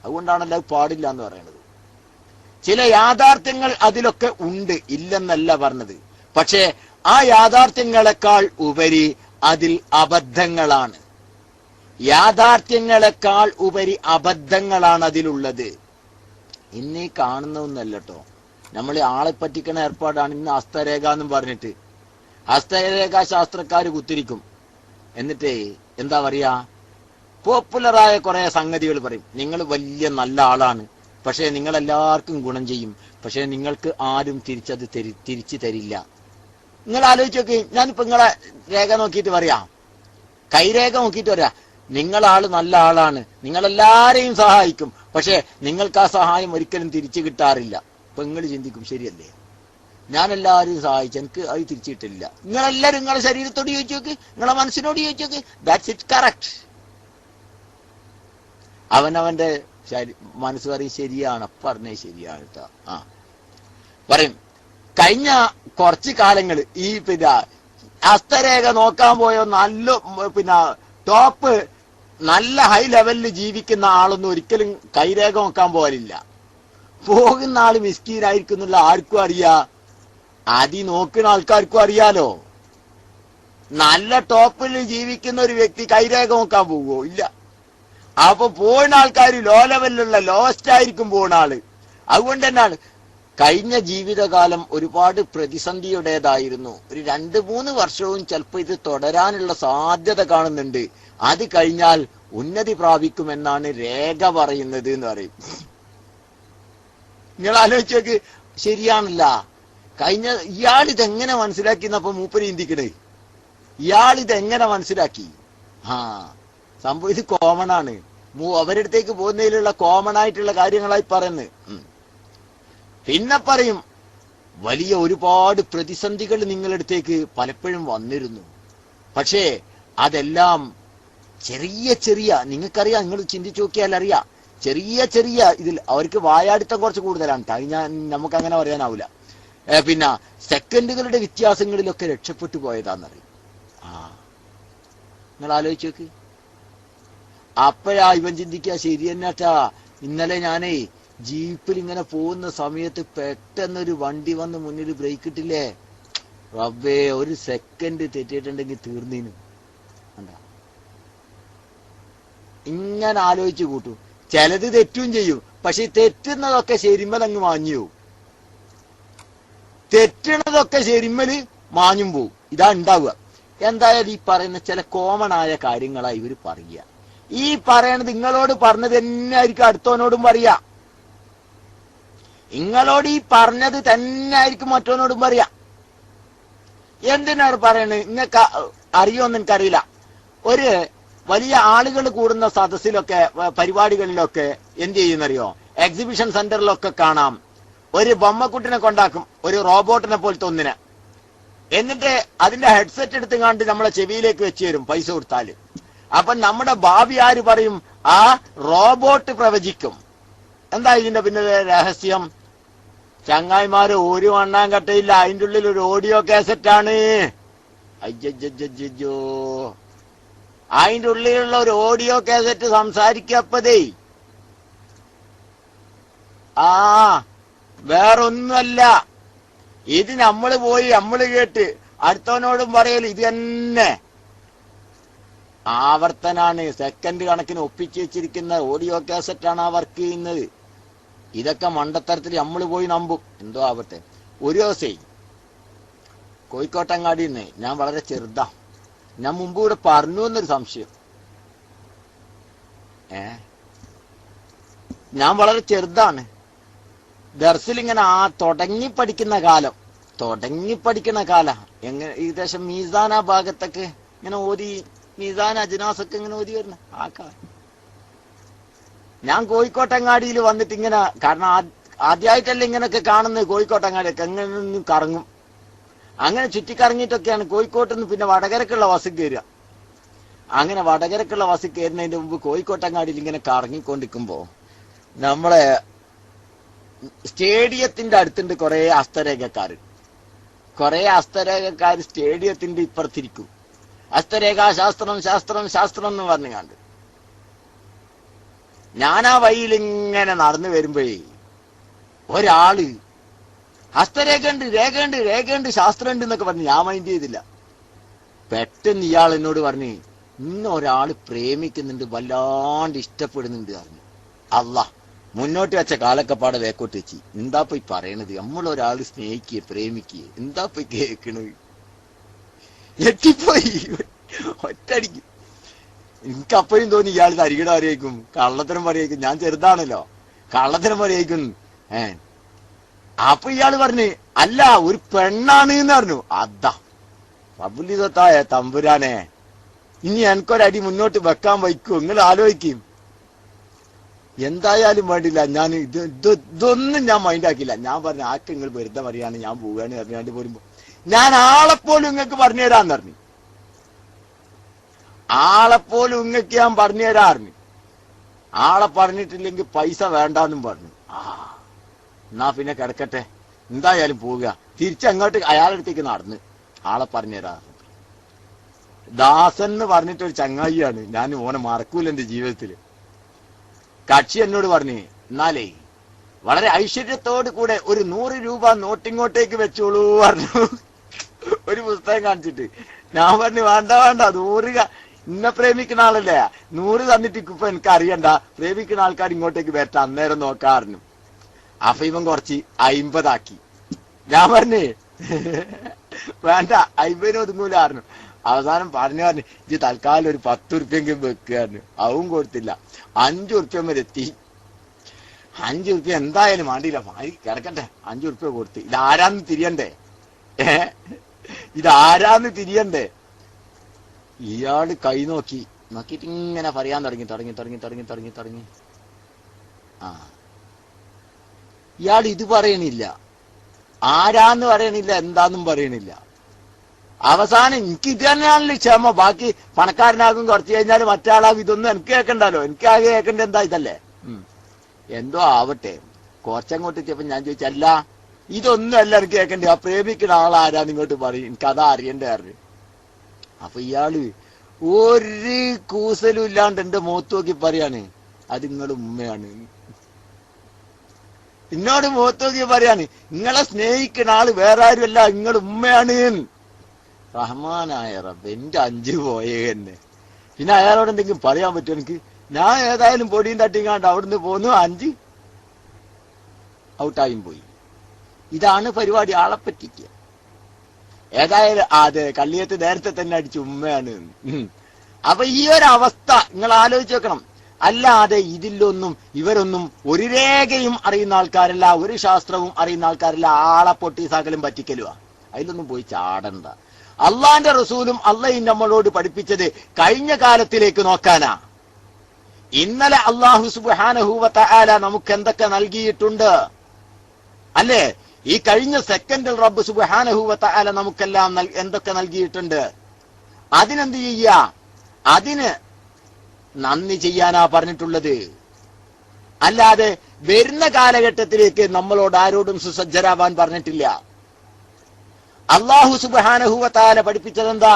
അതുകൊണ്ടാണല്ലോ പാടില്ല എന്ന് പറയുന്നത്. ചില യാഥാർത്ഥ്യങ്ങൾ അതിലൊക്കെ ഉണ്ട്, ഇല്ലെന്നല്ല പറഞ്ഞത്. പക്ഷേ ആ യാഥാർത്ഥ്യങ്ങളെക്കാൾ ഉപരി അതിൽ അബദ്ധങ്ങളാണ്. യാഥാർത്ഥ്യങ്ങളെക്കാൾ ഉപരി അബദ്ധങ്ങളാണ് അതിലുള്ളത്. ഇന്നീ കാണുന്നതൊന്നല്ലോ. നമ്മൾ ആളെ പറ്റിക്കുന്ന ഏർപ്പാടാണ് ഇന്ന് ഹസ്തരേഖ എന്നും പറഞ്ഞിട്ട്. ഹസ്തരേഖാ ശാസ്ത്രക്കാര് കുത്തിരിക്കും. എന്നിട്ട് എന്താ പറയാ, പോപ്പുലറായ കുറെ സംഗതികൾ പറയും. നിങ്ങൾ വലിയ നല്ല ആളാണ്, പക്ഷെ നിങ്ങളെല്ലാവർക്കും ഗുണം ചെയ്യും, പക്ഷെ നിങ്ങൾക്ക് ആരും തിരിച്ചു തരില്ല. നിങ്ങൾ ആലോചിച്ച് നോക്കി. ഞാനിപ്പോ നിങ്ങളെ രേഖ നോക്കിയിട്ട് പറയാം, കൈരേഖ നോക്കിയിട്ട് പറയാം, നിങ്ങളാള് നല്ല ആളാണ്, നിങ്ങളെല്ലാരെയും സഹായിക്കും, പക്ഷെ നിങ്ങൾക്ക് ആ സഹായം ഒരിക്കലും തിരിച്ചു കിട്ടാറില്ല. അപ്പൊ നിങ്ങൾ ചിന്തിക്കും, ശരിയല്ലേ, ഞാൻ എല്ലാവരെയും സഹായിച്ചു, എനിക്ക് അത് തിരിച്ചു കിട്ടില്ല. നിങ്ങളെല്ലാരും നിങ്ങളെ ശരീരത്തോട് ചോദിച്ചു നോക്ക്, നിങ്ങളെ മനസ്സിനോട് ചോദിച്ചു നോക്ക്. That's it, correct. അവനവന്റെ മനസ്സ് പറയും ശരിയാണ്, പറഞ്ഞേ ശരിയാണ് കേട്ടോ. പറയും കഴിഞ്ഞ കുറച്ച് കാലങ്ങൾ ഈ പിന്നെ ഹസ്തരേഖ നോക്കാൻ പോയ നല്ല പിന്നെ ടോപ്പ് നല്ല ഹൈ ലെവലിൽ ജീവിക്കുന്ന ആളൊന്നും ഒരിക്കലും കൈരേഖ നോക്കാൻ പോലില്ല. പോകുന്ന ആള് മിസ്കീനായിരിക്കും എന്നുള്ള ആർക്കും അറിയാ, അതി നോക്കുന്ന ആൾക്കാർക്കും അറിയാലോ. നല്ല ടോപ്പിൽ ജീവിക്കുന്ന ഒരു വ്യക്തി കൈരേഖ നോക്കാൻ പോവുമോ? ഇല്ല. അപ്പൊ പോകുന്ന ആൾക്കാർ ലോ ലെവലിലുള്ള ലോസ്റ്റ് ആയിരിക്കും പോകുന്ന ആള്. അതുകൊണ്ട് തന്നെയാണ് കഴിഞ്ഞ ജീവിതകാലം ഒരുപാട് പ്രതിസന്ധിയുടേതായിരുന്നു. ഒരു 2-3 വർഷവും ചിലപ്പോൾ ഇത് തുടരാനുള്ള സാധ്യത കാണുന്നുണ്ട്. അത് കഴിഞ്ഞാൽ ഉന്നതി പ്രാപിക്കുമെന്നാണ് രേഖ പറയുന്നത് എന്ന് പറയും. നിങ്ങൾ ആലോചിച്ച് നോക്ക്, ശരിയാണല്ല. ഇയാളിതെങ്ങനെ മനസ്സിലാക്കി എന്നപ്പോ മൂപ്പര് ചിന്തിക്കണേ, ഇയാളിതെങ്ങനെ മനസ്സിലാക്കി? സംഭവം ഇത് കോമൺ ആണ്. അവരുടെ അടുത്തേക്ക് പോകുന്നതിലുള്ള കോമൺ ആയിട്ടുള്ള കാര്യങ്ങളായി പറയുന്നത്. പിന്നെ പറയും, വലിയ ഒരുപാട് പ്രതിസന്ധികൾ നിങ്ങളടുത്തേക്ക് പലപ്പോഴും വന്നിരുന്നു, പക്ഷേ അതെല്ലാം ചെറിയ ചെറിയ, നിങ്ങൾക്കറിയാം, നിങ്ങൾ ചിന്തിച്ചു നോക്കിയാൽ അറിയാം, ചെറിയ ചെറിയ ഇതിൽ അവർക്ക് വായാടിത്തം കുറച്ച് കൂടുതലാണ്. നമുക്ക് അങ്ങനെ പറയാനാവില്ല. പിന്നെ സെക്കൻഡുകളുടെ വ്യത്യാസങ്ങളിലൊക്കെ രക്ഷപ്പെട്ടു പോയതാന്നറിയും. നിങ്ങൾ ആലോചിച്ച് നോക്ക്. അപ്പോഴാ ഇവൻ ചിന്തിക്കുക, ശരി തന്നെട്ടാ, ഇന്നലെ ഞാനേ ജീപ്പിൽ ഇങ്ങനെ പോകുന്ന സമയത്ത് പെട്ടെന്നൊരു വണ്ടി വന്ന് മുന്നിൽ ബ്രേക്ക് ഇട്ടില്ലേ, റബ്ബേ, ഒരു സെക്കൻഡ് തെറ്റിയിട്ടുണ്ടെങ്കിൽ തീർന്നീനു. എന്താ ഇങ്ങനെ ആലോചിച്ചു കൂട്ടു. ചിലത് തെറ്റും ചെയ്യും, പക്ഷെ തെറ്റുന്നതൊക്കെ ശരിമലങ്ങ് മാഞ്ഞു പോവും. തെറ്റണതൊക്കെ ശരിമല് മാഞ്ഞും പോവും. ഇതാ ഉണ്ടാവുക. എന്തായാലും ഈ പറയുന്ന ചില കോമൺ ആയ കാര്യങ്ങളാണ് ഇവര് പറയുക. ഈ പറയണത് നിങ്ങളോട് പറഞ്ഞത് തന്നെ ആയിരിക്കും അടുത്തവനോടും പറയാ. നിങ്ങളോട് ഈ പറഞ്ഞത് തന്നെ ആയിരിക്കും മറ്റവനോടും പറയാ. എന്തിനാണ് പറയണത്? നിങ്ങൾക്ക് അറിയോന്ന് എനിക്കറിയില്ല. ഒരു വലിയ ആളുകൾ കൂടുന്ന സദസ്സിലൊക്കെ പരിപാടികളിലൊക്കെ എന്ത് ചെയ്യുന്നറിയോ, എക്സിബിഷൻ സെന്ററിലൊക്കെ കാണാം ഒരു ബൊമ്മക്കുട്ടിനെ കൊണ്ടാക്കും, ഒരു റോബോട്ടിനെ പോലത്തെ ഒന്നിനെ. എന്നിട്ട് അതിന്റെ ഹെഡ്സെറ്റ് എടുത്ത് കണ്ട് നമ്മളെ ചെവിയിലേക്ക് വെച്ച് തരും പൈസ കൊടുത്താല്. അപ്പൊ നമ്മുടെ ഭാവി ആര് പറയും? ആ റോബോട്ട് പ്രവചിക്കും. എന്താ ഇതിന്റെ പിന്നിലെ രഹസ്യം? ചങ്ങായിമാര് ഒരു മണ്ണാങ്കട്ടയില്ല, അതിന്റെ ഉള്ളിൽ ഒരു ഓഡിയോ കാസറ്റാണ്. അയ്യോ, അതിന്റെ ഉള്ളിലുള്ള ഒരു ഓഡിയോ കാസറ്റ് സംസാരിക്കപ്പതേ. ആ വേറൊന്നുമല്ല, ഇത് നമ്മള് പോയി നമ്മള് കേട്ട് അടുത്തവനോടും പറയല് ഇത് തന്നെ ആവർത്തനാണ്. സെക്കൻഡ് കണക്കിന് ഒപ്പിച്ചു വെച്ചിരിക്കുന്ന ഓഡിയോ കാസറ്റാണ് ആ വർക്ക് ചെയ്യുന്നത്. ഇതൊക്കെ മണ്ടത്തരത്തിൽ നമ്മൾ പോയി നമ്പും. എന്തോ ആവട്ടെ. ഒരു ദിവസേ കോഴിക്കോട്ടങ്ങാടിയിൽ നിന്ന്, ഞാൻ വളരെ ചെറുതാ, ഞാൻ മുമ്പ് ഇവിടെ പറഞ്ഞു എന്നൊരു സംശയം. ഞാൻ വളരെ ചെറുതാണ്. ദർസിൽ ഇങ്ങനെ തുടങ്ങി പഠിക്കുന്ന കാലം എങ്ങനെ ഏകദേശം മീസാന ഭാഗത്തൊക്കെ ഇങ്ങനെ ഓതി, മീസാന അജ്നാസൊക്കെ ഇങ്ങനെ ഓതി വരുന്ന ആ കാലം. ഞാൻ കോഴിക്കോട്ടങ്ങാടിയിൽ വന്നിട്ട് ഇങ്ങനെ, കാരണം ആദ്യമായിട്ടല്ല ഇങ്ങനെയൊക്കെ കാണുന്നത്, കോഴിക്കോട്ടങ്ങാടിയൊക്കെ അങ്ങനെ നിന്ന് കറങ്ങും. അങ്ങനെ ചുറ്റിക്കറങ്ങിയിട്ടൊക്കെയാണ് കോഴിക്കോട്ട് നിന്ന് പിന്നെ വടകരക്കുള്ള ബസ് കയറുക. അങ്ങനെ വടകരക്കുള്ള ബസ് കയറുന്നതിന്റെ മുമ്പ് കോഴിക്കോട്ടങ്ങാടിയിൽ ഇങ്ങനെ കറങ്ങിക്കൊണ്ടിരിക്കുമ്പോ നമ്മളെ സ്റ്റേഡിയത്തിന്റെ അടുത്തുണ്ട് കുറെ ഹസ്തരേഖക്കാര്. സ്റ്റേഡിയത്തിന്റെ ഇപ്പുറത്തിരിക്കും. ഹസ്തരേഖ ശാസ്ത്രം ശാസ്ത്രം ശാസ്ത്രം എന്ന് പറഞ്ഞു കണ്ട് ഞാൻ ആ വഴിയിൽ ഇങ്ങനെ നടന്നു വരുമ്പോഴേ ഒരാള് ഹസ്തരേഖയുണ്ട്, രേഖയുണ്ട്, ശാസ്ത്രമുണ്ട് എന്നൊക്കെ പറഞ്ഞു. ഞാൻ മൈൻഡ് ചെയ്തില്ല. പെട്ടെന്ന് ഇയാൾ എന്നോട് പറഞ്ഞു, ഇന്ന് ഒരാള് പ്രേമിക്കുന്നുണ്ട്, വല്ലാണ്ട് ഇഷ്ടപ്പെടുന്നുണ്ട് പറഞ്ഞു. അല്ലാ, മുന്നോട്ട് വെച്ച കാലക്കപ്പാടെ വേക്കോട്ട് വെച്ച്. എന്താ പോയി പറയണത്? നമ്മളൊരാള് സ്നേഹിക്കുക, പ്രേമിക്കുക, എന്താ പോയി കേൾക്കണത്? എത്തിപ്പോയി ഒറ്റടിക്ക്. എനിക്കപ്പോഴും തോന്നി ഇയാൾ തരികിട അറിയിക്കും, കള്ളത്തരം പറയിക്കും. ഞാൻ ചെറുതാണല്ലോ, കള്ളത്തരം പറയിക്കും. അപ്പൊ ഇയാള് പറഞ്ഞു, അല്ല ഒരു പെണ്ണാണ് എന്ന് പറഞ്ഞു. അതാ പബ്ലികത്തായ തമ്പുരാനെ, ഇനി എനിക്കൊരടി മുന്നോട്ട് വെക്കാൻ വയ്ക്കും, നിങ്ങൾ ആലോചിക്കും. എന്തായാലും വേണ്ടില്ല, ഞാൻ ഇതൊന്നും ഞാൻ മൈൻഡാക്കില്ല. ഞാൻ പറഞ്ഞു, ആക്ക് നിങ്ങൾ വെറുതെ പറയാണ്, ഞാൻ പോവുകയാണ് പറഞ്ഞാണ്ട് പോരുമ്പോ ഞാൻ ആളെപ്പോലും നിങ്ങൾക്ക് പറഞ്ഞു തരാന്ന് പറഞ്ഞു. ആളെപ്പോലും നിങ്ങൾക്ക് ഞാൻ പറഞ്ഞു തരാറിഞ്ഞു. ആളെ പറഞ്ഞിട്ടില്ലെങ്കിൽ പൈസ വേണ്ടാന്നും പറഞ്ഞു. എന്നാ പിന്നെ കിടക്കട്ടെ, എന്തായാലും പോവുക. തിരിച്ചങ്ങോട്ട് അയാളടുത്തേക്ക് നടന്ന് ആളെ പറഞ്ഞു തരാ. ദാസൻ എന്ന് പറഞ്ഞിട്ടൊരു ചങ്ങായിയാണ്, ഞാൻ ഓനെ മറക്കൂല എന്റെ ജീവിതത്തില്. കക്ഷി എന്നോട് പറഞ്ഞു, എന്നാലേ വളരെ ഐശ്വര്യത്തോട് കൂടെ ഒരു 100 രൂപ നോട്ടിങ്ങോട്ടേക്ക് വെച്ചോളൂ പറഞ്ഞു. ഒരു പുസ്തകം കാണിച്ചിട്ട്. ഞാൻ പറഞ്ഞു, വേണ്ട 100 ഇന്നെ പ്രേമിക്കുന്ന ആളല്ലേ, 100 തന്നിട്ട് ഇപ്പൊ എനിക്ക് അറിയണ്ട, പ്രേമിക്കുന്ന ആൾക്കാർ ഇങ്ങോട്ടേക്ക് വരട്ടെ, അന്നേരം നോക്കാറുണ്ട്. അപ്പൊ ഇവൻ കുറച്ച് 50 ആക്കി. ഞാൻ പറഞ്ഞേ വേണ്ട, 50 ഒതുങ്ങൂലായിരുന്നു. അവസാനം പറഞ്ഞു ഇത് തൽക്കാലം ഒരു 10 ഉറുപ്പ്യെങ്കിലും വെക്കുകയായിരുന്നു. അതും കൊടുത്തില്ല. 5 ഉറുപ്പ്യ വരെ എത്തി. 5 ഉറുപ്പ്യ എന്തായാലും വേണ്ടിയില്ല, കിടക്കട്ടെ. 5 ഉറുപ്പ്യ കൊടുത്ത്. ഇതാരാന്ന് തിരിയണ്ടേ? ഇയാള് കൈ നോക്കിയിട്ട് ഇങ്ങനെ പറയാൻ തുടങ്ങി. ഇയാൾ ഇത് പറയണില്ല, ആരാന്ന് പറയണില്ല, എന്താന്നും പറയണില്ല. അവസാനം എനിക്ക് ഇത് തന്നെയാണല്ലോ ക്ഷമ. ബാക്കി പണക്കാരനാകും, കുറച്ച് കഴിഞ്ഞാൽ മറ്റാളാകും. ഇതൊന്നും എനിക്ക് കേൾക്കണ്ടല്ലോ, എനിക്ക് ആകെ കേൾക്കേണ്ട എന്താ ഇതല്ലേ. എന്തോ ആവട്ടെ. കുറച്ചങ്ങോട്ട് എത്തിയപ്പോ ഞാൻ ചോദിച്ചല്ല, ഇതൊന്നും അല്ല എനിക്ക് കേൾക്കണ്ടേ, ആ പ്രേമിക്കുന്ന ആളാരാന്ന് ഇങ്ങോട്ട് പറയും, എനിക്കതാ അറിയണ്ടേ പറഞ്ഞു. അപ്പൊ ഇയാള് ഒരു കൂസലും ഇല്ലാണ്ട് എന്റെ മുഖത്ത് നോക്കി പറയാണ്, അത് നിങ്ങളുടെ ഉമ്മയാണ്. എന്നോട് മുഖത്ത് നോക്കി പറയാണ്, നിങ്ങളെ സ്നേഹിക്കുന്ന ആള് വേറെ ആരുമല്ല, നിങ്ങളുടെ ഉമ്മയാണ്. റഹ്മാനായ റബ്ബ്, എന്റെ 5 പോയേ തന്നെ. പിന്നെ അയാളോട് എന്തെങ്കിലും പറയാൻ പറ്റുമോ എനിക്ക്? ഞാൻ ഏതായാലും പൊടിയും തട്ടിങ്ങാണ്ട് അവിടുന്ന് പോന്നു, 5 ഔട്ടായും പോയി. ഇതാണ് പരിപാടി, ആളെ പറ്റിക്കുക. ഏതായാലും അതെ, കള്ളിയത്ത് നേരത്തെ തന്നെ അടിച്ചു ഉമ്മയാണ്. അപ്പൊ ഈ ഒരു അവസ്ഥ നിങ്ങൾ ആലോചിച്ച് വെക്കണം. അല്ലാതെ ഇവരൊന്നും ഒരു രേഖയും അറിയുന്ന ആൾക്കാരല്ല, ഒരു ശാസ്ത്രവും അറിയുന്ന ആൾക്കാരല്ല. ആളെ പൊട്ടി സകലും പറ്റിക്കലുവാ. അതിലൊന്നും പോയി ചാടണ്ട. അള്ളാന്റെ റസൂലും അള്ളയും നമ്മളോട് പഠിപ്പിച്ചത് കഴിഞ്ഞ കാലത്തിലേക്ക് നോക്കാനാ. ഇന്നലെ അള്ളാഹു സുബ്ഹാനഹു വ തആല നമുക്ക് എന്തൊക്കെ നൽകിയിട്ടുണ്ട് അല്ലേ? ഈ കഴിഞ്ഞ സെക്കൻഡിൽ റബ്ബ് സുബ്ഹാനഹു വ തആല നമുക്കെല്ലാം എന്തൊക്കെ നൽകിയിട്ടുണ്ട്. അതിനെന്ത് ചെയ്യാ? അതിന് നന്ദി ചെയ്യാനാ പറഞ്ഞിട്ടുള്ളത്. അല്ലാതെ വരുന്ന കാലഘട്ടത്തിലേക്ക് നമ്മളോട് ആരോടും സുസജ്ജരാവാൻ പറഞ്ഞിട്ടില്ല. അള്ളാഹു സുബ്ഹാനഹു വ തആല പഠിപ്പിച്ചതെന്താ?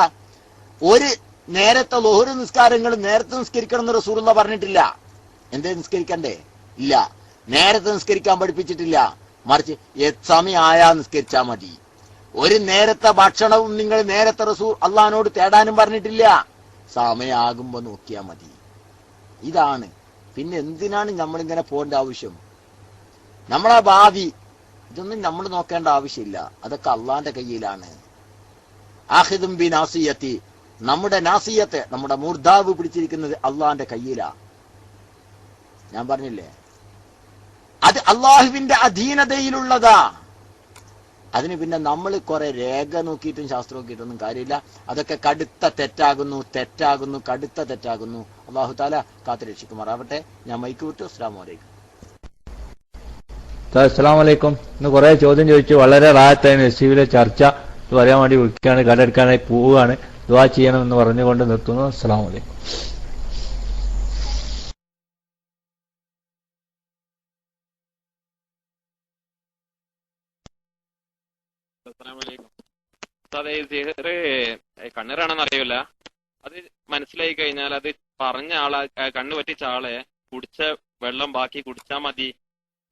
ഒരു നേരത്തെ ളുഹ്ർ നിസ്കാരങ്ങൾ നേരത്തെ നിസ്കരിക്കണം എന്ന് റസൂലുള്ളാഹി പറഞ്ഞിട്ടില്ല. എന്തേ നിസ്കരിക്കണ്ടേ? ഇല്ല, നേരത്തെ നിസ്കരിക്കാൻ പഠിപ്പിച്ചിട്ടില്ല. മറിച്ച് സമയമായാ നിസ്കരിച്ചാ മതി. ഒരു നേരത്തെ ഭക്ഷണവും നിങ്ങൾ നേരത്തെ റസൂൽ അള്ളാഹിനോട് തേടാനും പറഞ്ഞിട്ടില്ല. സമയാകുമ്പോ നോക്കിയാ മതി. ഇതാണ്. പിന്നെ എന്തിനാണ് നമ്മളിങ്ങനെ പോകേണ്ട ആവശ്യം? നമ്മളെ ഭാവി ഇതൊന്നും നമ്മൾ നോക്കേണ്ട ആവശ്യമില്ല. അതൊക്കെ അള്ളാന്റെ കയ്യിലാണ്. ആഖിദും ബി നാസിയത്തി, നമ്മുടെ നാസിയത്ത്, നമ്മുടെ മൂർധാവ് പിടിച്ചിരിക്കുന്നത് അള്ളാന്റെ കയ്യിലാ. ഞാൻ പറഞ്ഞില്ലേ, അത് അള്ളാഹുവിന്റെ അധീനതയിലുള്ളതാ. അതിന് പിന്നെ നമ്മൾ കുറെ രേഖ നോക്കിയിട്ടും ശാസ്ത്രം നോക്കിയിട്ടൊന്നും കാര്യമില്ല. അതൊക്കെ കടുത്ത തെറ്റാകുന്നു, കടുത്ത തെറ്റാകുന്നു. അള്ളാഹു താല കാത്തുരക്ഷിക്കുമാറാവട്ടെ. ഞാൻ മൈക്ക് വിട്ടു. അസ്സലാമു അലൈക്കും. അസ്സലാമു അലൈക്കും. ഇന്ന് കുറെ ചോദ്യം ചോദിച്ചു. വളരെ റാഹത്തായിരുന്നു നസീബിലെ ചർച്ച. ഇത് പറയാൻ വേണ്ടി വിളിക്കുകയാണ്, കടയെടുക്കാനായി പോവുകയാണ്. ദുആ ചെയ്യണമെന്ന് പറഞ്ഞുകൊണ്ട് നിർത്തുന്നു. അസ്സലാമു അലൈക്കും. കണ്ണീറാണെന്ന് അറിയില്ല. അത് മനസ്സിലായി കഴിഞ്ഞാൽ അത് പറഞ്ഞ ആളെ, കണ്ണു പറ്റിച്ച ആളെ കുടിച്ച വെള്ളം ബാക്കി കുടിച്ചാ മതി,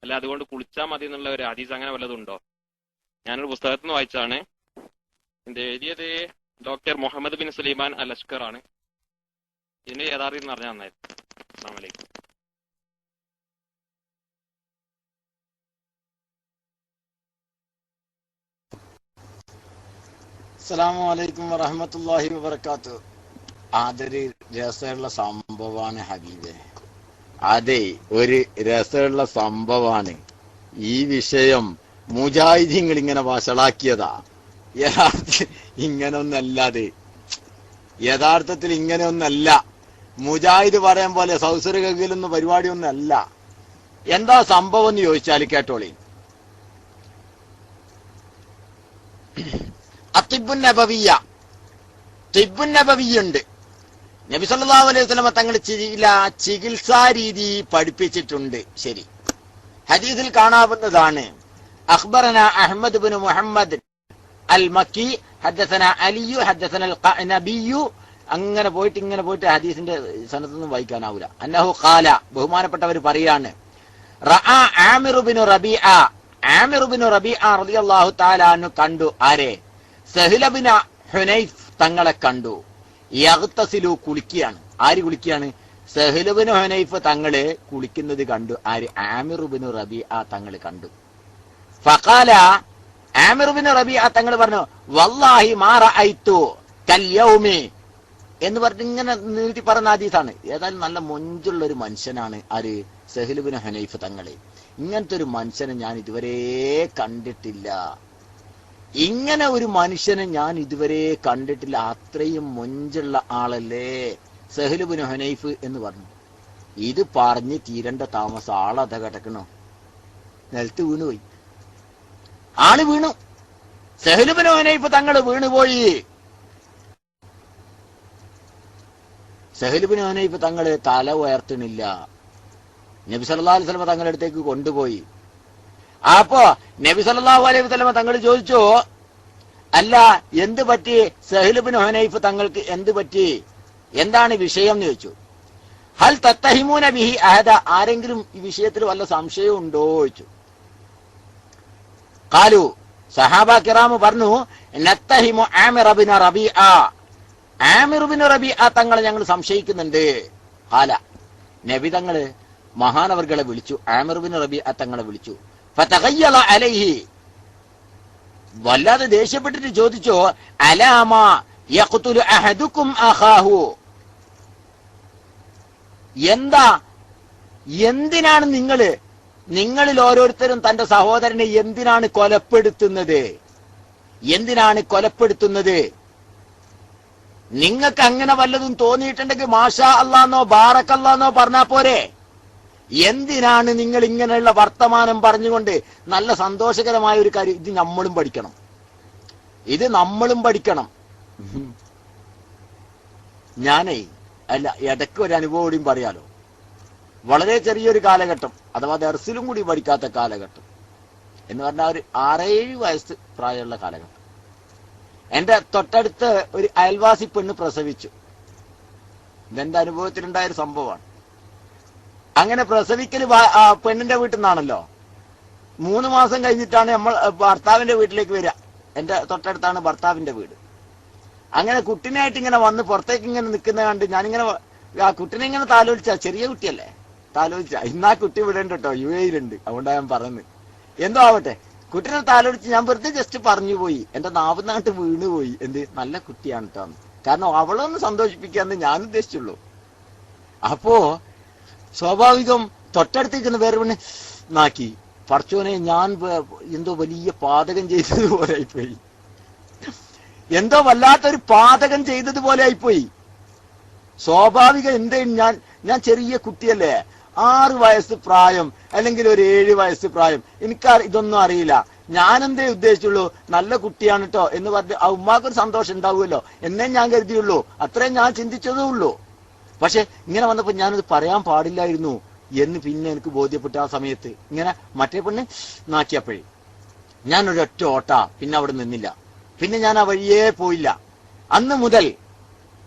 അല്ല അതുകൊണ്ട് കുളിച്ചാ മതി എന്നുള്ള ഒരു ഹദീസ് അങ്ങനെ വല്ലതും ഉണ്ടോ? ഞാനൊരു പുസ്തകത്തിൽ നിന്ന് വായിച്ചാണ്. ഇത് എഴുതിയത് ഡോക്ടർ മുഹമ്മദ് ബിൻ സുലൈമാൻ അൽ അഷ്കർ ആണ്. ഇതിന് യഥാർത്ഥം പറഞ്ഞാൽ നന്നായിരുന്നു. അസ്സലാമു അലൈക്കും. അസ്സലാമു അലൈക്കും വറഹ്മത്തുള്ളാഹി വബറകാതുഹു. അതൊരു രസമുള്ള സംഭവമാണ് ഹബീബെ. അതെ, ഒരു രസമുള്ള സംഭവമാണ്. ഈ വിഷയം മുജാഹിദീങ്ങൾ ഇങ്ങനെ വഷളാക്കിയതാ. യഥാർത്ഥത്തിൽ ഇങ്ങനെയൊന്നല്ല. മുജാഹിദ് പറയാൻ പോലെ സൗസർ കകിലൊന്നും പരിപാടിയൊന്നല്ല. എന്താ സംഭവം എന്ന് ചോദിച്ചാൽ കേട്ടോളി. തിബ്ബുൻ നബവിയുണ്ട്. നബി സല്ലല്ലാഹു അലൈഹി വസല്ലം തങ്ങൾ ചില ചികിത്സാ രീതി പഠിപ്പിച്ചിട്ടുണ്ട്. ശരി, ഹദീസിൽ കാണാവുന്നതാണ്. അഖ്ബറന അഹ്മദ് ബിൻ മുഹമ്മദ് അൽ മക്കി ഹദ്ദസന അലിയു ഹദ്ദസന അൽ ഖഅനബിയു. അങ്ങനെ പോയിട്ട് ഹദീസിന്റെ സനദൊന്നും വായിക്കാനാവൂല. അന്നഹു ഖാല, ബഹുമാനപ്പെട്ടവർ പറയാണ്, റഅ ആമിർ ബിൻ റബീഅ റളിയല്ലാഹു തആല അൻഹു കണ്ടു. ആരെ? സഹ്ല ബിൻ ഹുനൈഫ് തങ്ങളെ കണ്ടു. യഗ്തസിലു, കുളിക്കുകയാണ്. ആര് കുളിക്കുകയാണ്? സഹ്ല ബിൻ ഹുനൈഫ് തങ്ങളെ കുളിക്കുന്നത് കണ്ടു. ആര്? ആമിർ ബിൻ റബീഅ തങ്ങളെ കണ്ടു. ഫഖാല, ആമിർ ബിൻ റബീഅ തങ്ങൾ പറഞ്ഞു, വല്ലാഹി മാ റഅയ്തു കൽ യൗമി എന്ന് പറഞ്ഞ് ഇങ്ങനെ നീട്ടി പറഞ്ഞ ഹദീസാണ്. ഏതായാലും നല്ല മൊഞ്ചുള്ള ഒരു മനുഷ്യനാണ് ആര്? സഹ്ല ബിൻ ഹുനൈഫ് തങ്ങളെ. ഇങ്ങനത്തെ ഒരു മനുഷ്യനെ ഞാൻ ഇതുവരെ കണ്ടിട്ടില്ല. ഇങ്ങനെ ഒരു മനുഷ്യനെ ഞാൻ ഇതുവരെ കണ്ടിട്ടില്ല. അത്രയും മൊഞ്ചുള്ള ആളല്ലേ സഹ്ല ബിൻ ഹുനൈഫ് എന്ന് പറഞ്ഞു. ഇത് പറഞ്ഞ് തീരേണ്ട താമസം ആളത കിടക്കണോ, നിലത്ത് വീണുപോയി. ആള് വീണു. സഹ്ല ബിൻ ഹുനൈഫ് തങ്ങള് വീണുപോയി. സഹ്ല ബിൻ ഹുനൈഫ് തങ്ങള് തല ഉയർത്തണില്ല. നബി സല്ലല്ലാഹു അലൈഹി വസല്ലം തങ്ങളുടെ അടുത്തേക്ക് കൊണ്ടുപോയി. അപ്പോ നബി സല്ലല്ലാഹു അലൈഹി വസല്ലം തങ്ങൾ ചോദിച്ചു, അല്ല എന്ത് പറ്റി? സഹ്ല ബിൻ ഹുനൈഫ് തങ്ങൾക്ക് എന്ത് പറ്റി? എന്താണ് വിഷയം എന്ന് ചോദിച്ചു. ഹൽ തത്തഹിമൂന ബിഹി അഹദ, ആരെങ്കിലും ഈ വിഷയത്തിൽ വല്ല സംശയം ഉണ്ടോ ചോദിച്ചു. ഖാലു, സഹാബ കിറാമ് പറഞ്ഞു, നത്തഹിമു ആമിർ ബിൻ റബീഅ, ആമിർ ബിൻ റബീഅ തങ്ങളെ ഞങ്ങൾ സംശയിക്കുന്നുണ്ട്. ഖാല, നബി തങ്ങള് മഹാനവർകളെ വിളിച്ചു, ആമിർ ബിൻ റബീഅ തങ്ങളെ വിളിച്ചു. ഫതഗയ്യല അലൈഹി, വല്ലാതെ ദേഷ്യപ്പെട്ടിട്ട് ചോദിച്ചു, അലാമ യഖ്തുലു അഹദുക്കും അഖാഹു, എന്തിനാണ് നിങ്ങളിൽ ഓരോരുത്തരും തന്റെ സഹോദരനെ എന്തിനാണ് കൊലപ്പെടുത്തുന്നത്? നിങ്ങൾക്ക് അങ്ങനെ വല്ലതും തോന്നിയിട്ടുണ്ടെങ്കിൽ മാഷാ അല്ലാന്നോ ബാറക്കല്ലാന്നോ പറഞ്ഞാ പോരെ. എന്തിനാണ് നിങ്ങൾ ഇങ്ങനെയുള്ള വർത്തമാനം പറഞ്ഞുകൊണ്ട്? നല്ല സന്തോഷകരമായ ഒരു കാര്യം. ഇത് നമ്മളും പഠിക്കണം, ഇത് നമ്മളും പഠിക്കണം. ഞാനേ ഇടയ്ക്ക് ഒരു അനുഭവം കൂടിയും പറയാലോ. വളരെ ചെറിയൊരു കാലഘട്ടം, അഥവാ ദർസിലും കൂടി പഠിക്കാത്ത കാലഘട്ടം എന്ന് പറഞ്ഞാൽ ഒരു 6-7 വയസ്സ് പ്രായമുള്ള കാലഘട്ടം. എന്റെ തൊട്ടടുത്ത് ഒരു അയൽവാസി പെണ്ണ് പ്രസവിച്ചു. ഇതെന്റെ അനുഭവത്തിലുണ്ടായൊരു സംഭവമാണ്. അങ്ങനെ പ്രസവിക്കല് പെണ്ണിന്റെ വീട്ടിൽ നിന്നാണല്ലോ. 3 മാസം കഴിഞ്ഞിട്ടാണ് നമ്മൾ ഭർത്താവിന്റെ വീട്ടിലേക്ക് വരിക. എന്റെ തൊട്ടടുത്താണ് ഭർത്താവിന്റെ വീട്. അങ്ങനെ കുട്ടിനായിട്ട് ഇങ്ങനെ വന്ന് പുറത്തേക്ക് ഇങ്ങനെ നിൽക്കുന്ന കണ്ട് ഞാനിങ്ങനെ ആ കുട്ടിനെ ഇങ്ങനെ താലോലിച്ച, ചെറിയ കുട്ടിയല്ലേ, താലോലിച്ച. ഇന്നാ കുട്ടി ഇവിടെ ഉണ്ട് കേട്ടോ, UAE-ലുണ്ട്, അതുകൊണ്ടാണ് ഞാൻ പറയുന്നത്. എന്തോ ആവട്ടെ, കുട്ടിനെ താലോലിച്ച് ഞാൻ വെറുതെ ജസ്റ്റ് പറഞ്ഞു പോയി. എന്റെ നാവിനാട്ട് വീണുപോയി. എന്ത് നല്ല കുട്ടിയാണ് കേട്ടോ, കാരണം അവളൊന്ന് സന്തോഷിപ്പിക്കാന്ന് ഞാൻ ഉദ്ദേശിച്ചുള്ളൂ. അപ്പോ സ്വാഭാവികം തൊട്ടടുത്തേക്കുന്ന വേറെ പെണ്ണ് നാക്കി, പടച്ചോനെ ഞാൻ എന്തോ വലിയ പാതകം ചെയ്തതുപോലെ ആയിപ്പോയി, എന്തോ വല്ലാത്തൊരു പാതകം ചെയ്തതുപോലെ ആയിപ്പോയി. സ്വാഭാവികം എന്തേ, ഞാൻ ചെറിയ കുട്ടിയല്ലേ, 6 വയസ്സ് പ്രായം അല്ലെങ്കിൽ ഒരു 7 വയസ്സ് പ്രായം, എനിക്ക് ഇതൊന്നും അറിയില്ല. ഞാനെന്തേ ഉദ്ദേശിച്ചുള്ളൂ, നല്ല കുട്ടിയാണ് കേട്ടോ എന്ന് പറഞ്ഞ് ആ ഉമ്മാക്കൊരു സന്തോഷം ഉണ്ടാവുമല്ലോ എന്നേ ഞാൻ കരുതിയുള്ളൂ. അത്രയും ഞാൻ ചിന്തിച്ചതേ ഉള്ളൂ. പക്ഷെ ഇങ്ങനെ വന്നപ്പോ ഞാനത് പറയാൻ പാടില്ലായിരുന്നു എന്ന് പിന്നെ എനിക്ക് ബോധ്യപ്പെട്ടു. ആ സമയത്ത് ഇങ്ങനെ മറ്റേ പെണ്ണ് നാക്കിയപ്പോഴേ ഞാനൊരൊറ്റ ഓട്ട, പിന്നെ അവിടെ നിന്നില്ല. പിന്നെ ഞാൻ ആ വഴിയേ പോയില്ല. അന്ന് മുതൽ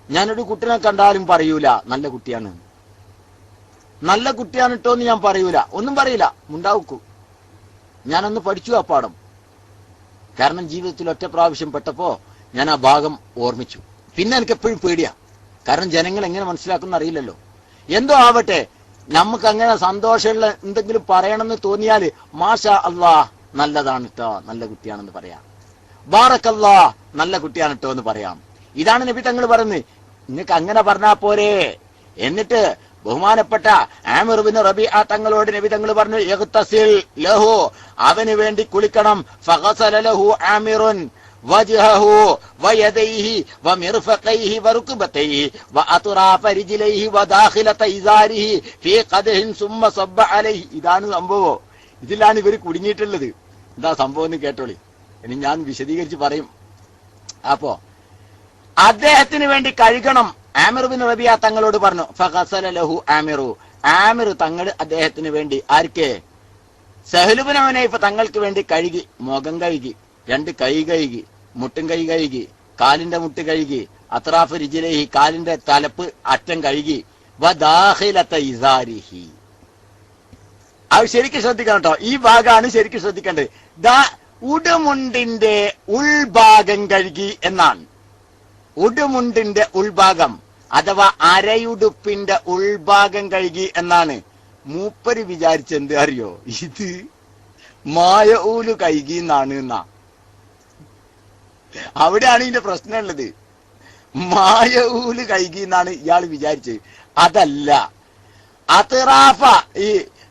ഞാനൊരു കുട്ടിനെ കണ്ടാലും പറയൂല നല്ല കുട്ടിയാണ്, നല്ല കുട്ടിയാണ് കേട്ടോ എന്ന് ഞാൻ പറയൂല, ഒന്നും പറയില്ല, മുണ്ടാവുക്കൂ. ഞാനൊന്ന് പഠിച്ചു ആ പാഠം. കാരണം ജീവിതത്തിൽ ഒറ്റ പ്രാവശ്യം പെട്ടപ്പോ ഞാൻ ആ ഭാഗം ഓർമ്മിച്ചു. പിന്നെ എനിക്ക് എപ്പോഴും പേടിയാ, കാരണം ജനങ്ങൾ എങ്ങനെ മനസ്സിലാക്കുന്ന അറിയില്ലല്ലോ. എന്തോ ആവട്ടെ, നമുക്ക് അങ്ങനെ സന്തോഷമുള്ള എന്തെങ്കിലും പറയണമെന്ന് തോന്നിയാല് മാഷാ അല്ലാ നല്ലതാണ് കേട്ടോ, നല്ല കുട്ടിയാണെന്ന് പറയാം. ബാറക്കല്ലാ നല്ല കുട്ടിയാണ് കേട്ടോ എന്ന് പറയാം. ഇതാണ് നബി തങ്ങൾ പറയുന്നത്. നിങ്ങൾക്ക് അങ്ങനെ പറഞ്ഞാ പോരെ. എന്നിട്ട് ബഹുമാനപ്പെട്ട ആമിർ ബിൻ റബീഅ തങ്ങളോട് നബി തങ്ങൾ പറഞ്ഞു, ഇഗ്തസിൽ ലഹു, അവന് വേണ്ടി കുളിക്കണം. ഫഗസല ലഹു ആമിറുൻ വജ്ഹഹു വയദൈഹി വമിർഫഖൈഹി വറുക്ബതൈഹി വഅത്റാഫ റിജ്ലൈഹി വദാഖിലത ഇസാരിഹി ഫീ ഖദ്ഹിൻ സുമ്മ സബ്ബ അലൈഹി. ഇതാണ് സംഭവം. ഇതിലാണ് ഇവർ കുടുങ്ങിയിട്ടുള്ളത്. എന്താ സംഭവം എന്ന് കേട്ടോളി, ഇനി ഞാൻ വിശദീകരിച്ച് പറയും. അപ്പോ അദ്ദേഹത്തിന് വേണ്ടി കഴുകണം. ആമിർ ബിൻ റബീഅ തങ്ങളോട് പറഞ്ഞു, ഫഗസല ലഹു ആമിറു, ആമിർ തങ്ങൾ അദ്ദേഹത്തിന് വേണ്ടി, ആർക്ക്? സഹ്ലു ബിൻ ഹുനൈഫ തങ്ങൾക്ക് വേണ്ടി കഴുകി. മുഖം കഴുകി, 2 കൈ കഴുകി, മുട്ടും കൈ കഴുകി, കാലിന്റെ മുട്ട് കഴുകി, അത്റാഫ് റിജ്ലൈഹി കാലിന്റെ തലപ്പ് അറ്റം കഴുകി, വദാഖിലത ഇസാരിഹി. അത് ശരിക്കും ശ്രദ്ധിക്കണം കേട്ടോ, ഈ ഭാഗമാണ് ശരിക്കും ശ്രദ്ധിക്കേണ്ടത്. ഉടുമുണ്ടിന്റെ ഉൾഭാഗം കഴുകി എന്നാണ്. ഉടുമുണ്ടിന്റെ ഉൾഭാഗം അഥവാ അരയുടുപ്പിന്റെ ഉൾഭാഗം കഴുകി എന്നാണ്. മൂപ്പര് വിചാരിച്ചെന്ത് അറിയോ, ഇത് മായഊല് കഴുകി എന്നാണ് എന്നാ. അവിടെയാണ് ഇതിന്റെ പ്രശ്നമുള്ളത്. മായഊല് കഴുകി എന്നാണ് ഇയാൾ വിചാരിച്ചത്. അതല്ല, അത്റാഫ ഈ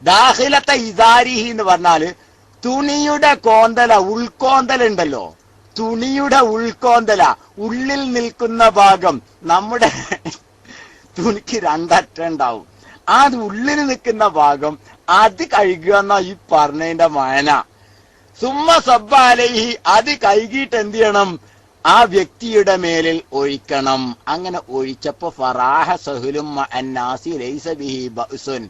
ദാഖിലത്തെ ഇസാരിഹി എന്ന് പറഞ്ഞാല് തുണിയുടെ കോന്തല, ഉൾക്കോന്തല ഉണ്ടല്ലോ, തുണിയുടെ ഉൾക്കോന്തല, ഉള്ളിൽ നിൽക്കുന്ന ഭാഗം. നമ്മുടെ തുണിക്ക് 2 അറ്റം ഉണ്ടാവും, അത് ഉള്ളിൽ നിൽക്കുന്ന ഭാഗം അത് കഴുകുക എന്നാ ഈ പറഞ്ഞതിന്റെ മായന. സുമ്മ സബ്ബ അലൈഹി, അത് കഴുകിയിട്ട് എന്ത് ചെയ്യണം, ആ വ്യക്തിയുടെ മേലിൽ ഒഴിക്കണം. അങ്ങനെ ഒഴിച്ചപ്പോ ഫറാഹ സഹ്ലും അന്നാസി ലൈസ ബിഹി ബഅ്സുൻ,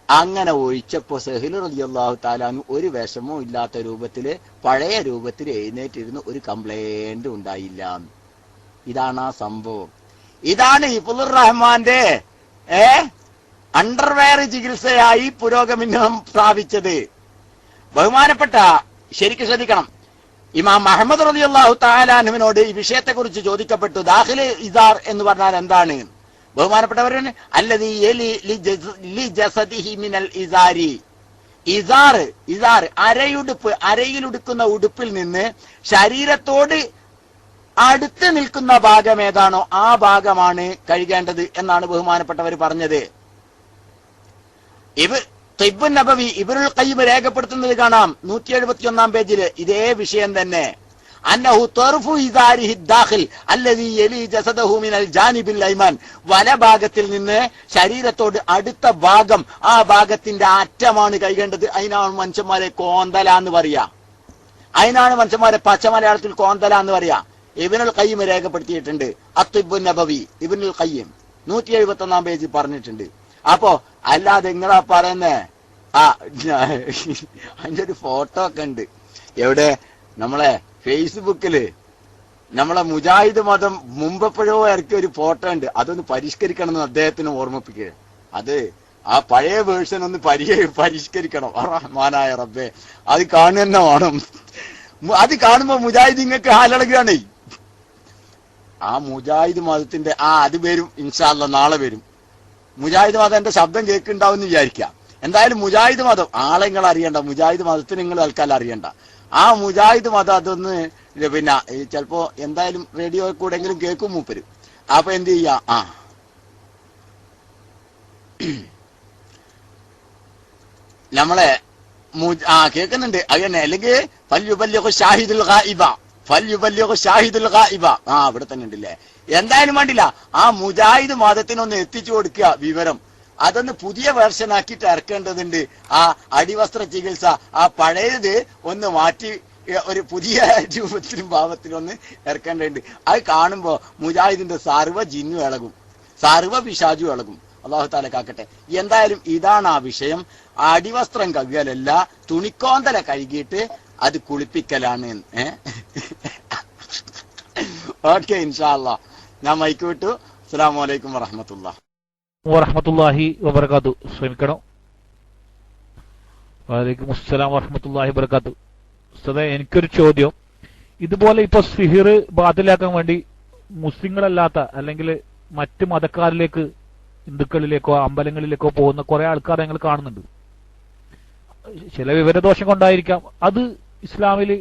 അങ്ങനെ ഒഴിച്ചപ്പോ സഹ്ലു റളിയല്ലാഹു തആല ഒരു വിഷമവും ഇല്ലാത്ത രൂപത്തില്, പഴയ രൂപത്തിൽ എഴുന്നേറ്റിരുന്ന് ഒരു കംപ്ലൈന്റ് ഉണ്ടായില്ല. ഇതാണ് ആ സംഭവം. ഇതാണ് ഹിഫ്ളുർ റഹ്മാന്റെ അണ്ടർവെയർ ചികിത്സയായി പുരോഗമനം സ്ഥാപിച്ചത്. ബഹുമാനപ്പെട്ട, ശരിക്കും ശ്രദ്ധിക്കണം, ഇമാം അഹ്മദ് റളിയല്ലാഹു തആല അൻഹുവിനോട് ഈ വിഷയത്തെക്കുറിച്ച് ചോദിക്കപ്പെട്ടു. ദാഖിൽ ഇസാർ എന്ന് പറഞ്ഞാൽ എന്താണ്? ബഹുമാനപ്പെട്ടവരാണ് അല്ലദീ യലി ലിജസദിഹി മിനൽ ഇസാരി. ഇസാർ, ഇസാർ അരയുടുപ്പ്, അരയിലുടുക്കുന്ന ഉടുപ്പിൽ നിന്ന് ശരീരത്തോട് അടുത്ത് നിൽക്കുന്ന ഭാഗം ഏതാണോ ആ ഭാഗമാണ് കഴുകേണ്ടത് എന്നാണ് ബഹുമാനപ്പെട്ടവർ പറഞ്ഞത്. തിബ്ബുൻ നബവി ഇബ്നുൽ ഖയ്യിം രേഖപ്പെടുത്തുന്നത് കാണാം 171 പേജില് ഇതേ വിഷയം തന്നെ. അന്നഹു തർഫു ഇദാരിഹി ദാഖിൽ അല്ലദീ യലി ജസദഹു മിനൽ ജാനിബിൽ അയ്മാൻ, വലഭാഗത്തിൽ നിന്ന് ശരീരത്തോട് അടുത്ത ഭാഗം, ആ ഭാഗത്തിന്റെ അറ്റമാണ് കൈകേണ്ടത്. അതിനാണ് മനുഷ്യന്മാരെ കോന്തല എന്ന് പറയാ. അതിനാണ് മനുഷ്യന്മാരെ പച്ച മലയാളത്തിൽ കോന്തല എന്ന് പറയാ. ഇബ്നുൽ ഖയ്യിം രേഖപ്പെടുത്തിയിട്ടുണ്ട്. അത്തിബുൻ നബവി ഇബ്നുൽ ഖയ്യിം 171 പേജിൽ പറഞ്ഞിട്ടുണ്ട്. അപ്പോ അല്ലാതെ നിങ്ങളാ പറയുന്നേ അതിന്റെ ഒരു ഫോട്ടോ ഒക്കെ ഉണ്ട്. എവിടെ? നമ്മളെ ഫേസ്ബുക്കില് നമ്മളെ മുജാഹിദ് മതം മുമ്പെപ്പോഴോ ഇറക്കിയ ഒരു ഫോട്ടോ ഉണ്ട്. അതൊന്ന് പരിഷ്കരിക്കണം എന്ന് അദ്ദേഹത്തിന് ഓർമ്മിപ്പിക്കുക. അത് ആ പഴയ വേർഷൻ ഒന്ന് പരിഷ്കരിക്കണം. റഹ്മാനായ റബ്ബേ, അത് കാണുക തന്നെ വേണം. അത് കാണുമ്പോ മുജാഹിദ് നിങ്ങൾക്ക് ഹാലളകാണേ. ആ മുജാഹിദ് മതത്തിന്റെ അത് വരും ഇൻഷാ അല്ലാഹ്, നാളെ വരും. മുജാഹിദ് മതം എന്റെ ശബ്ദം കേൾക്കുന്നുണ്ടാവും എന്ന് വിചാരിക്കാം. എന്തായാലും മുജാഹിദ് മതം ആളെ നിങ്ങൾ അറിയണ്ട, മുജാഹിദ് മതത്തിന് നിങ്ങൾ തൽക്കാലം അറിയണ്ട. ആ മുജാഹിദ് മതം അതൊന്ന് പിന്നെ ചിലപ്പോ എന്തായാലും റേഡിയോ കൂടെങ്കിലും കേൾക്കും മൂപ്പര്. അപ്പൊ എന്ത് ചെയ്യാ, നമ്മളെ കേൾക്കുന്നുണ്ട് അങ്ങനെ. അല്ലെങ്കിൽ ഷാഹിദുൽ ഗായിബ, ഷാഹിദുൽ ഗായിബ ഇവിടെ തന്നെ ഉണ്ടല്ലേ. എന്തായാലും വേണ്ടില്ല, ആ മുജാഹിദ് മതത്തിനൊന്ന് എത്തിച്ചു കൊടുക്കുക വിവരം. അതൊന്ന് പുതിയ വേർഷൻ ആക്കിയിട്ട് ഇറക്കേണ്ടതുണ്ട്. ആ അടിവസ്ത്ര ചികിത്സ ആ പഴയത് ഒന്ന് മാറ്റി ഒരു പുതിയ രൂപത്തിലും ഭാവത്തിലും ഒന്ന് ഇറക്കേണ്ടതുണ്ട്. അത് കാണുമ്പോ മുജാഹിദിന്റെ സർവ്വ ജിന്നും ഇളകും, സർവ്വ പിശാചും ഇളകും. അല്ലാഹു തആല കാക്കട്ടെ. എന്തായാലും ഇതാണ് ആ വിഷയം. അടിവസ്ത്രം കഴുകലല്ല, തുണിക്കോന്തല കഴുകിയിട്ട് അത് കുളിപ്പിക്കലാണ്. ഓക്കെ, ഇൻഷാ അല്ലാഹ് ഞാൻ മൈക്ക് വിട്ടു. അസ്സലാമു അലൈക്കും വറഹ്മത്തുള്ളാഹി വബറകാതുഹു. ശ്രമിക്കണം. വഅലൈക്കും അസ്സലാം വറഹ്മത്തുള്ളാഹി വബറകാതുഹു. ഉസ്താദേ, എനിക്കൊരു ചോദ്യം. ഇതുപോലെ ഇപ്പൊ സിഹിർ ബാത്തിലാക്കാൻ വേണ്ടി മുസ്ലിങ്ങളല്ലാത്ത അല്ലെങ്കിൽ മറ്റ് മതക്കാരിലേക്ക്, ഹിന്ദുക്കളിലേക്കോ അമ്പലങ്ങളിലേക്കോ പോകുന്ന കുറെ ആൾക്കാരെ ഞങ്ങൾ കാണുന്നുണ്ട്. ചില വിവരദോഷം കൊണ്ടായിരിക്കാം. അത് ഇസ്ലാമിൽ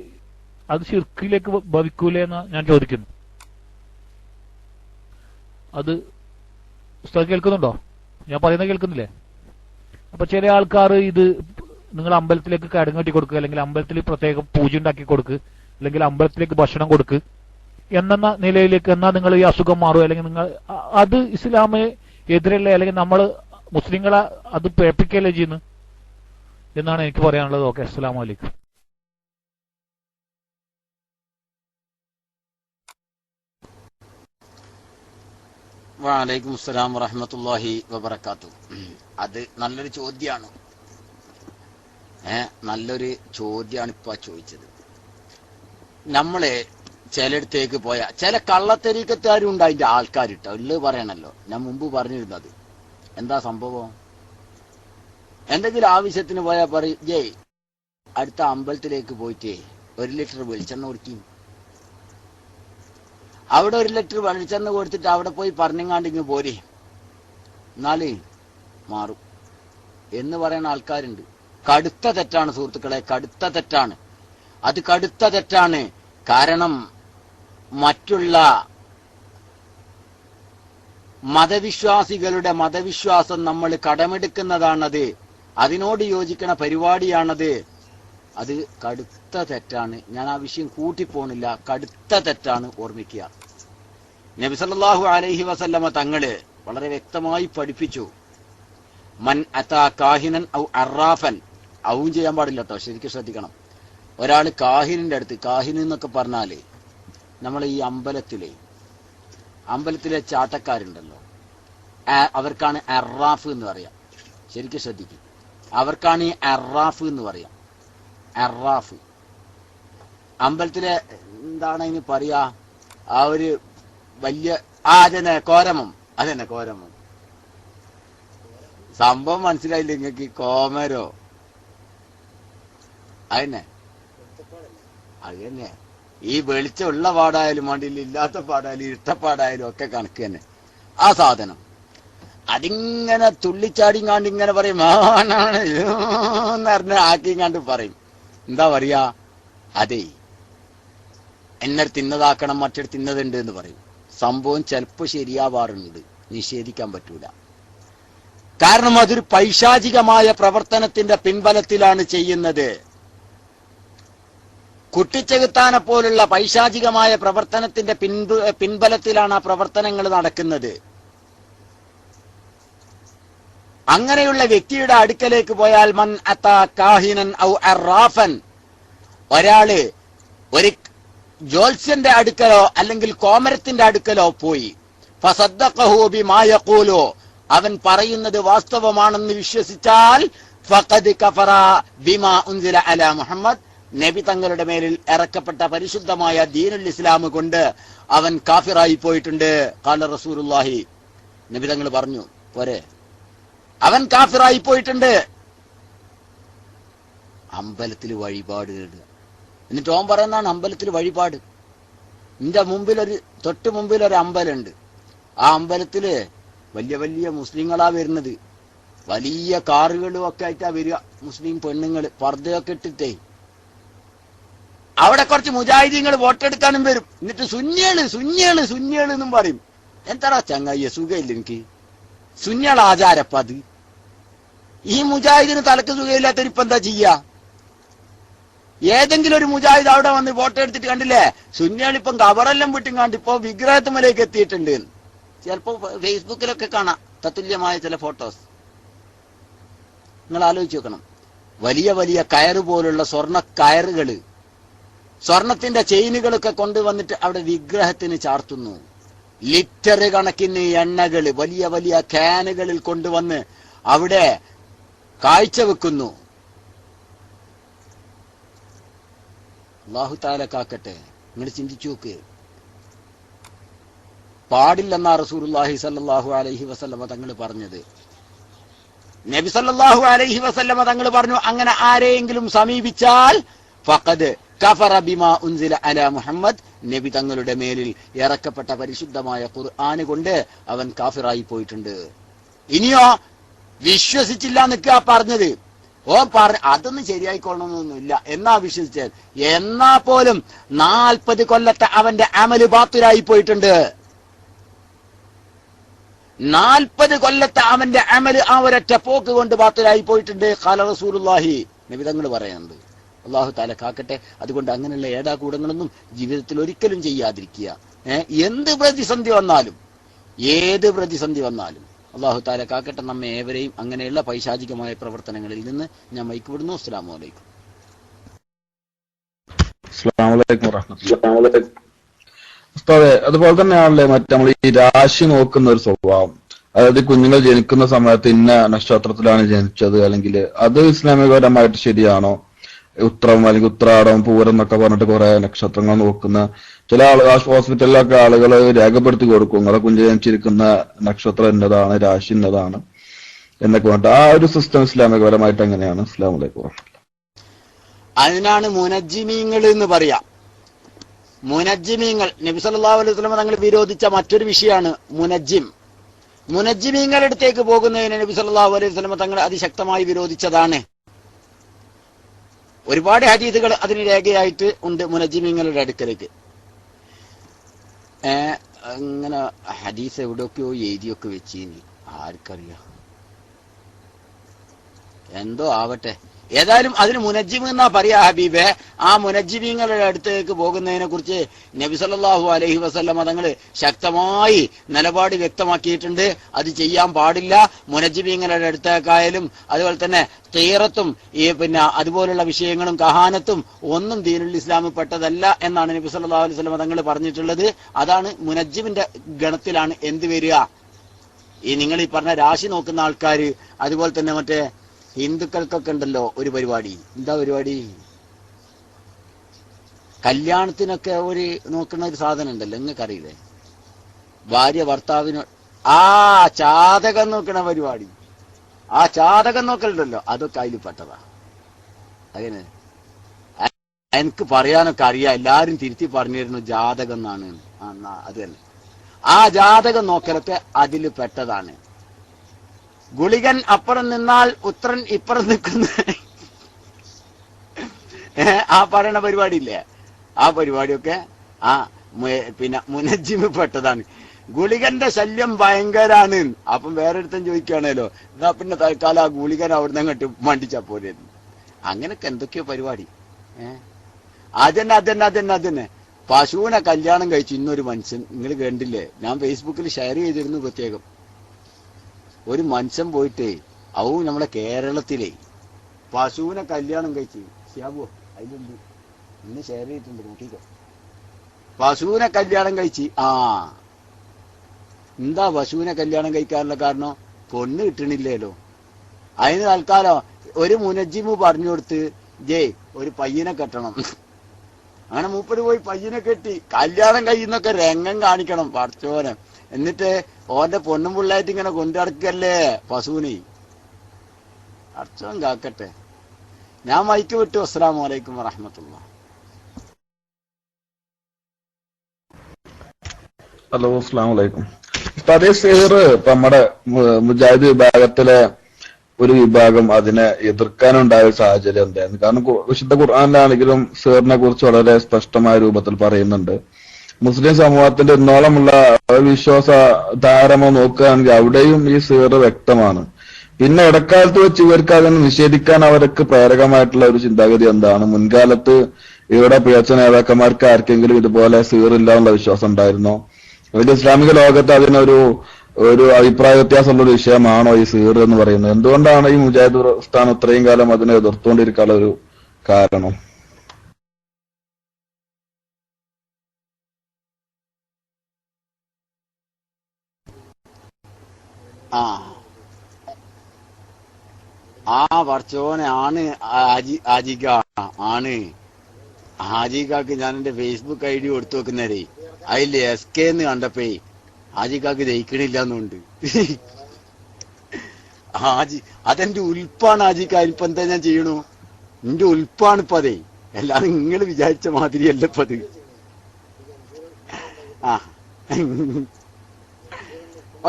അത് ശിർക്കിലേക്ക് ഭവിക്കൂലേ എന്ന് ഞാൻ ചോദിക്കുന്നു. അത് ഉസ്താദ് കേൾക്കുന്നുണ്ടോ? ഞാൻ പറയുന്നത് കേൾക്കുന്നില്ലേ? അപ്പൊ ചില ആൾക്കാർ ഇത് നിങ്ങൾ അമ്പലത്തിലേക്ക് കടങ്ങട്ടി കൊടുക്കുക, അല്ലെങ്കിൽ അമ്പലത്തിൽ പ്രത്യേകം പൂജ ഉണ്ടാക്കി കൊടുക്കുക, അല്ലെങ്കിൽ അമ്പലത്തിലേക്ക് ഭക്ഷണം കൊടുക്കുക എന്ന നിലയിലേക്ക് എന്നാ നിങ്ങൾ ഈ അസുഖം മാറുക, അല്ലെങ്കിൽ നിങ്ങൾ അത് ഇസ്ലാമെ എതിരല്ലേ, അല്ലെങ്കിൽ നമ്മൾ മുസ്ലിങ്ങളെ അത് പേപ്പിക്കല്ലേ ചെയ്യുന്നു എന്നാണ് എനിക്ക് പറയാനുള്ളത്. ഓക്കെ, അസ്സലാമു അലൈക്കും. വഅലൈക്കും അസ്സലാം വറഹ്മത്തുള്ളാഹി വബറകാതുഹു. അത് നല്ലൊരു ചോദ്യമാണ്. നല്ലൊരു ചോദ്യമാണ് ഇപ്പൊ ചോദിച്ചത്. നമ്മള് ചിലയിടത്തേക്ക് പോയ ചില കള്ളത്തരീക്കത്താരും ഉണ്ട്, അതിന്റെ ആൾക്കാരിട്ടോ ഉള്ളത് പറയണല്ലോ. ഞാൻ മുമ്പ് പറഞ്ഞിരുന്നത് എന്താ സംഭവം? എന്തെങ്കിലും ആവശ്യത്തിന് പോയാൽ പറയും, ജയ് അടുത്ത അമ്പലത്തിലേക്ക് പോയിട്ട് 1 ലിറ്റർ വെളിച്ചെണ്ണ കൊടുക്കും. അവിടെ 1 ലിറ്റർ വെളിച്ചെണ്ണ കൊടുത്തിട്ട് അവിടെ പോയി പറഞ്ഞെങ്ങാണ്ടിങ്ങ് പോരെ, എന്നാലേ മാറും എന്ന് പറയുന്ന ആൾക്കാരുണ്ട്. കടുത്ത തെറ്റാണ് സുഹൃത്തുക്കളെ, കടുത്ത തെറ്റാണ്. അത് കടുത്ത തെറ്റാണ്. കാരണം മറ്റുള്ള മതവിശ്വാസികളുടെ മതവിശ്വാസം നമ്മൾ കടമെടുക്കുന്നതാണത്, അതിനോട് യോജിക്കണ പരിപാടിയാണത്. അത് കടുത്ത തെറ്റാണ്. ഞാൻ ആ വിഷയം കൂട്ടിപ്പോണില്ല, കടുത്ത തെറ്റാണ്. ഓർമ്മിക്കുക, നബി സല്ലല്ലാഹു അലൈഹി വസല്ലമ തങ്ങള് വളരെ വ്യക്തമായി പഠിപ്പിച്ചു, മൻ അതാ കാഹിനൻ ഔ അറാഫൻ. ഔവും ചെയ്യാൻ പാടില്ല കേട്ടോ, ശരിക്കും ശ്രദ്ധിക്കണം. ഒരാൾ കാഹിനിന്റെ അടുത്ത്, കാഹിന് എന്നൊക്കെ പറഞ്ഞാല് നമ്മൾ ഈ അമ്പലത്തിലെ ചാട്ടക്കാരുണ്ടല്ലോ, അവർക്കാണ് അറാഫ് എന്ന് പറയാം. ശരിക്കും ശ്രദ്ധിക്കും, അവർക്കാണ് ഈ അറാഫ് എന്ന് പറയാം. അറാഫ് അമ്പലത്തിലെ എന്താണ് അതിന് പറയാ, ആ ഒരു വലിയ അതന്നെ കോരമം, അതന്നെ കോരമം. സംഭവം മനസ്സിലായില്ല നിങ്ങൾക്ക്? കോമരോ അതന്നെ, അതന്നെ. ഈ വെളിച്ചമുള്ള പാടായാലും വേണ്ടിയില്ല, ഇല്ലാത്ത പാടായാലും ഇഷ്ടപ്പാടായാലും ഒക്കെ കണക്ക് തന്നെ. ആ സാധനം അതിങ്ങനെ തുള്ളിച്ചാടിങ്ങാണ്ട് ഇങ്ങനെ പറയും, എന്ന് പറഞ്ഞ ആക്കിങ്ങാണ്ട് പറയും. എന്താ പറയാ, അതെ എന്നൊരു തിന്നതാക്കണം, മറ്റൊരു തിന്നതുണ്ട് എന്ന് പറയും. സംഭവം ചിലപ്പോൾ ശരിയാവാറുണ്ട്, നിഷേധിക്കാൻ പറ്റൂല. കാരണം അതൊരു പൈശാചികമായ പ്രവർത്തനത്തിന്റെ പിൻബലത്തിലാണ് ചെയ്യുന്നത്. കുട്ടിച്ചെകുത്താനെ പോലുള്ള പൈശാചികമായ പ്രവർത്തനത്തിന്റെ പിൻബലത്തിലാണ് ആ പ്രവർത്തനങ്ങൾ നടക്കുന്നത്. അങ്ങനെയുള്ള വ്യക്തിയുടെ അടുക്കലേക്ക് പോയാൽ മൻ അതാ കാഹിനൻ ഔ അറാഫൻ, ഒരാള് ഒരു ജ്യോത്സ്യന്റെ അടുക്കലോ അല്ലെങ്കിൽ കോമരത്തിന്റെ അടുക്കലോ പോയി ഫസദ്ദഖഹു ബിമാ യഖൂലു, അവൻ പറയുന്നത് വാസ്തവമാണെന്ന് വിശ്വസിച്ചാൽ ഫഖദ് കഫറ ബിമാ ഉൻസില അലാ മുഹമ്മദ്, നബി തങ്ങളുടെ മേലിൽ ഇറക്കപ്പെട്ട പരിശുദ്ധമായ ദീനുൽ ഇസ്ലാം കൊണ്ട് അവൻ കാഫിറായി പോയിട്ടുണ്ട്. ഖാല റസൂലുള്ളാഹി, നബി തങ്ങൾ പറഞ്ഞു പോരെ, അവൻ കാഫിറായി പോയിട്ടുണ്ട്. അമ്പലത്തിൽ വഴിപാട് കേടുക, എന്നിട്ട് ഓൻ പറയുന്നതാണ് അമ്പലത്തിൽ വഴിപാട്. എന്റെ തൊട്ട് മുമ്പിൽ ഒരു അമ്പലമുണ്ട്. ആ അമ്പലത്തില് വലിയ വലിയ മുസ്ലിങ്ങളാ വരുന്നത്, വലിയ കാറുകളും ഒക്കെ ആയിട്ടാ വരിക. മുസ്ലിം പെണ്ണുങ്ങൾ പർദ്ദയൊക്കെ ഇട്ടിട്ടേ. അവിടെ കുറച്ച് മുജാഹിദീങ്ങൾ വോട്ടെടുക്കാനും വരും. എന്നിട്ട് സുന്യാള് എന്നും പറയും. എന്താടാ ചങ്ങായിയ, സുഖമില്ല എനിക്ക്, സുന്യാൾ ആചാരപ്പ അത്. ഈ മുജാഹിദിന് തലക്ക് സുഖമില്ലാത്തവരിപ്പ എന്താ ചെയ്യാ? ഏതെങ്കിലും ഒരു മുജാഹിദ് അവിടെ വന്ന് ഫോട്ടോ എടുത്തിട്ട് കണ്ടില്ലേ, സുന്യാളിപ്പം കവറെല്ലാം വിട്ടും കണ്ടിപ്പോ വിഗ്രഹത്തുമലേക്ക് എത്തിയിട്ടുണ്ട്. ചിലപ്പോ ഫേസ്ബുക്കിലൊക്കെ കാണാം തത്തുല്യമായ ചില ഫോട്ടോസ്. നിങ്ങൾ ആലോചിച്ച് നോക്കണം. വലിയ വലിയ കയറ് പോലുള്ള സ്വർണ്ണ കയറുകള്, സ്വർണത്തിന്റെ ചെയിനുകളൊക്കെ കൊണ്ടുവന്നിട്ട് അവിടെ വിഗ്രഹത്തിന് ചാർത്തുന്നു. ലിറ്റർ കണക്കിന് എണ്ണകള് വലിയ വലിയ ക്യാനുകളിൽ കൊണ്ടുവന്ന് അവിടെ കാഴ്ചവെക്കുന്നു. അല്ലാഹു തആല കാക്കട്ടെ. നിങ്ങൾ ചിന്തിച്ചു നോക്ക്. പാടില്ലെന്നാ റസൂലുള്ളാഹി സ്വല്ലല്ലാഹു അലൈഹി വസല്ലമ തങ്ങൾ പറഞ്ഞത്. നബി സല്ലല്ലാഹു അലൈഹി വസല്ലമ തങ്ങൾ പറഞ്ഞു, അങ്ങനെ ആരെയെങ്കിലും സമീപിച്ചാൽ ഫഖദ് കഫറ ബിമാ ഉൻസില അലാ മുഹമ്മദ്, നബി തങ്ങളുടെ മേലിൽ ഇറക്കപ്പെട്ട പരിശുദ്ധമായ ഖുർആൻ കൊണ്ട് അവൻ കാഫിറായി പോയിട്ടുണ്ട്. ഇനിയോ വിശ്വസിച്ചില്ല നിൽക്കുക പറഞ്ഞത്. അതൊന്നും ശരിയായിക്കൊള്ളണമെന്നൊന്നുമില്ല എന്നാ വിശ്വസിച്ചത്. എന്നാ പോലും 40 കൊല്ലത്തെ അവന്റെ അമല് ബാത്തിലായി പോയിട്ടുണ്ട്. 40 കൊല്ലത്തെ അവന്റെ അമല് ആ ഒരൊറ്റ പോക്ക് കൊണ്ട് ബാത്തിലായി പോയിട്ടുണ്ട്. ഖാല റസൂലുള്ളാഹി, നബി തങ്ങൾ പറയുന്നുണ്ട്. അല്ലാഹു തആല കാക്കട്ടെ. അതുകൊണ്ട് അങ്ങനെയുള്ള ഏടാകൂടങ്ങളൊന്നും ജീവിതത്തിൽ ഒരിക്കലും ചെയ്യാതിരിക്കുക. എന്ത് പ്രതിസന്ധി വന്നാലും, ഏത് പ്രതിസന്ധി വന്നാലും അല്ലാഹു തആല കാക്കട്ടെ നമ്മെ ഏവരെയും അങ്ങനെയുള്ള പൈശാചികമായ പ്രവർത്തനങ്ങളിൽ നിന്ന് ഞാൻ മയക്കുവിടുന്നു. അസ്സലാമു അലൈക്കും. അസ്സലാമു അലൈക്കും വറഹ്മത്തുള്ളാഹി. ഉസ്താദേ, അതുപോലെ തന്നെയാണല്ലേ നമ്മൾ ഈ രാശി നോക്കുന്ന ഒരു സ്വഭാവം. അതായത് കുഞ്ഞുങ്ങൾ ജനിക്കുന്ന സമയത്ത് ഇന്ന നക്ഷത്രത്തിലാണ് ജനിച്ചത്, അല്ലെങ്കിൽ അത് ഇസ്ലാമികപരമായിട്ട് ശരിയാണോ? ഉത്രം അല്ലെങ്കിൽ ഉത്രാടം, പൂരം എന്നൊക്കെ പറഞ്ഞിട്ട് കുറെ നക്ഷത്രങ്ങൾ നോക്കുന്ന ചില ഹോസ്പിറ്റലിലൊക്കെ ആളുകൾ രേഖപ്പെടുത്തി കൊടുക്കും, നിങ്ങളെ കുഞ്ഞ് ജനിച്ചിരിക്കുന്ന നക്ഷത്രം എന്നതാണ്, രാശി എന്നതാണ് എന്നൊക്കെ പറഞ്ഞിട്ട്. ആ ഒരു സിസ്റ്റം ഇസ്ലാമികപരമായിട്ട് എങ്ങനെയാണ്? അസ്സലാമു അലൈക്കും. അതിനാണ് മുനജ്ജിമീങ്ങൾ എന്ന് പറയാം. മുനജ്ജിമീങ്ങൾ നബി സല്ലല്ലാഹു അലൈഹി വസല്ലം തങ്ങൾ വിരോധിച്ച മറ്റൊരു വിഷയമാണ് മുനജ്ജിം. മുനജ്ജിമീങ്ങളുടെ അടുത്തേക്ക് പോകുന്നതിന് നബി സല്ലല്ലാഹു അലൈഹി വസല്ലം തങ്ങൾ അതിശക്തമായി വിരോധിച്ചതാണ്. ഒരുപാട് ഹദീസുകൾ അതിന് രേഖയായിട്ട് ഉണ്ട് മുനജ്ജിമീങ്ങളുടെ അടുക്കലേക്ക്. അങ്ങനെ ഹദീസ് എവിടെയൊക്കെയോ എഴുതിയൊക്കെ വെച്ചിനി, ആർക്കറിയാം, എന്തോ ആവട്ടെ. ഏതായാലും അതിന് മുനജ്ജിം എന്നാ പറയാ ഹബീബെ. ആ മുനജ്ജിമീങ്ങളുടെ അടുത്തേക്ക് പോകുന്നതിനെ കുറിച്ച് നബി സല്ലല്ലാഹു അലൈഹി വസല്ലം തങ്ങൾ ശക്തമായി നിലപാട് വ്യക്തമാക്കിയിട്ടുണ്ട്. അത് ചെയ്യാൻ പാടില്ല. മുനജ്ജിമീങ്ങളുടെ അടുത്തേക്കായാലും അതുപോലെ തന്നെ തീറത്തും അതുപോലുള്ള വിഷയങ്ങളും കഹാനത്തും ഒന്നും ദീനുൽ ഇസ്ലാമിൽ പെട്ടതല്ല എന്നാണ് നബി സല്ലല്ലാഹു അലൈഹി വസല്ലം തങ്ങൾ പറഞ്ഞിട്ടുള്ളത്. അതാണ് മുനജ്ജിമിന്റെ ഗണത്തിലാണ് എന്ത് വരിക? ഈ നിങ്ങൾ ഈ പറഞ്ഞ രാശി നോക്കുന്ന ആൾക്കാർ, അതുപോലെ തന്നെ മറ്റേ ഹിന്ദുക്കൾക്കൊക്കെ ഉണ്ടല്ലോ ഒരു പരിപാടി. എന്താ പരിപാടി? കല്യാണത്തിനൊക്കെ ഒരു നോക്കുന്ന ഒരു സാധനം ഉണ്ടല്ലോ, നിങ്ങൾക്കറിയില്ലേ? ഭാര്യ ഭർത്താവിന് ജാതകം നോക്കണ പരിപാടി. ആ ജാതകം നോക്കലുണ്ടല്ലോ, അതൊക്കെ അതിൽ പെട്ടതാ. അങ്ങനെ എനിക്ക് പറയാനൊക്കെ അറിയാം, എല്ലാരും തിരുത്തി പറഞ്ഞിരുന്നു ജാതകം എന്നാണ്. അത് തന്നെ, ആ ജാതകം നോക്കലൊക്കെ അതിൽ പെട്ടതാണ്. ഗുളികൻ അപ്പുറം നിന്നാൽ ഉത്രൻ ഇപ്പുറം നിൽക്കുന്ന ആ പറയണ പരിപാടിയില്ലേ, ആ പരിപാടിയൊക്കെ മുനജ്ജിമ് പെട്ടതാണ്. ഗുളികന്റെ ശല്യം ഭയങ്കരാണ്. അപ്പം വേറൊരുത്തൻ ചോദിക്കുകയാണല്ലോ, എന്നാ പിന്നെ തൽക്കാലം ആ ഗുളികൻ അവിടുന്ന് അങ്ങോട്ട് മണ്ടിച്ചാ പോരായിരുന്നു. അങ്ങനൊക്കെ എന്തൊക്കെയോ പരിപാടി. അതന്നെ പശുവിനെ കല്യാണം കഴിച്ചു ഇന്നൊരു മനുഷ്യൻ, നിങ്ങൾ കണ്ടില്ലേ, ഞാൻ ഫേസ്ബുക്കിൽ ഷെയർ ചെയ്തിരുന്നു പ്രത്യേകം. ഒരു മനുഷ്യൻ പോയിട്ടേ അവവും നമ്മളെ കേരളത്തിലെ പശുവിനെ കല്യാണം കഴിച്ച് ഷിയാബോ അതിലുണ്ട്, ഇന്ന് ഷെയർ ചെയ്തിട്ടുണ്ട് നോക്കിക്കോ. പശുവിനെ കല്യാണം കഴിച്ച് എന്താ പശുവിനെ കല്യാണം കഴിക്കാനുള്ള കാരണം? പൊണ്ണ് കിട്ടണില്ലേലോ. അതിന് തൽക്കാലം ഒരു മുനജിമു പറഞ്ഞു കൊടുത്ത് ഒരു പയ്യനെ കെട്ടണം. അങ്ങനെ മൂപ്പര് പോയി പയ്യനെ കെട്ടി കല്യാണം കഴിയുന്നൊക്കെ രംഗം കാണിക്കണം പടച്ചോനെ. എന്നിട്ട് ഓന്റെ പൊണ്ണും പിള്ളായിട്ട് ഇങ്ങനെ കൊണ്ടുനടക്കല്ലേ പശുവിനെ. പടച്ചോൻ കാക്കട്ടെ. ഞാൻ മൈക്ക് വിട്ടു. അസ്സലാമു അലൈക്കും വറഹ്മത്തുള്ളാഹി. ഹലോ, അസ്സലാമു അലൈക്കും. അതേ സിഹർ ഇപ്പൊ നമ്മുടെ മുജാഹിദ് വിഭാഗത്തിലെ ഒരു വിഭാഗം അതിനെ എതിർക്കാനുണ്ടായ സാഹചര്യം എന്തായിരുന്നു? കാരണം വിശുദ്ധ ഖുർആനിലാണെങ്കിലും സിഹറിനെ കുറിച്ച് വളരെ സ്പഷ്ടമായ രൂപത്തിൽ പറയുന്നുണ്ട്. മുസ്ലിം സമൂഹത്തിന്റെ ഇന്നോളമുള്ള വിശ്വാസ ധാരമോ നോക്കുകയാണെങ്കിൽ അവിടെയും ഈ സിഹർ വ്യക്തമാണ്. പിന്നെ ഇടക്കാലത്ത് വെച്ച് ഇവർക്ക് അതിനെ നിഷേധിക്കാൻ അവർക്ക് പ്രേരകമായിട്ടുള്ള ഒരു ചിന്താഗതി എന്താണ്? മുൻകാലത്ത് ഇവരുടെ പിഴച്ച നേതാക്കന്മാർക്ക് ആർക്കെങ്കിലും ഇതുപോലെ സിഹറില്ല എന്നുള്ള വിശ്വാസം ഉണ്ടായിരുന്നോ? അതിന്റെ ഇസ്ലാമിക ലോകത്ത് അതിനൊരു അഭിപ്രായ വ്യത്യാസമുള്ള ഒരു വിഷയമാണോ ഈ സിഹർ എന്ന് പറയുന്നത്? എന്തുകൊണ്ടാണ് ഈ മുജാഹിദ് പ്രസ്ഥാനം ഇത്രയും കാലം അതിനെ എതിർത്തുകൊണ്ടിരിക്കാനുള്ള ഒരു കാരണം? പടച്ചോനെ ആജിക്കാക്ക് ഞാൻ എന്റെ ഫേസ്ബുക്ക് ഐ ഡി കൊടുത്തു വെക്കുന്നേരേ അതില് SK എന്ന് കണ്ടപ്പോ ആജിക്കാക്ക് ദഹിക്കണില്ലാന്നുണ്ട്. അതെന്റെ ഉൽപ്പാണ് ആജിക്ക. ഇപ്പൊ എന്താ ഞാൻ ചെയ്യണു? എന്റെ ഉൽപ്പാണിപ്പ അതേ, അല്ലാതെ നിങ്ങൾ വിചാരിച്ച മാതിരിയല്ല ഇപ്പൊ അത്.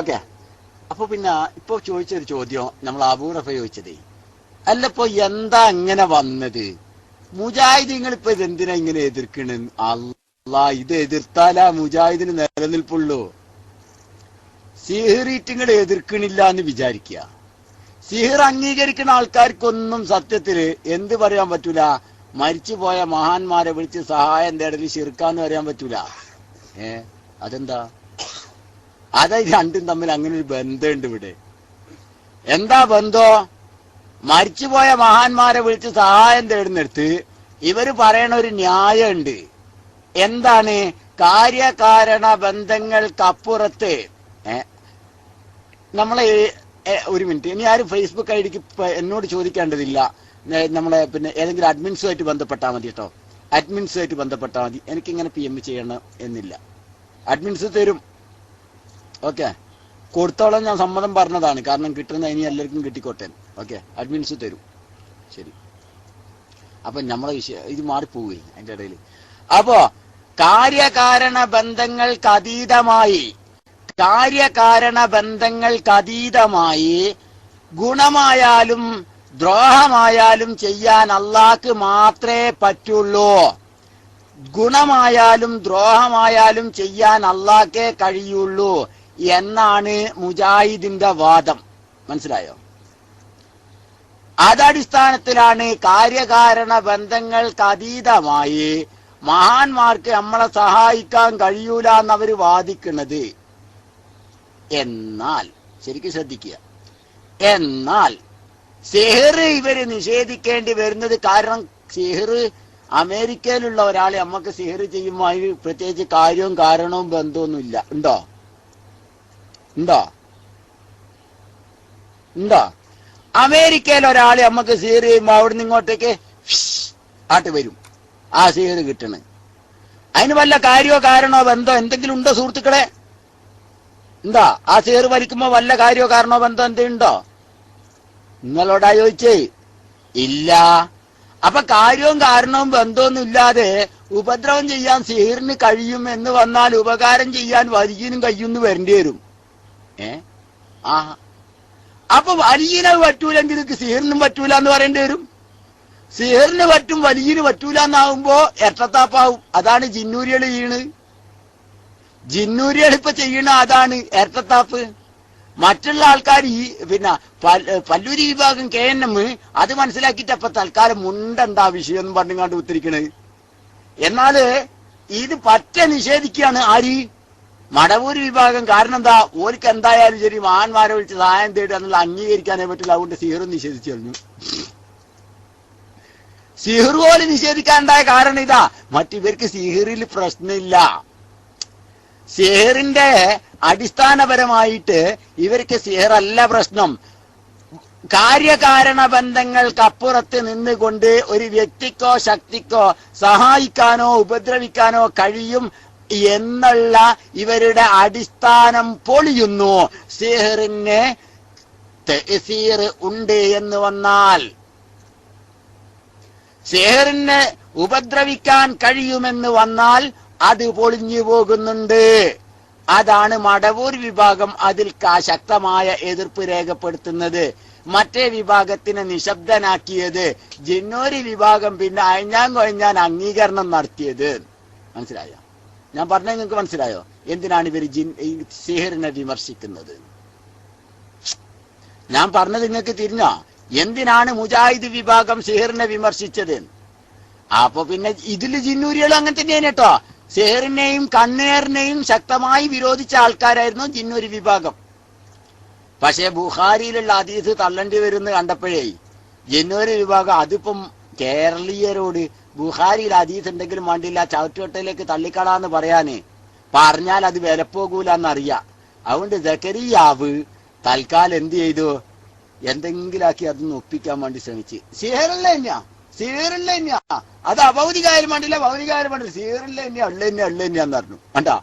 ഓക്കെ. അപ്പൊ പിന്നെ ഇപ്പൊ ചോദിച്ചൊരു ചോദ്യം നമ്മൾ അബൂറഫ ചോദിച്ചതേ, അല്ലപ്പോ എന്താ അങ്ങനെ വന്നത്? മുജാഹിദീങ്ങൾ ഇപ്പൊ ഇതെന്തിനാ ഇങ്ങനെ എതിർക്കണ്? അല്ലാ, ഇത് എതിർത്താലാ മുജാഹിദിന് നിലനിൽപ്പുള്ളൂ. സിഹറിറ്റിങ്ങൾ എതിർക്കണില്ല എന്ന് വിചാരിക്കുക. സിഹർ അംഗീകരിക്കുന്ന ആൾക്കാർക്കൊന്നും സത്യത്തില് എന്ത് പറയാൻ പറ്റൂല? മരിച്ചുപോയ മഹാന്മാരെ വിളിച്ച് സഹായം തേടല് ശിർക്കാന്ന് പറയാൻ പറ്റൂല. അതെന്താ? അതായത് രണ്ടും തമ്മിൽ അങ്ങനെ ഒരു ബന്ധമുണ്ട് ഇവിടെ. എന്താ ബന്ധം? മരിച്ചുപോയ മഹാന്മാരെ വിളിച്ച് സഹായം തേടുന്നിടത്ത് ഇവര് പറയണ ഒരു ന്യായമുണ്ട്. എന്താണ്? കാര്യകാരണ ബന്ധങ്ങൾക്കപ്പുറത്ത് നമ്മളെ ഒരു മിനിറ്റ്, ഇനി ആരും ഫേസ്ബുക്ക് ഐ ഡിക്ക് എന്നോട് ചോദിക്കേണ്ടതില്ല. നമ്മളെ പിന്നെ ഏതെങ്കിലും അഡ്മിൻസുമായിട്ട് ബന്ധപ്പെട്ടാൽ മതി കേട്ടോ. അഡ്മിൻസുമായിട്ട് ബന്ധപ്പെട്ടാൽ മതി. എനിക്കിങ്ങനെ PM ചെയ്യണം എന്നില്ല. അഡ്മിൻസ് തരും. ഓക്കെ, കൊടുത്തോളം ഞാൻ സമ്മതം പറഞ്ഞതാണ്. കാരണം കിട്ടുന്ന ഇനി എല്ലാവർക്കും കിട്ടിക്കോട്ടെ. ഓക്കെ, അഡ്മിൻസ് തരും. ശരി. അപ്പൊ നമ്മളെ വിഷയം ഇത് മാറിപ്പോവുകയെ അതിന്റെ ഇടയിൽ. അപ്പോ കാര്യകാരണ ബന്ധങ്ങൾക്കതീതമായി ഗുണമായാലും ദ്രോഹമായാലും ചെയ്യാൻ അള്ളാഹ്ക്ക് മാത്രമേ പറ്റുള്ളൂ. ഗുണമായാലും ദ്രോഹമായാലും ചെയ്യാൻ അള്ളാഹ്ക്കേ കഴിയുള്ളൂ എന്നാണ് മുജാഹിദിന്റെ വാദം. മനസ്സിലായോ? അതടിസ്ഥാനത്തിലാണ് കാര്യകാരണ ബന്ധങ്ങൾക്കതീതമായി മഹാന്മാർക്ക് നമ്മളെ സഹായിക്കാൻ കഴിയൂല എന്നവര് വാദിക്കുന്നത്. എന്നാൽ ശരിക്കും ശ്രദ്ധിക്കുക, എന്നാൽ സിഹർ ഇവര് നിഷേധിക്കേണ്ടി വരുന്നത് കാരണം സിഹർ അമേരിക്കയിലുള്ള ഒരാളെ നമുക്ക് സിഹർ ചെയ്യുമ്പോൾ അതിന് പ്രത്യേകിച്ച് കാര്യവും കാരണവും ബന്ധമൊന്നുമില്ല. ഉണ്ടോ? അമേരിക്കയിൽ ഒരാളെ നമുക്ക് സിഹർ ചെയ്യുമ്പോൾ അവിടുന്ന് ഇങ്ങോട്ടേക്ക് ആട്ട് വരും ആ സിഹർ കിട്ടണ. അതിന് വല്ല കാര്യമോ കാരണമോ ബന്ധം എന്തെങ്കിലും ഉണ്ടോ സുഹൃത്തുക്കളെ? എന്താ ആ സിഹർ വലിക്കുമ്പോ വല്ല കാര്യമോ കാരണമോ ബന്ധം എന്തുണ്ടോ? നിങ്ങളോടാ ചോദിച്ചേ? ഇല്ല. അപ്പൊ കാര്യവും കാരണവും ബന്ധമൊന്നും ഇല്ലാതെ ഉപദ്രവം ചെയ്യാൻ സിഹറിന് കഴിയും എന്ന് വന്നാൽ ഉപകാരം ചെയ്യാൻ വലിയനും കയ്യൊന്ന് വരേണ്ടി വരും. അപ്പൊ വലിയനെ പറ്റൂലെങ്കിൽ സിഹറിനും പറ്റൂല എന്ന് പറയേണ്ടി വരും. സിഹറിന് പറ്റും വലിയന് പറ്റൂല എന്നാവുമ്പോ ഇരട്ടത്താപ്പാവും. അതാണ് ജിന്നൂരികൾ ചെയ്യണ്. ജിന്നൂരികൾ ഇപ്പൊ ചെയ്യണ അതാണ് ഇരട്ടത്താപ്പ്. മറ്റുള്ള ആൾക്കാർ ഈ പിന്നെ പല്ലൂരി വിഭാഗം KNM അത് മനസ്സിലാക്കിയിട്ട് അപ്പൊ തൽക്കാലം മുണ്ടെന്താ വിഷയം എന്ന് പറഞ്ഞുകൊണ്ട് ഉത്തരിക്കണത്. എന്നാല് ഇത് പറ്റ നിഷേധിക്കുകയാണ് ആര്? മടവൂര് വിഭാഗം. കാരണം എന്താ? ഓർക്ക് എന്തായാലും ശരി മഹാന്മാരെ വിളിച്ച് സഹായം തേടുക എന്നുള്ള അംഗീകരിക്കാനേ പറ്റില്ല. അതുകൊണ്ട് സിഹറും നിഷേധിച്ചു കഴിഞ്ഞു. സിഹർ പോലും നിഷേധിക്കാനുണ്ടായ കാരണം ഇതാ, മറ്റിവർക്ക് സിഹറിൽ പ്രശ്നമില്ല. സിഹറിന്റെ അടിസ്ഥാനപരമായിട്ട് ഇവർക്ക് സിഹറല്ല പ്രശ്നം. കാര്യകാരണ ബന്ധങ്ങൾക്കപ്പുറത്ത് നിന്നുകൊണ്ട് ഒരു വ്യക്തിക്കോ ശക്തിക്കോ സഹായിക്കാനോ ഉപദ്രവിക്കാനോ കഴിയും എന്നുള്ള ഇവരുടെ അടിസ്ഥാനം പൊളിയുന്നു. സിഹറിന് തഅ്സീർ ഉണ്ട് എന്ന് വന്നാൽ, സിഹറിന് ഉപദ്രവിക്കാൻ കഴിയുമെന്ന് വന്നാൽ അത് പൊളിഞ്ഞു പോകുന്നുണ്ട്. അതാണ് മടവൂർ വിഭാഗം അതിൽ ശക്തമായ എതിർപ്പ് രേഖപ്പെടുത്തുന്നത്. മറ്റേ വിഭാഗത്തിനെ നിശബ്ദനാക്കിയത്. ജിന്നൂരി വിഭാഗം പിന്നെ അയഞ്ഞാൻ കൊയഞ്ഞാൻ അംഗീകരണം നടത്തിയത്. മനസ്സിലായോ? ഞാൻ പറഞ്ഞത് നിങ്ങൾക്ക് മനസ്സിലായോ? എന്തിനാണ് ഇവർ സിഹറിനെ വിമർശിക്കുന്നത്? ഞാൻ പറഞ്ഞത് നിങ്ങൾക്ക് തിരിഞ്ഞോ? എന്തിനാണ് മുജാഹിദ് വിഭാഗം സിഹറിനെ വിമർശിച്ചത്? അപ്പൊ പിന്നെ ഇതില് ജിന്നൂരികളും അങ്ങനെ തന്നെയാണ് കേട്ടോ. സിഹറിനെയും കണ്ണേറിനെയും ശക്തമായി വിരോധിച്ച ആൾക്കാരായിരുന്നു ജിന്നൂരി വിഭാഗം. പക്ഷേ ബുഖാരിയിലുള്ള ഹദീസ് തള്ളേണ്ടി വരുമെന്ന് കണ്ടപ്പോഴേ ജിന്നൂരി വിഭാഗം അതിപ്പം കേരളീയരോട് ബുഖാരിയിൽ ഹദീസ് എന്തെങ്കിലും വേണ്ടില്ല ചവറ്റുവട്ടയിലേക്ക് തള്ളിക്കളാന്ന് പറയാന് പറഞ്ഞാൽ അത് വിലപ്പോകൂലെന്നറിയാം. അതുകൊണ്ട് സക്കരിയാവ് തൽക്കാലം എന്ത് ചെയ്തു? എന്തെങ്കിലും ആക്കി അതൊന്ന് ഒപ്പിക്കാൻ വേണ്ടി ശ്രമിച്ച്. സിഹറല്ല തന്നെയാ, സിഹറില്ല തന്നെയാ. അത് അഭൗതികായാലും വേണ്ടില്ല, ഭൗതികായാലും വേണ്ടില്ല, സിഹറില്ല തന്നെയാ, ഉള്ളതന്നെയാന്ന് പറഞ്ഞു. കണ്ടോ?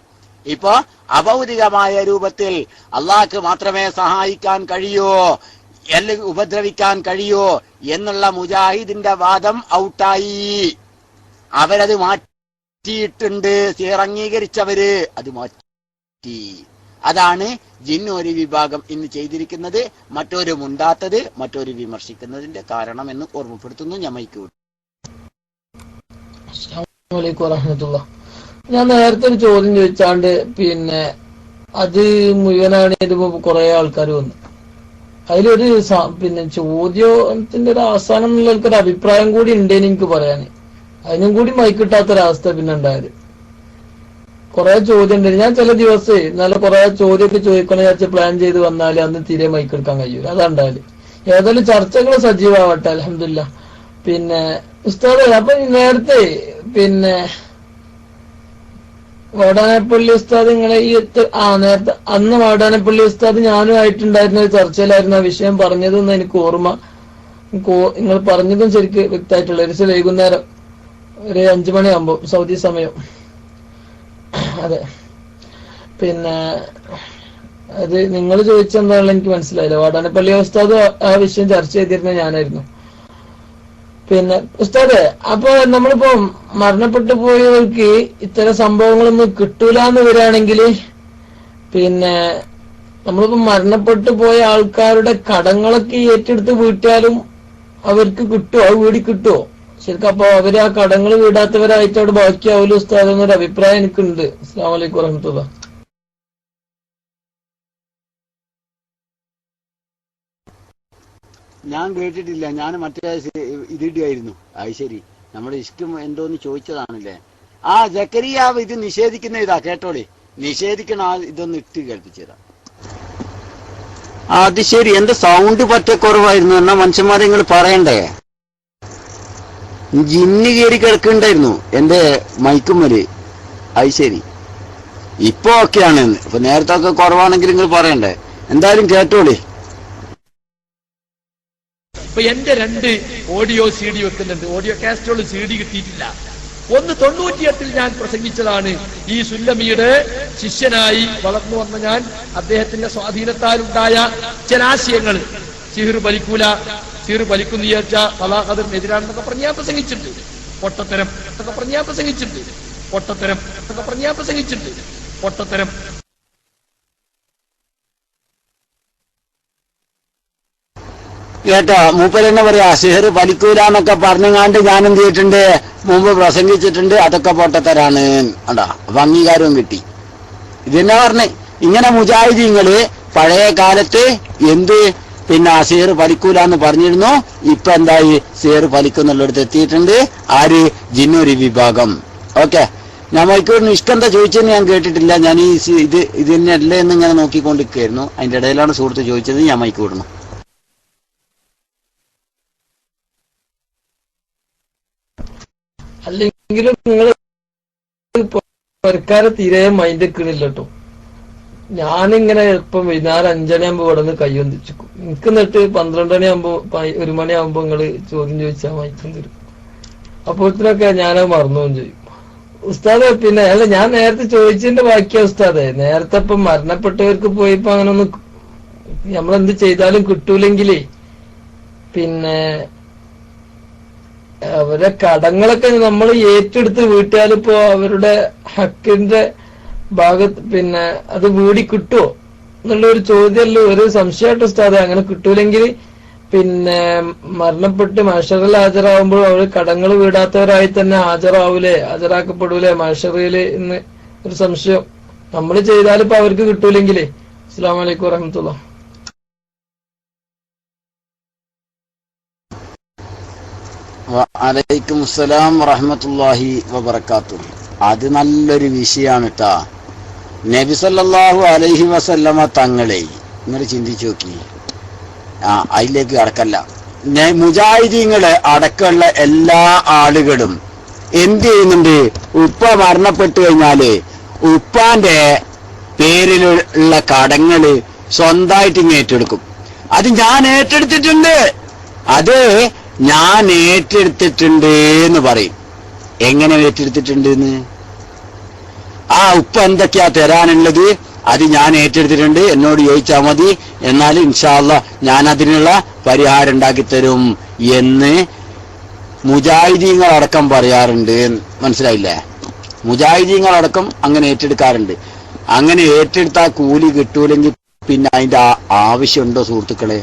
ഇപ്പൊ അഭൗതികമായ രൂപത്തിൽ അള്ളാഹ്ക്ക് മാത്രമേ സഹായിക്കാൻ കഴിയൂ, അല്ലെങ്കിൽ ഉപദ്രവിക്കാൻ കഴിയൂ എന്നുള്ള മുജാഹിദിന്റെ വാദം ഔട്ടായി. അവരത് മാറ്റിയിട്ടുണ്ട്. സിഹർ അംഗീകരിച്ചവര് അത് മാറ്റി. അതാണ് ജിന്നൂരി വിഭാഗം ഇന്ന് ചെയ്തിരിക്കുന്നത്. മറ്റൊരു മുണ്ടാത്തത്, മറ്റൊരു വിമർശിക്കുന്നതിന്റെ കാരണം എന്ന് ഓർമ്മപ്പെടുത്തുന്നു. ഞമ്മയ്ക്ക് ഞാൻ നേരത്തെ ഒരു ചോദ്യം ചോദിച്ചാണ്ട് പിന്നെ അത് മുഴുവനാണ് ഇതിപ്പോ കുറെ ആൾക്കാർ വന്നു. അതിലൊരു പിന്നെ ചോദ്യത്തിന്റെ ഒരു അവസാനം എന്നുള്ളൊരു അഭിപ്രായം കൂടി ഉണ്ടെന്ന് എനിക്ക് പറയാന്. അതിനും കൂടി മൈക്കിട്ടാത്തൊരവസ്ഥ പിന്നെ ഉണ്ടായത്. കുറെ ചോദ്യം ഉണ്ട്. ഞാൻ ചില ദിവസം നല്ല കുറെ ചോദ്യമൊക്കെ ചോദിക്കണം വിചാരിച്ച് പ്ലാൻ ചെയ്ത് വന്നാല് അന്ന് തീരെ മൈക്കെടുക്കാൻ കഴിയൂല. അതാണ്ടാല്. ഏതായാലും ചർച്ചകൾ സജീവമാവട്ടെ. അൽഹംദുലില്ലാ. പിന്നെ ഉസ്താദ്, അപ്പൊ നേരത്തെ പിന്നെ വാടാനപ്പള്ളി ഉസ്താദ് നിങ്ങളെ ഈ നേരത്തെ അന്ന് വാടാനപ്പള്ളി ഉസ്താദ് ഞാനും ആയിട്ടുണ്ടായിരുന്ന ഒരു ചർച്ചയിലായിരുന്നു ആ വിഷയം പറഞ്ഞതെന്ന് എനിക്ക് ഓർമ്മ. നിങ്ങൾ പറഞ്ഞതും ശരിക്ക് വ്യക്തമായിട്ടുള്ള ഒരു ദിവസം വൈകുന്നേരം ഒരു 5 മണിയാകുമ്പോ സൗദി സമയം. അതെ, പിന്നെ അത് നിങ്ങൾ ചോദിച്ചെന്താണെന്ന് എനിക്ക് മനസ്സിലായില്ല. വാടാനപ്പള്ളി ഉസ്താദ് ആ വിഷയം ചർച്ച ചെയ്തിരുന്നത് ഞാനായിരുന്നു. പിന്നെ ഉസ്താദ്, അപ്പൊ നമ്മളിപ്പോ മരണപ്പെട്ടു പോയവർക്ക് ഇത്തരം സംഭവങ്ങളൊന്നും കിട്ടൂലെന്ന് വരികയാണെങ്കിൽ പിന്നെ നമ്മളിപ്പോ മരണപ്പെട്ടു പോയ ആൾക്കാരുടെ കടങ്ങളൊക്കെ ഏറ്റെടുത്ത് വീട്ടിയാലും അവർക്ക് കിട്ടുമോ? അത് വീടി കിട്ടുമോ ശരിക്കും? അപ്പൊ അവര് ആ കടങ്ങൾ വീടാത്തവരായിട്ട് അവിടെ ബാക്കിയാവൂല ഉസ്താദ് എന്നൊരു അഭിപ്രായം എനിക്കുണ്ട്. അസ്സലാമു അലൈക്കും വറഹ്മത്തുള്ളാഹി. ഞാൻ കേട്ടിട്ടില്ല. ഞാൻ മറ്റേ ഇതിടുകയായിരുന്നു. അത് ശരി, നമ്മുടെ ഇഷ്ടം എന്തോന്ന് ചോദിച്ചതാണല്ലേ. ആ സക്കരിയാവ് ഇത് നിഷേധിക്കുന്ന ഇതാ കേട്ടോളി. നിഷേധിക്കണ ഇതൊന്ന് ഇട്ട് കേൾപ്പിച്ചതാ. അത് ശരി. എന്റെ സൗണ്ട് പറ്റക്കുറവായിരുന്നു എന്നാ മനുഷ്യന്മാരെ നിങ്ങൾ പറയണ്ടേ? ജിന്ന് കയറി കിടക്കുന്നുണ്ടായിരുന്നു എന്റെ മൈക്കുമ്മല്. അത് ശരി, ഇപ്പൊ ഓക്കെയാണ്. ഇപ്പൊ നേരത്തെ ഒക്കെ കുറവാണെങ്കിൽ നിങ്ങൾ പറയണ്ടേ? എന്തായാലും കേട്ടോളി. ഇപ്പൊ എന്റെ 2 ഓഡിയോ CD വെക്കുന്നുണ്ട്. ഓഡിയോ കാസ്റ്റോള് CD കിട്ടിയിട്ടില്ല. ഒന്ന് 98 ഞാൻ പ്രസംഗിച്ചതാണ്. ഈ സുല്ലമിയുടെ ശിഷ്യനായി വളർന്നു വന്ന ഞാൻ അദ്ദേഹത്തിന്റെ സ്വാധീനത്താലുണ്ടായ ചില ആശയങ്ങൾ, സിഹർ വലിക്കൂല, സിഹർ വലിക്കുന്ന വിചാരിച്ച തലാഖതിനെതിരാണെന്നൊക്കെ പറഞ്ഞ് ഞാൻ പ്രസംഗിച്ചിട്ടുണ്ട്. പൊട്ടത്തരം എന്നൊക്കെ പറഞ്ഞ് ഞാൻ പ്രസംഗിച്ചിട്ടുണ്ട്. പൊട്ടത്തരം എന്നൊക്കെ പറഞ്ഞ് ഞാൻ പ്രസംഗിച്ചിട്ടുണ്ട്. പൊട്ടത്തരം. കേട്ടോ, മൂപ്പരെന്നെ പറയാ സിഹർ വലിക്കൂലെന്നൊക്കെ പറഞ്ഞുകൊണ്ട് ഞാൻ എന്ത് ചെയ്തിട്ടുണ്ട്, മുമ്പ് പ്രസംഗിച്ചിട്ടുണ്ട്. അതൊക്കെ പൊട്ടത്തരാണ്. അതാ അപ്പൊ അംഗീകാരവും കിട്ടി. ഇതെന്നാ പറഞ്ഞേ? ഇങ്ങനെ മുജാഹിദീങ്ങള് പഴയ കാലത്ത് എന്ത് പിന്നെ സിഹർ ഫലിക്കൂലെന്ന് പറഞ്ഞിരുന്നു. ഇപ്പൊ എന്തായി? സിഹർ ഫലിക്കുന്നുള്ളിടത്ത് എത്തിയിട്ടുണ്ട്. ആര്? ജിന്നൂരി വിഭാഗം. ഓക്കെ, ഞാൻ മൈക്കൂർ നിഷ്കന്ത ചോദിച്ചതെന്ന് ഞാൻ കേട്ടിട്ടില്ല. ഞാൻ ഈ ഇത് തന്നെയല്ലേ എന്ന് ഇങ്ങനെ നോക്കിക്കൊണ്ടിരിക്കുകയായിരുന്നു. അതിന്റെ ഇടയിലാണ് സുഹൃത്ത് ചോദിച്ചത്. ഞാൻ മൈക്ക് വിടുന്നു. അല്ലെങ്കിലും നിങ്ങൾ സർക്കാരെ തീരെ മൈൻഡ് വെക്കണില്ല കേട്ടോ. ഞാനിങ്ങനെ ഇപ്പം വൈകുന്നേരം 5 മണിയാകുമ്പോ ഇവിടെ നിന്ന് കൈവന്തിച്ചിക്കും. എനിക്ക് എന്നിട്ട് 12 മണിയാകുമ്പോ 1 മണിയാകുമ്പോ നിങ്ങള് ചോദ്യം ചോദിച്ചാൽ മയക്കം തരും. അപ്പോഴത്തേനൊക്കെ ഞാനത് മറന്നുപോകും ചെയ്യും. ഉസ്താദെ പിന്നെ അല്ല, ഞാൻ നേരത്തെ ചോദിച്ചതിന്റെ ബാക്കിയാ ഉസ്താദെ. നേരത്തെ ഇപ്പം മരണപ്പെട്ടവർക്ക് പോയിപ്പോ അങ്ങനെ ഒന്ന് നമ്മളെന്ത് ചെയ്താലും കിട്ടൂലെങ്കിലേ പിന്നെ അവരെ കടങ്ങളൊക്കെ നമ്മൾ ഏറ്റെടുത്ത് വീട്ടിയാലിപ്പോ അവരുടെ ഹക്കിന്റെ ഭാഗത്ത് പിന്നെ അത് വീടി കിട്ടുമോ എന്നുള്ളൊരു ചോദ്യമല്ലോ, ഒരു സംശയമായിട്ട് ഉസ്താദെ. അങ്ങനെ കിട്ടൂലെങ്കിൽ പിന്നെ മരണപ്പെട്ട് മഹ്ശറിൽ ഹാജരാകുമ്പോൾ അവർ കടങ്ങൾ വീടാത്തവരായി തന്നെ ഹാജരാക്കപ്പെടൂലേ മഹ്ശറില് എന്ന് ഒരു സംശയം. നമ്മൾ ചെയ്താലിപ്പോ അവർക്ക് കിട്ടൂലെങ്കിലേ. അസ്സലാമു അലൈക്കും വറഹ്മത്തുള്ളാഹി. വഅലൈക്കും അസ്സലാം വറഹ്മത്തുള്ളാഹി വബറകാതുഹു. അത് നല്ലൊരു വിഷയമാണ് കേട്ടാ. നബി സല്ലല്ലാഹു അലൈഹി വസല്ലമ തങ്ങളെ നിങ്ങൾ ചിന്തിച്ചു നോക്കി. അതിലേക്ക് കടക്കല്ല. മുജാഹിദീങ്ങള് അടക്കമുള്ള എല്ലാ ആളുകളും എന്ത് ചെയ്യുന്നുണ്ട്? ഉപ്പ മരണപ്പെട്ടു കഴിഞ്ഞാല് ഉപ്പാന്റെ പേരിലുള്ള കടങ്ങള് സ്വന്തമായിട്ട് ഇങ്ങ് ഏറ്റെടുക്കും. അത് ഞാൻ ഏറ്റെടുത്തിട്ടുണ്ട്, അത് ഞാൻ ഏറ്റെടുത്തിട്ടുണ്ട് എന്ന് പറയും. എങ്ങനെ ഏറ്റെടുത്തിട്ടുണ്ട് എന്ന്? ആ ഉപ്പ എന്തൊക്കെയാ തരാനുള്ളത് അത് ഞാൻ ഏറ്റെടുത്തിട്ടുണ്ട്, എന്നോട് ചോദിച്ചാൽ മതി, എന്നാൽ ഇൻഷാ അല്ലാഹ് ഞാൻ അതിനുള്ള പരിഹാരം ഉണ്ടാക്കി തരും എന്ന് മുജാഹിദീങ്ങളടക്കം പറയാറുണ്ട്. മനസ്സിലായില്ലേ? മുജാഹിദീങ്ങളടക്കം അങ്ങനെ ഏറ്റെടുക്കാറുണ്ട്. അങ്ങനെ ഏറ്റെടുത്താൽ കൂലി കിട്ടൂലെങ്കിൽ പിന്നെ അതിന്റെ ആവശ്യമുണ്ടോ സുഹൃത്തുക്കളെ?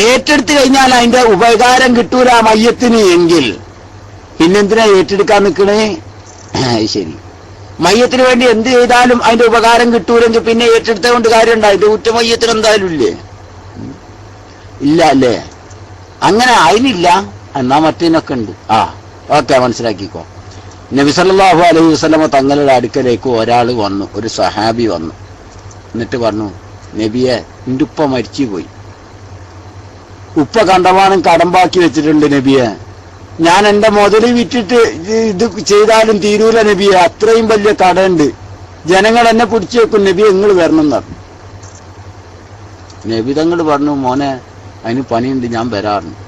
ഏറ്റെടുത്തു കഴിഞ്ഞാൽ അതിന്റെ ഉപകാരം കിട്ടൂല മയ്യത്തിന് എങ്കിൽ പിന്നെന്തിനാ ഏറ്റെടുക്കാൻ നിൽക്കണേ? ശരി, മയ്യത്തിന് വേണ്ടി എന്ത് ചെയ്താലും അതിന്റെ ഉപകാരം കിട്ടൂലെങ്കിൽ പിന്നെ ഏറ്റെടുത്ത കൊണ്ട് കാര്യമുണ്ടോ? അതിന്റെ കുറ്റ മയ്യത്തിന് എന്തായാലും ഇല്ല അല്ലേ? അങ്ങനെ അതിനില്ല, എന്നാ മറ്റേനൊക്കെ ഉണ്ട്. ഓക്കെ, മനസ്സിലാക്കിക്കോ. നബി സല്ലല്ലാഹു അലൈഹി വസല്ലമ തങ്ങളുടെ അടുക്കലേക്ക് ഒരാൾ വന്നു, ഒരു സഹാബി വന്നു. എന്നിട്ട് പറഞ്ഞു, നബിയെ, എന്റെ ഉപ്പ മരിച്ചുപോയി, ഉപ്പ കണ്ടമാനം കടം ബാക്കി വെച്ചിട്ടുണ്ട് നബിയെ, ഞാൻ എന്റെ മുതല് വിറ്റിട്ട് ഇത് ചെയ്താലും തീരൂല നബിയെ, അത്രയും വലിയ കടയുണ്ട്, ജനങ്ങൾ എന്നെ പിടിച്ചു വെക്കും നബിയെ, നിങ്ങൾ വരണം എന്ന് പറഞ്ഞു. നബി തങ്ങൾ പറഞ്ഞു, മോനെ അതിന് പണിയുണ്ട്, ഞാൻ വരാറുണ്ട്.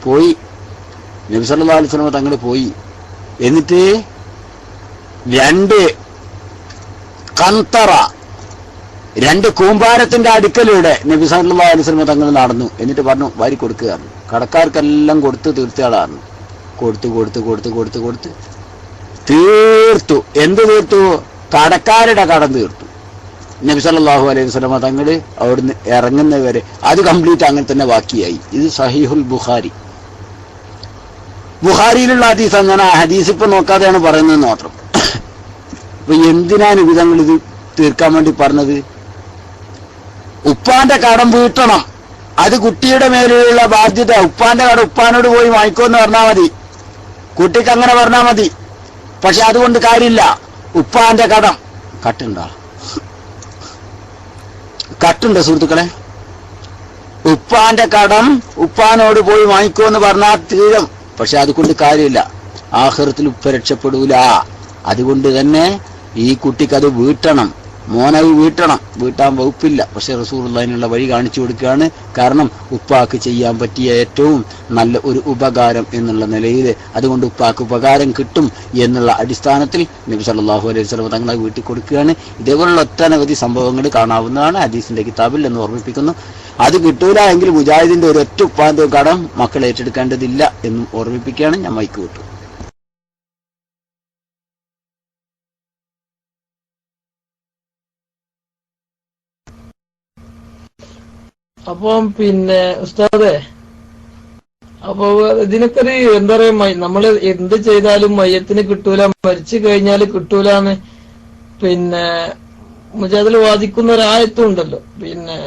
പോയി. നബി സല്ലല്ലാഹു അലൈഹി വസല്ലം തങ്ങൾ പോയി. എന്നിട്ട് 2 കന്തറ 2 കൂമ്പാരത്തിന്റെ അടുക്കലൂടെ നബി സല്ലല്ലാഹു അലൈഹി വസല്ലം തങ്ങൾ നടന്നു. എന്നിട്ട് പറഞ്ഞു, വാരി കൊടുക്കുക. കടക്കാർക്കെല്ലാം കൊടുത്ത് തീർച്ചയാളാണ്. കൊടുത്ത് തീർത്തു. എന്ത് തീർത്തു? കടക്കാരുടെ കടം തീർത്തു. നബി സല്ലല്ലാഹു അലൈഹി വസല്ലം തങ്ങൾ അവിടുന്ന് ഇറങ്ങുന്നവരെ അത് കംപ്ലീറ്റ് അങ്ങനെ തന്നെ ബാക്കിയായി. ഇത് സഹീഹുൽ ബുഖാരിയിലുള്ള ഹദീസ്. ഞാൻ ആ ഹദീസ് ഇപ്പൊ നോക്കാതെയാണ് പറയുന്നത് മാത്രം. അപ്പൊ എന്തിനാണ് വിധങ്ങൾ ഇത് തീർക്കാൻ വേണ്ടി പറഞ്ഞത്? ഉപ്പാന്റെ കടം വീട്ടണം, അത് കുട്ടിയുടെ മേലുള്ള ബാധ്യത. ഉപ്പാന്റെ കടം ഉപ്പാനോട് പോയി വാങ്ങിക്കോന്ന് പറഞ്ഞാൽ മതി, കുട്ടിക്ക് അങ്ങനെ പറഞ്ഞാൽ മതി. പക്ഷെ അതുകൊണ്ട് കാര്യമില്ല. ഉപ്പാന്റെ കടം കട്ടുണ്ടോ സുഹൃത്തുക്കളെ? ഉപ്പാന്റെ കടം ഉപ്പാനോട് പോയി വാങ്ങിക്കോന്ന് പറഞ്ഞാൽ തീരും. പക്ഷെ അതുകൊണ്ട് കാര്യമില്ല, ആഖിറത്തിൽ ഉപ്പ രക്ഷപ്പെടൂല. അതുകൊണ്ട് തന്നെ ഈ കുട്ടിക്ക് അത് വീട്ടണം, മോനത് വീട്ടാൻ വകുപ്പില്ല. പക്ഷെ റസൂലുള്ളാഹി അതിനുള്ള വഴി കാണിച്ചു കൊടുക്കുകയാണ്. കാരണം ഉപ്പാക്ക് ചെയ്യാൻ പറ്റിയ ഏറ്റവും നല്ല ഒരു ഉപകാരം എന്നുള്ള നിലയിൽ, അതുകൊണ്ട് ഉപ്പാക്ക് ഉപകാരം കിട്ടും എന്നുള്ള അടിസ്ഥാനത്തിൽ നബി സല്ലല്ലാഹു അലൈഹി വസല്ലം തങ്ങളെ വീട്ടിൽ കൊടുക്കുകയാണ്. ഇതേപോലുള്ള ഒട്ടനവധി സംഭവങ്ങൾ കാണാവുന്നതാണ് ഹദീസിന്റെ കിതാബിൽ എന്ന് ഓർമ്മിപ്പിക്കുന്നു. അത് കിട്ടൂല എങ്കിൽ മുജാഹിദിന്റെ ഒരൊറ്റ ഉപ്പാന്റെ കടം മക്കൾ ഏറ്റെടുക്കേണ്ടതില്ല എന്നും ഓർമ്മിപ്പിക്കുകയാണ്. ഞാൻ മൈക്ക് വിട്ടു. അപ്പം പിന്നെ ഉസ്താദെ, അപ്പൊ ഇതിനൊക്കെ ഒരു എന്താ പറയാ, നമ്മള് എന്ത് ചെയ്താലും മയ്യത്തിന് കിട്ടൂല, മരിച്ചു കഴിഞ്ഞാല് കിട്ടൂലെന്ന് പിന്നെ മുജാഹിദിൽ വാദിക്കുന്ന ഒരായത്തും ഉണ്ടല്ലോ. പിന്നെ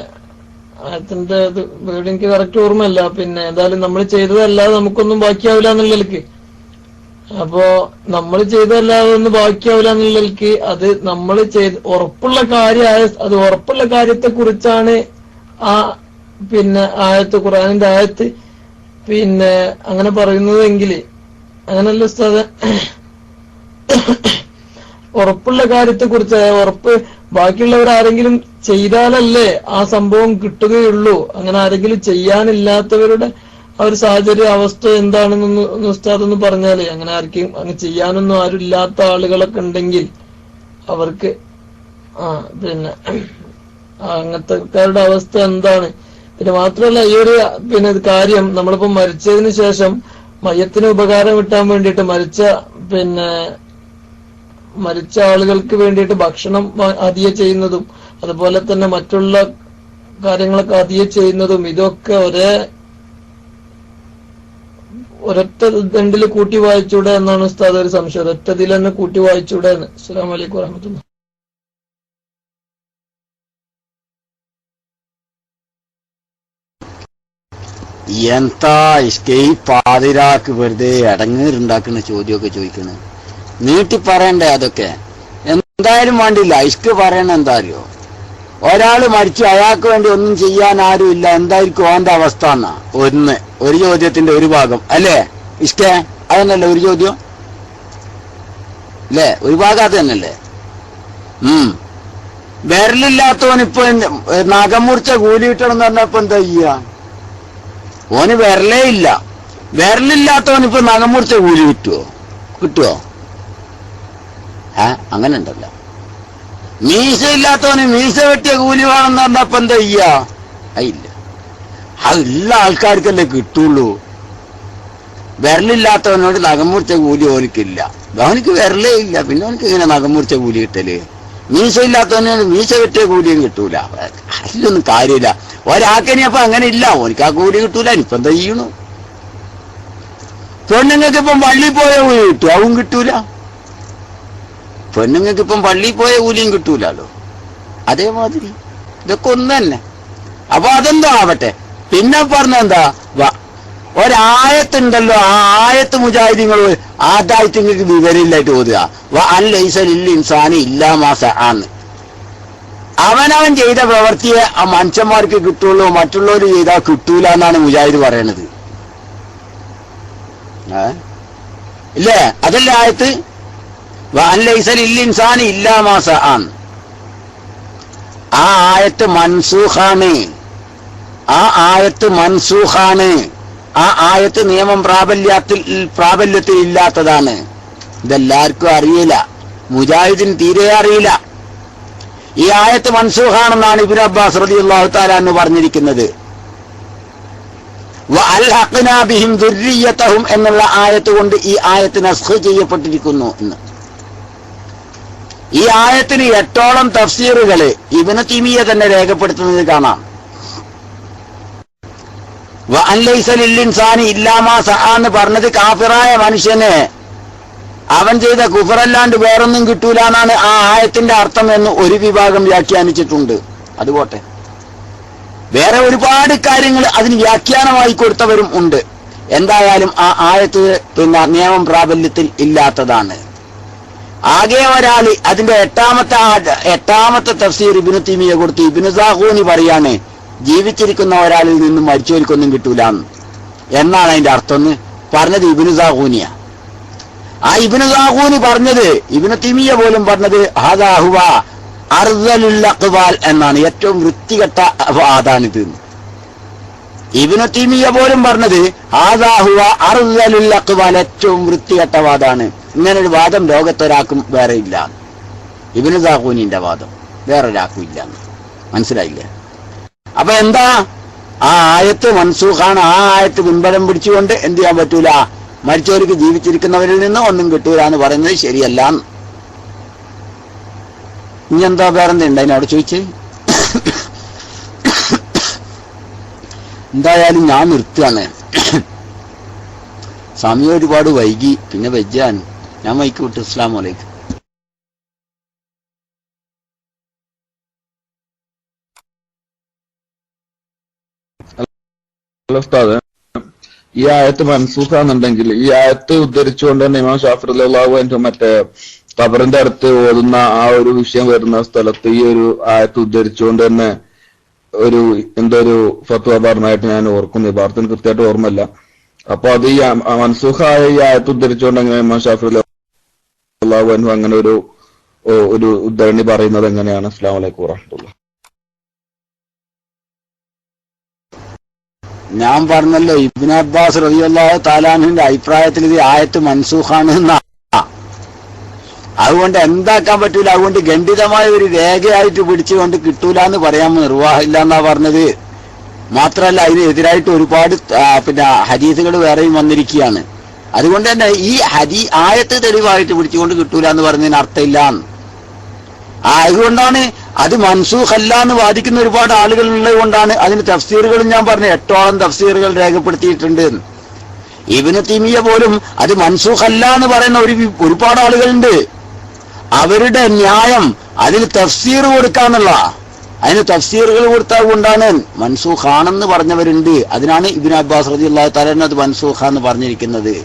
ആയത്തിന്റെ ഇത് എനിക്ക് കറക്റ്റ് ഓർമ്മയില്ല. പിന്നെ എന്തായാലും നമ്മൾ ചെയ്തതല്ലാതെ നമുക്കൊന്നും ബാക്കിയാവില്ല എന്നുള്ളതിലേക്ക് അപ്പോ നമ്മൾ ചെയ്തല്ലാതെ ഒന്ന് ബാക്കിയാവില്ല എന്നുള്ളതിലേക്ക് അത് നമ്മൾ ചെയ്ത് ഉറപ്പുള്ള കാര്യമായ അത് ഉറപ്പുള്ള കാര്യത്തെ കുറിച്ചാണ് ആ പിന്നെ ആയത്ത് ഖുർആനിന്റെ ആയത്ത് പിന്നെ അങ്ങനെ പറയുന്നതെങ്കിൽ അങ്ങനല്ല ഉസ്താദ്, ഉറപ്പുള്ള കാര്യത്തെ കുറിച്ച് ഉറപ്പ് ബാക്കിയുള്ളവർ ആരെങ്കിലും ചെയ്താലല്ലേ ആ സംഭവം കിട്ടുകയുള്ളൂ. അങ്ങനെ ആരെങ്കിലും ചെയ്യാനില്ലാത്തവരുടെ ആ ഒരു സാഹചര്യ അവസ്ഥ എന്താണെന്നൊന്ന് ഉസ്താദ് ഒന്ന് പറഞ്ഞാലേ, അങ്ങനെ ആർക്കും അങ്ങ് ചെയ്യാനൊന്നും ആരും ഇല്ലാത്ത ആളുകളൊക്കെ ഉണ്ടെങ്കിൽ അവർക്ക് പിന്നെ അങ്ങനത്തെക്കാരുടെ അവസ്ഥ എന്താണ്. പിന്നെ മാത്രമല്ല ഈ ഒരു പിന്നെ കാര്യം നമ്മളിപ്പോ മരിച്ചതിന് ശേഷം മയ്യത്തിന് ഉപകാരം കിട്ടാൻ വേണ്ടിയിട്ട് മരിച്ച ആളുകൾക്ക് വേണ്ടിയിട്ട് ഭക്ഷണം അതിയെ ചെയ്യുന്നതും അതുപോലെ തന്നെ മറ്റുള്ള കാര്യങ്ങളൊക്കെ അതിയെ ചെയ്യുന്നതും ഇതൊക്കെ ഒരൊറ്റ ദണ്ടിൽ കൂട്ടി വായിച്ചൂടെ എന്നാണ് ഉസ്താദ് ഒരു സംശയം. ഒരൊറ്റതിൽ തന്നെ കൂട്ടി വായിച്ചൂടെ എന്ന്. അസ്സലാമു അലൈക്കും വറഹ്മത്തുള്ളാഹി. എന്താ ഈ പാതിരാക്ക് വെറുതെ അടങ്ങേറുണ്ടാക്കുന്ന ചോദ്യമൊക്കെ ചോദിക്കണേ, നീട്ടി പറയണ്ടേ അതൊക്കെ? എന്തായാലും വേണ്ടില്ല, ഇഷ്ക് പറയണ എന്താ അറിയോ, ഒരാള് മരിച്ചു അയാൾക്ക് വേണ്ടി ഒന്നും ചെയ്യാൻ ആരും ഇല്ല, എന്തായിരിക്കും ഓന്റെ അവസ്ഥ എന്നാ ഒരു ചോദ്യത്തിന്റെ ഒരു ഭാഗം അല്ലേ ഇഷ്കേ? അതന്നല്ലേ ഒരു ചോദ്യം അല്ലേ? ഒരു ഭാഗം അത് തന്നെയല്ലേ. വിരലില്ലാത്തവൻ ഇപ്പൊ നഖം മുറിച്ച കൂലി കിട്ടണം എന്ന് പറഞ്ഞപ്പോ എന്താ ചെയ്യാ? ഓന് വിരലേ ഇല്ല. വിരലില്ലാത്തവൻ ഇപ്പൊ നഖം മുറിച്ച കൂലി കിട്ടുവോ? അങ്ങനെ ഉണ്ടല്ലോ. മീശ ഇല്ലാത്തവന് മീശ വെട്ടിയ കൂലി വേണമെന്ന് പറഞ്ഞപ്പോ എന്താ ചെയ്യാ? ഇല്ല. ഉള്ള ആൾക്കാർക്കല്ലേ കിട്ടുള്ളൂ. വിരലില്ലാത്തവനോട് നഖം മുറിച്ച കൂലി ഓനിക്കില്ല. അവനിക്ക് വിരലേ ഇല്ല, പിന്നെ അവനിക്ക് ഇങ്ങനെ നഖം മുറിച്ച കൂലി കിട്ടല്? മീശ ഇല്ലാത്തവനോട് മീശ വെട്ടിയ കൂലിയും കിട്ടൂല. അതിലൊന്നും കാര്യമില്ല. ഒരാൾക്കിനി അപ്പൊ അങ്ങനെ ഇല്ല, ഓനിക്ക് ആ കൂലി കിട്ടൂല. ഇനിയിപ്പൊ എന്താ ചെയ്യണു? പെണ്ണുങ്ങൾക്ക് ഇപ്പം പള്ളിയിൽ പോയ കൂലി കിട്ടും, അതും കിട്ടൂല. പെണ്ണുങ്ങൾക്ക് ഇപ്പം പള്ളിയിൽ പോയ കൂലിയും കിട്ടൂലല്ലോ. അതേമാതിരി ഇതൊക്കെ ഒന്ന് തന്നെ. അപ്പൊ അതെന്തോ ആവട്ടെ. പിന്നെ പറഞ്ഞെന്താ, ഒരായത്തുണ്ടല്ലോ, ആ ആയത്ത് മുജാഹിദീങ്ങൾ ആദ്യമായിട്ട് നിങ്ങൾക്ക് വിവരമില്ലായിട്ട് ഓതുക. ഇൻസാനി ഇല്ലാമാസ ആന്ന്. അവനവൻ ചെയ്ത പ്രവൃത്തിയെ ആ മനുഷ്യന്മാർക്ക് കിട്ടുള്ളൂ, മറ്റുള്ളവർ ചെയ്താൽ കിട്ടൂല എന്നാണ് മുജാഹിദ് പറയണത്. ഇല്ലേ? അതല്ലേ ആയത്ത്? ഇൻസാനി ഇല്ലാമാസ ആന്ന്. ആ ആയത്ത് മൻസൂഖാണ്. ആ ആയത്ത് മൻസൂഖാണ്. ആ ആയത്ത് നിയമം പ്രാബല്യത്തിൽ ഇല്ലാത്തതാണ്. ഇതെല്ലാവർക്കും അറിയില്ല, മുജാഹിദിന് തീരെ അറിയില്ല. ഈ ആയത്ത് മൻസൂഖാണെന്നാണ് ഇബ്നു അബ്ബാസ് റളിയല്ലാഹു തആല അൻഹു പറഞ്ഞിരിക്കുന്നത്. വഅൽഹഖ്നാ ബിഹിം ദുർരിയ്യതഹും എന്നുള്ള ആയത്ത് കൊണ്ട് ഈ ആയത്ത് നസ്ഖ് ചെയ്യപ്പെട്ടിരിക്കുന്നു എന്ന്. ഈ ആയത്തിന് 8ഓളം തഫ്സീറുകള് ഇബ്നു തൈമിയ്യ തന്നെ രേഖപ്പെടുത്തുന്നത് കാണാം. എന്ന് പറഞ്ഞത് കാഫിറായ മനുഷ്യന് അവൻ ചെയ്ത കുഫറല്ലാണ്ട് വേറൊന്നും കിട്ടൂല എന്നാണ് ആ ആയത്തിന്റെ അർത്ഥം എന്ന് ഒരു വിഭാഗം വ്യാഖ്യാനിച്ചിട്ടുണ്ട്. അതുപോട്ടെ, വേറെ ഒരുപാട് കാര്യങ്ങൾ അതിന് വ്യാഖ്യാനമായി കൊടുത്തവരും ഉണ്ട്. എന്തായാലും ആ ആയത്ത് നിയമം പ്രാബല്യത്തിൽ ഇല്ലാത്തതാണ്. ആകെ ഒരാള് അതിന്റെ എട്ടാമത്തെ തഫ്സീർ ഇബ്നു തൈമിയ്യ കൊടുത്ത് ഇബ്നു സാഖൂനി പറയാണ്, ജീവിച്ചിരിക്കുന്ന ഒരാളിൽ നിന്നും മരിച്ചവർക്കൊന്നും കിട്ടൂല എന്നാണ് അതിന്റെ അർത്ഥം എന്ന് പറഞ്ഞത് ഇബ്നു സാഖൂനിയ. ആ ഇബ്നു സാഖൂനി പറഞ്ഞത്, ഇബ്നു തൈമിയ്യ പോലും പറഞ്ഞത് ഹാദാ ഹുവ അർദലുൽ അഖ്വാൽ എന്നാണ്. ഏറ്റവും വൃത്തികെട്ട വാദാണിത്. ഇബ്നു തൈമിയ്യ പോലും പറഞ്ഞത് ഹാദാ ഹുവ അർദലുൽ അഖ്വാൽ, ഏറ്റവും വൃത്തികെട്ട വാദാണ്. ഇങ്ങനൊരു വാദം ലോകത്തൊരാൾക്കും വേറെ ഇല്ല. ഇബ്നു സാഖൂനിന്റെ വാദം വേറൊരാൾക്കും ഇല്ല. മനസ്സിലായില്ലേ? അപ്പൊ എന്താ, ആ ആയത്ത് മൻസൂഖാണ്. ആ ആയത്ത് പിൻബലം പിടിച്ചുകൊണ്ട് എന്ത് ചെയ്യാൻ പറ്റൂല, മരിച്ചവർക്ക് ജീവിച്ചിരിക്കുന്നവരിൽ നിന്ന് ഒന്നും കിട്ടൂല എന്ന് പറയുന്നത് ശരിയല്ല. ഇനി എന്താ വേറെന്തുണ്ട് അതിനവിടെ ചോദിച്ചേ? എന്തായാലും ഞാൻ നിർത്തുകയാണ്. സമയം ഒരുപാട് വൈകി, പിന്നെ വെജാൻ ഞാൻ മൈക്ക് വിട്ടു. അസ്സലാമു അലൈക്കും. ഉസ്താദ്, ഈ ആയത്ത് മൻസൂഖാന്നുണ്ടെങ്കിൽ ഈ ആയത്ത് ഉദ്ധരിച്ചുകൊണ്ട് തന്നെ ഇമാം ഷാഫി റളിയല്ലാഹു അൻഹു മറ്റേ ഖബറിന്റെ അടുത്ത് ഓതുന്ന ആ ഒരു വിഷയം വരുന്ന സ്ഥലത്ത് ഈ ഒരു ആയത്ത് ഉദ്ധരിച്ചുകൊണ്ട് തന്നെ ഒരു എന്തൊരു ഫത്വ പറഞ്ഞായിട്ട് ഞാൻ ഓർക്കുന്നു. ഭാരതത്തിന് കൃത്യമായിട്ട് ഓർമ്മയില്ല. അപ്പൊ അത് ഈ മൻസൂഖായ ഈ ആയത്ത് ഉദ്ധരിച്ചുകൊണ്ട് എങ്ങനെ ഇമാം ഷാഫി റളിയല്ലാഹു അൻഹു അങ്ങനെ ഒരു ഉദ്ധരണി പറയുന്നത് എങ്ങനെയാണ്? അസ്സലാമു അലൈക്കും വറഹ്മത്തുള്ളാഹി. ഞാൻ പറഞ്ഞല്ലോ, ഇബ്നു അബ്ബാസ് റളിയല്ലാഹു തആല അൻഹുവിന്റെ അഭിപ്രായത്തിൽ ഇത് ആയത്ത് മൻസൂഖാണ് എന്നാ. അതുകൊണ്ട് എന്താക്കാൻ പറ്റൂല, അതുകൊണ്ട് ഖണ്ഡിതമായ ഒരു രേഖയായിട്ട് പിടിച്ചുകൊണ്ട് കിട്ടൂല എന്ന് പറയാൻ നിർവാഹമില്ല എന്നാ പറഞ്ഞത്. മാത്രമല്ല അതിനെതിരായിട്ട് ഒരുപാട് ഹദീസുകൾ വേറെയും വന്നിരിക്കുകയാണ്. അതുകൊണ്ട് തന്നെ ഈ ആയത്ത് തെളിവായിട്ട് പിടിച്ചുകൊണ്ട് കിട്ടൂല എന്ന് പറഞ്ഞതിന് അർത്ഥമില്ല. അതുകൊണ്ടാണ് അത് മൻസൂഖ് അല്ല എന്ന് വാദിക്കുന്ന ഒരുപാട് ആളുകൾ ഉള്ളത് കൊണ്ടാണ് അതിന് തഫ്സീറുകളും ഞാൻ പറഞ്ഞു 8ഓളം തഫ്സീറുകൾ രേഖപ്പെടുത്തിയിട്ടുണ്ട്. ഇബ്നു തൈമിയ്യ പോലും അത് മൻസൂഖ് അല്ല എന്ന് പറയുന്ന ഒരുപാട് ആളുകളുണ്ട്. അവരുടെ ന്യായം അതിന് തഫ്സീർ കൊടുക്കാന്നുള്ള, അതിന് തഫ്സീറുകൾ കൊടുത്താൽ കൊണ്ടാണ് മൻസൂഖ് ആണെന്ന് പറഞ്ഞവരുണ്ട്. അതിനാണ് ഇബ്നു അബ്ബാസ് റളിയല്ലാഹു തആല അത് മൻസൂഖ് എന്ന് പറഞ്ഞിരിക്കുന്നത്.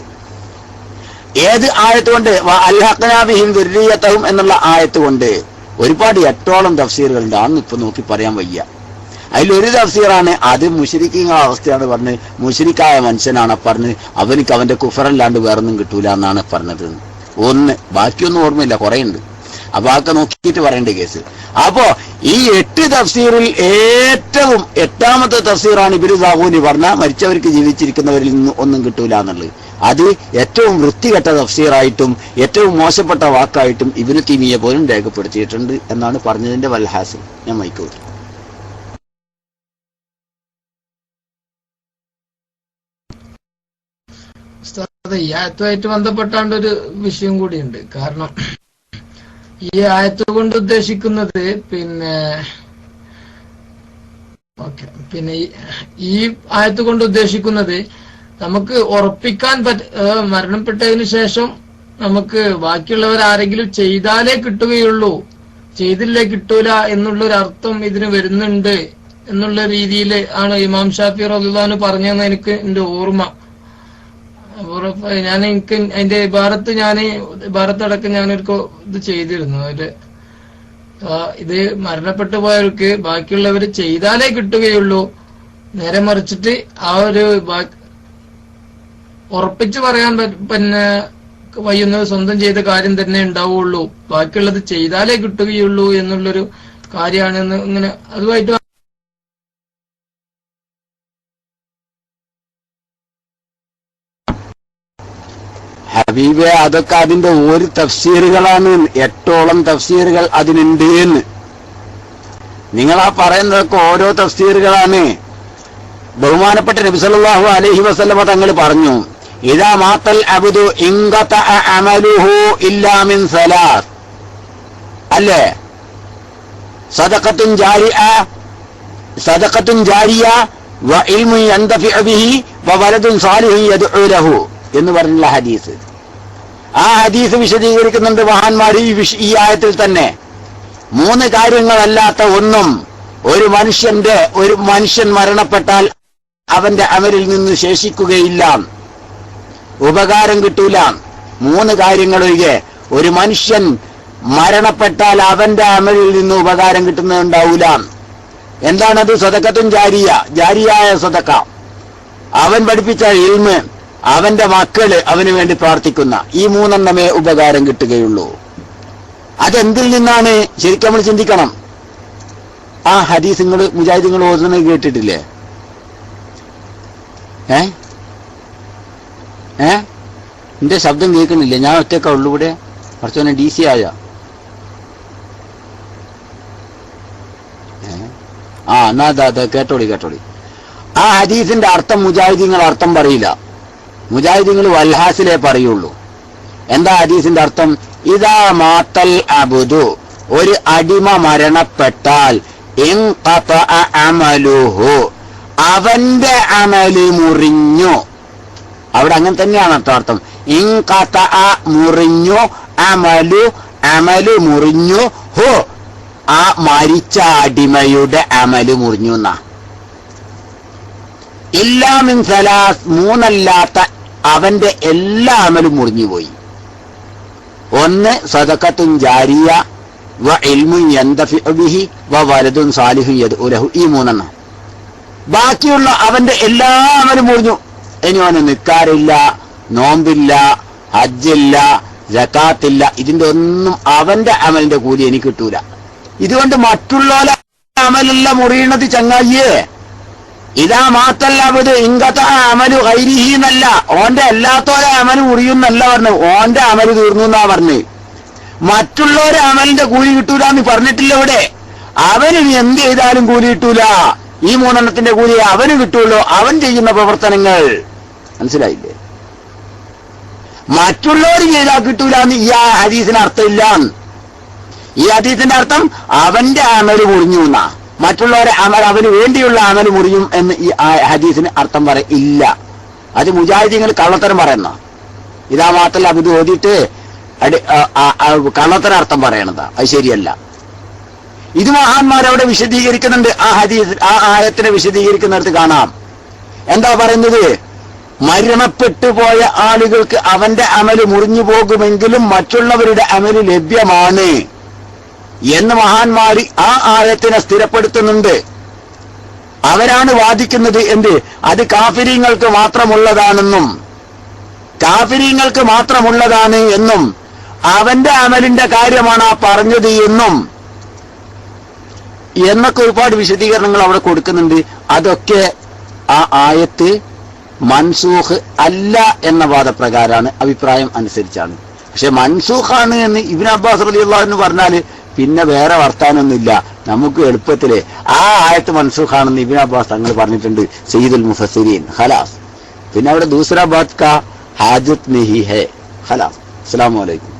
ഏത് ആയത്ത് കൊണ്ട്? അൽഹഖ്നാ ബിഹിം ദുർരിയ്യതഹും എന്നുള്ള ആയത്ത് കൊണ്ട് ഒരുപാട് 8ഓളം തഫ്സീറുകളുണ്ട്. അന്ന് ഇപ്പൊ നോക്കി പറയാൻ വയ്യ. അതിലൊരു തഫ്സീറാണ് അത് മുശ്രിക്കുകളുടെ അവസ്ഥയാണ് പറഞ്ഞ്, മുശ്രിക്കായ മനുഷ്യനാണ് പറഞ്ഞ് അവനിക്ക് അവന്റെ കുഫറല്ലാണ്ട് വേറൊന്നും കിട്ടൂല എന്നാണ് പറഞ്ഞത്. ഒന്ന്, ബാക്കിയൊന്നും ഓർമ്മയില്ല, കുറെ ഉണ്ട്. അപ്പൊ അതൊക്കെ നോക്കിയിട്ട് പറയേണ്ട കേസ്. അപ്പോ ഈ 8 തഫ്സീറിൽ ഏറ്റവും 8ാമത്തെ തഫ്സീറാണ് ഇബ്നു സാഹൂനി പറഞ്ഞ മരിച്ചവർക്ക് ജീവിച്ചിരിക്കുന്നവരിൽ നിന്ന് ഒന്നും കിട്ടൂല എന്നുള്ളത്. അത് ഏറ്റവും വൃത്തികെട്ട തഫ്സീറായിട്ടും ഏറ്റവും മോശപ്പെട്ട വാക്കായിട്ടും ഇബ്നു തൈമിയ്യ പോലും രേഖപ്പെടുത്തിയിട്ടുണ്ട് എന്നാണ് പറഞ്ഞതിന്റെ വൽഹാസിൽ. ഞാൻ മൈക്കോട്ടെ. ഈ ആയത്തുമായിട്ട് ബന്ധപ്പെട്ടാണ്ട് ഒരു വിഷയം കൂടിയുണ്ട്. കാരണം ഈ ആയത്ത് കൊണ്ട് ഉദ്ദേശിക്കുന്നത് പിന്നെ ഈ ആയത്ത് കൊണ്ട് ഉദ്ദേശിക്കുന്നത് നമുക്ക് ഉറപ്പിക്കാൻ മരണപ്പെട്ടതിന് ശേഷം നമുക്ക് ബാക്കിയുള്ളവർ ആരെങ്കിലും ചെയ്താലേ കിട്ടുകയുള്ളൂ, ചെയ്തില്ലേ കിട്ടൂല എന്നുള്ളൊരു അർത്ഥം ഇതിന് വരുന്നുണ്ട് എന്നുള്ള രീതിയിൽ ആണ് ഇമാം ഷാഫി റളിയല്ലാഹു അൻഹു പറഞ്ഞതെന്ന് എനിക്ക് എന്റെ ഓർമ്മ. എനിക്ക് അതിന്റെ ഇബാറത്തടക്കം ഞാനൊരു ഇത് ചെയ്തിരുന്നു. അതില് ഇത് മരണപ്പെട്ടു പോയവർക്ക് ബാക്കിയുള്ളവർ ചെയ്താലേ കിട്ടുകയുള്ളൂ, നേരെ മറിച്ചിട്ട് ആ ഒരു ഉറപ്പിച്ചു പറയാൻ വയ്യുന്നത് സ്വന്തം ചെയ്ത കാര്യം തന്നെ ഉണ്ടാവുള്ളൂ, ബാക്കിയുള്ളത് ചെയ്താലേ കിട്ടുകയുള്ളൂ എന്നുള്ളൊരു കാര്യമാണെന്ന് ഇങ്ങനെ അതുമായിട്ട് ഹബീബെ അതൊക്കെ അതിന്റെ ഒരു തഫ്സീറുകളാണ്. 8ഓളം തഫ്സീറുകൾ അതിനുണ്ട് എന്ന്. നിങ്ങളാ പറയുന്നതൊക്കെ ഓരോ തഫ്സീറുകളാണ്. ബഹുമാനപ്പെട്ട നബി സല്ലല്ലാഹു അലൈഹി വസല്ലമ തങ്ങൾ പറഞ്ഞു, ഇദാ മാത്തൽ അബ്ദു ഇൻഖതഅ അമലുഹു ഇല്ലാ മിൻ സലാസ്. അല്ലേ? സദഖത്തുൻ ജാരിയ വ ഇൽമുൻ യന്തഫിഉ ബിഹി വ വലദുൻ സാലിഹുൻ യദ്ഉ ലഹു എന്ന് പറഞ്ഞുള്ള ഹദീസ്. ആ ഹദീസ് വിശദീകരിക്കുന്നുണ്ട് മഹാന്മാർ ഈ ആയത്തിൽ തന്നെ. 3 കാര്യങ്ങളല്ലാത്ത ഒന്നും ഒരു മനുഷ്യൻ മരണപ്പെട്ടാൽ അവന്റെ അമലിൽ നിന്ന് ശേഷിക്കുകയില്ല, ഉപകാരം കിട്ടൂല. 3 കാര്യങ്ങളൊഴികെ ഒരു മനുഷ്യൻ മരണപ്പെട്ടാൽ അവന്റെ അമലിൽ നിന്ന് ഉപകാരം കിട്ടുന്നുണ്ടാവൂല. എന്താണത്? സദഖത്തുൻ ജാരിയായ സദഖ, അവൻ പഠിപ്പിച്ച ഇൽമ്, അവന്റെ മക്കള് അവന് വേണ്ടി പ്രാർത്ഥിക്കുന്ന, ഈ 3 ഉപകാരം കിട്ടുകയുള്ളൂ. അതെന്തിൽ നിന്നാണ് ശരിക്കും നമ്മൾ ചിന്തിക്കണം. ആ ഹദീസ് മുജാഹിദുകൾ ഓതുന്നത് കേട്ടിട്ടില്ലേ? എന്റെ ശബ്ദം കേൾക്കുന്നില്ലേ? ഞാൻ ഒറ്റക്ക ഉള്ളൂ ഇവിടെ. കുറച്ചോനെ DC ആയ എന്നാ കേട്ടോളി. ആ ഹദീസിന്റെ അർത്ഥം മുജാഹിദീങ്ങൾ അർത്ഥം പറയില്ല. മുജാഹിദീങ്ങൾ വൽഹാസിലേ പറയുള്ളൂ. എന്താ ഹദീസിന്റെ അർത്ഥം? ഇദാ മാത്തൽ അബ്ദു, ഒരു അടിമ മരണപ്പെട്ടാൽ ഇൻഖതഅ അമലുഹു, അവന്റെ അമല് മുറിഞ്ഞു. അവിടെ അങ്ങനെ തന്നെയാണ് അർത്ഥം. ഇൻഖതഅ മുറിഞ്ഞു, അമല് മുറിഞ്ഞു, ഹു ആ മരിച്ച അടിമയുടെ അമല് മുറിഞ്ഞു എന്നാ. ഇല്ലാ മിൻ സലാസ്, മൂന്നല്ലാത്ത അവന്റെ എല്ലാ അമലും മുറിഞ്ഞുപോയി. ഒന്ന് സദഖത്തുൻ ജാരിയ വ ഇൽമുൻ യന്തഫിഉ ബിഹി വ വലദുൻ സാലിഹുൻ യദ്ഉ ലഹു. ഈ മൂന്നെണ്ണം. ബാക്കിയുള്ള അവന്റെ എല്ലാ അമലും മുറിഞ്ഞു. ഇനി അവന് നിക്കാറില്ല, നോമ്പില്ല, ഹജ്ജില്ല, സകാത്തില്ല, ഇതിന്റെ ഒന്നും അവന്റെ അമലിന്റെ കൂലി എനിക്ക് കിട്ടൂല. ഇതുകൊണ്ട് മറ്റുള്ള അമലെല്ലാം മുറിയണത് ചങ്ങായിയേ. ഇതാ മാത്രല്ല ഇത് ഇങ്കത്ത അമലു ഗൈരിഹി എന്നല്ല, ഓന്റെ അല്ലാത്തോരെ അമല് മുറിയുന്നല്ല പറഞ്ഞു, ഓന്റെ അമല് തീർന്നു എന്നാ പറഞ്ഞു. മറ്റുള്ളവരെ അമലിന്റെ കൂലി കിട്ടൂലെന്ന് പറഞ്ഞിട്ടില്ല ഇവിടെ. അവന് എന്ത് ചെയ്താലും കൂലി കിട്ടൂല. ഈ മൂന്നെണ്ണത്തിന്റെ കൂലി അവന് കിട്ടുള്ളൂ, അവൻ ചെയ്യുന്ന പ്രവർത്തനങ്ങൾ. മനസ്സിലായില്ലേ? മറ്റുള്ളവർ ചെയ്താൽ കിട്ടൂലെന്ന് ഈ ഹദീസിന് അർത്ഥമില്ല. ഈ ഹദീസിന്റെ അർത്ഥം അവന്റെ അമല് മുറിഞ്ഞു എന്നാ. മറ്റുള്ളവരെ അമൽ, അവന് വേണ്ടിയുള്ള അമല് മുറിയും എന്ന് ഈ ഹദീസിന് അർത്ഥം ഇല്ല. അത് മുജാഹിദീങ്ങൾ കള്ളത്തരം പറയുന്ന. ഇതാ മാത്രല്ല അത് ഓതിയിട്ട് കള്ളത്തരം അർത്ഥം പറയണതാ, അത് ശരിയല്ല. ഇത് മഹാന്മാരവിടെ വിശദീകരിക്കുന്നുണ്ട്. ആ ഹദീസ്, ആ ആയത്തിനെ വിശദീകരിക്കുന്നിടത്ത് കാണാം. എന്താ പറയുന്നത്? മരണപ്പെട്ടു പോയ ആളുകൾക്ക് അവന്റെ അമല് മുറിഞ്ഞു പോകുമെങ്കിലും മറ്റുള്ളവരുടെ അമല് ലഭ്യമാണ് എന്ന് മഹാന്മാര് ആ ആയത്തിനെ സ്ഥിരപ്പെടുത്തുന്നുണ്ട്. അവരാണ് വാദിക്കുന്നത് എന്ത്? അത് കാഫിരീങ്ങൾക്ക് മാത്രമുള്ളതാണെന്നും കാഫിരീങ്ങൾക്ക് മാത്രമുള്ളതാണ് എന്നും അവന്റെ അമലിന്റെ കാര്യമാണ് ആ പറഞ്ഞത് എന്നൊക്കെ ഒരുപാട് വിശദീകരണങ്ങൾ അവിടെ കൊടുക്കുന്നുണ്ട്. അതൊക്കെ ആ ആയത്ത് മൻസൂഖ് അല്ല എന്ന വാദപ്രകാരമാണ്, അഭിപ്രായം അനുസരിച്ചാണ്. പക്ഷെ മൻസൂഖാണ് എന്ന് ഇബ്നു അബ്ബാസ് റളിയല്ലാഹു അൻഹു പറഞ്ഞാല് പിന്നെ വേറെ വർത്താനൊന്നുമില്ല. നമുക്ക് എളുപ്പത്തില് ആ ആയത്ത് മൻസൂഖാണെന്ന് ഇബ്നു അബ്ബാസ് തങ്ങൾ പറഞ്ഞിട്ടുണ്ട്, സയ്യിദുൽ മുഫസ്സിരീൻ. ഖലാസ്. പിന്നെ അവിടെ ദൂസറാ ബാത് കാ ഹാജത്ത് നഹി ഹൈ. ഖലാസ്. അസ്സലാമു അലൈക്കും.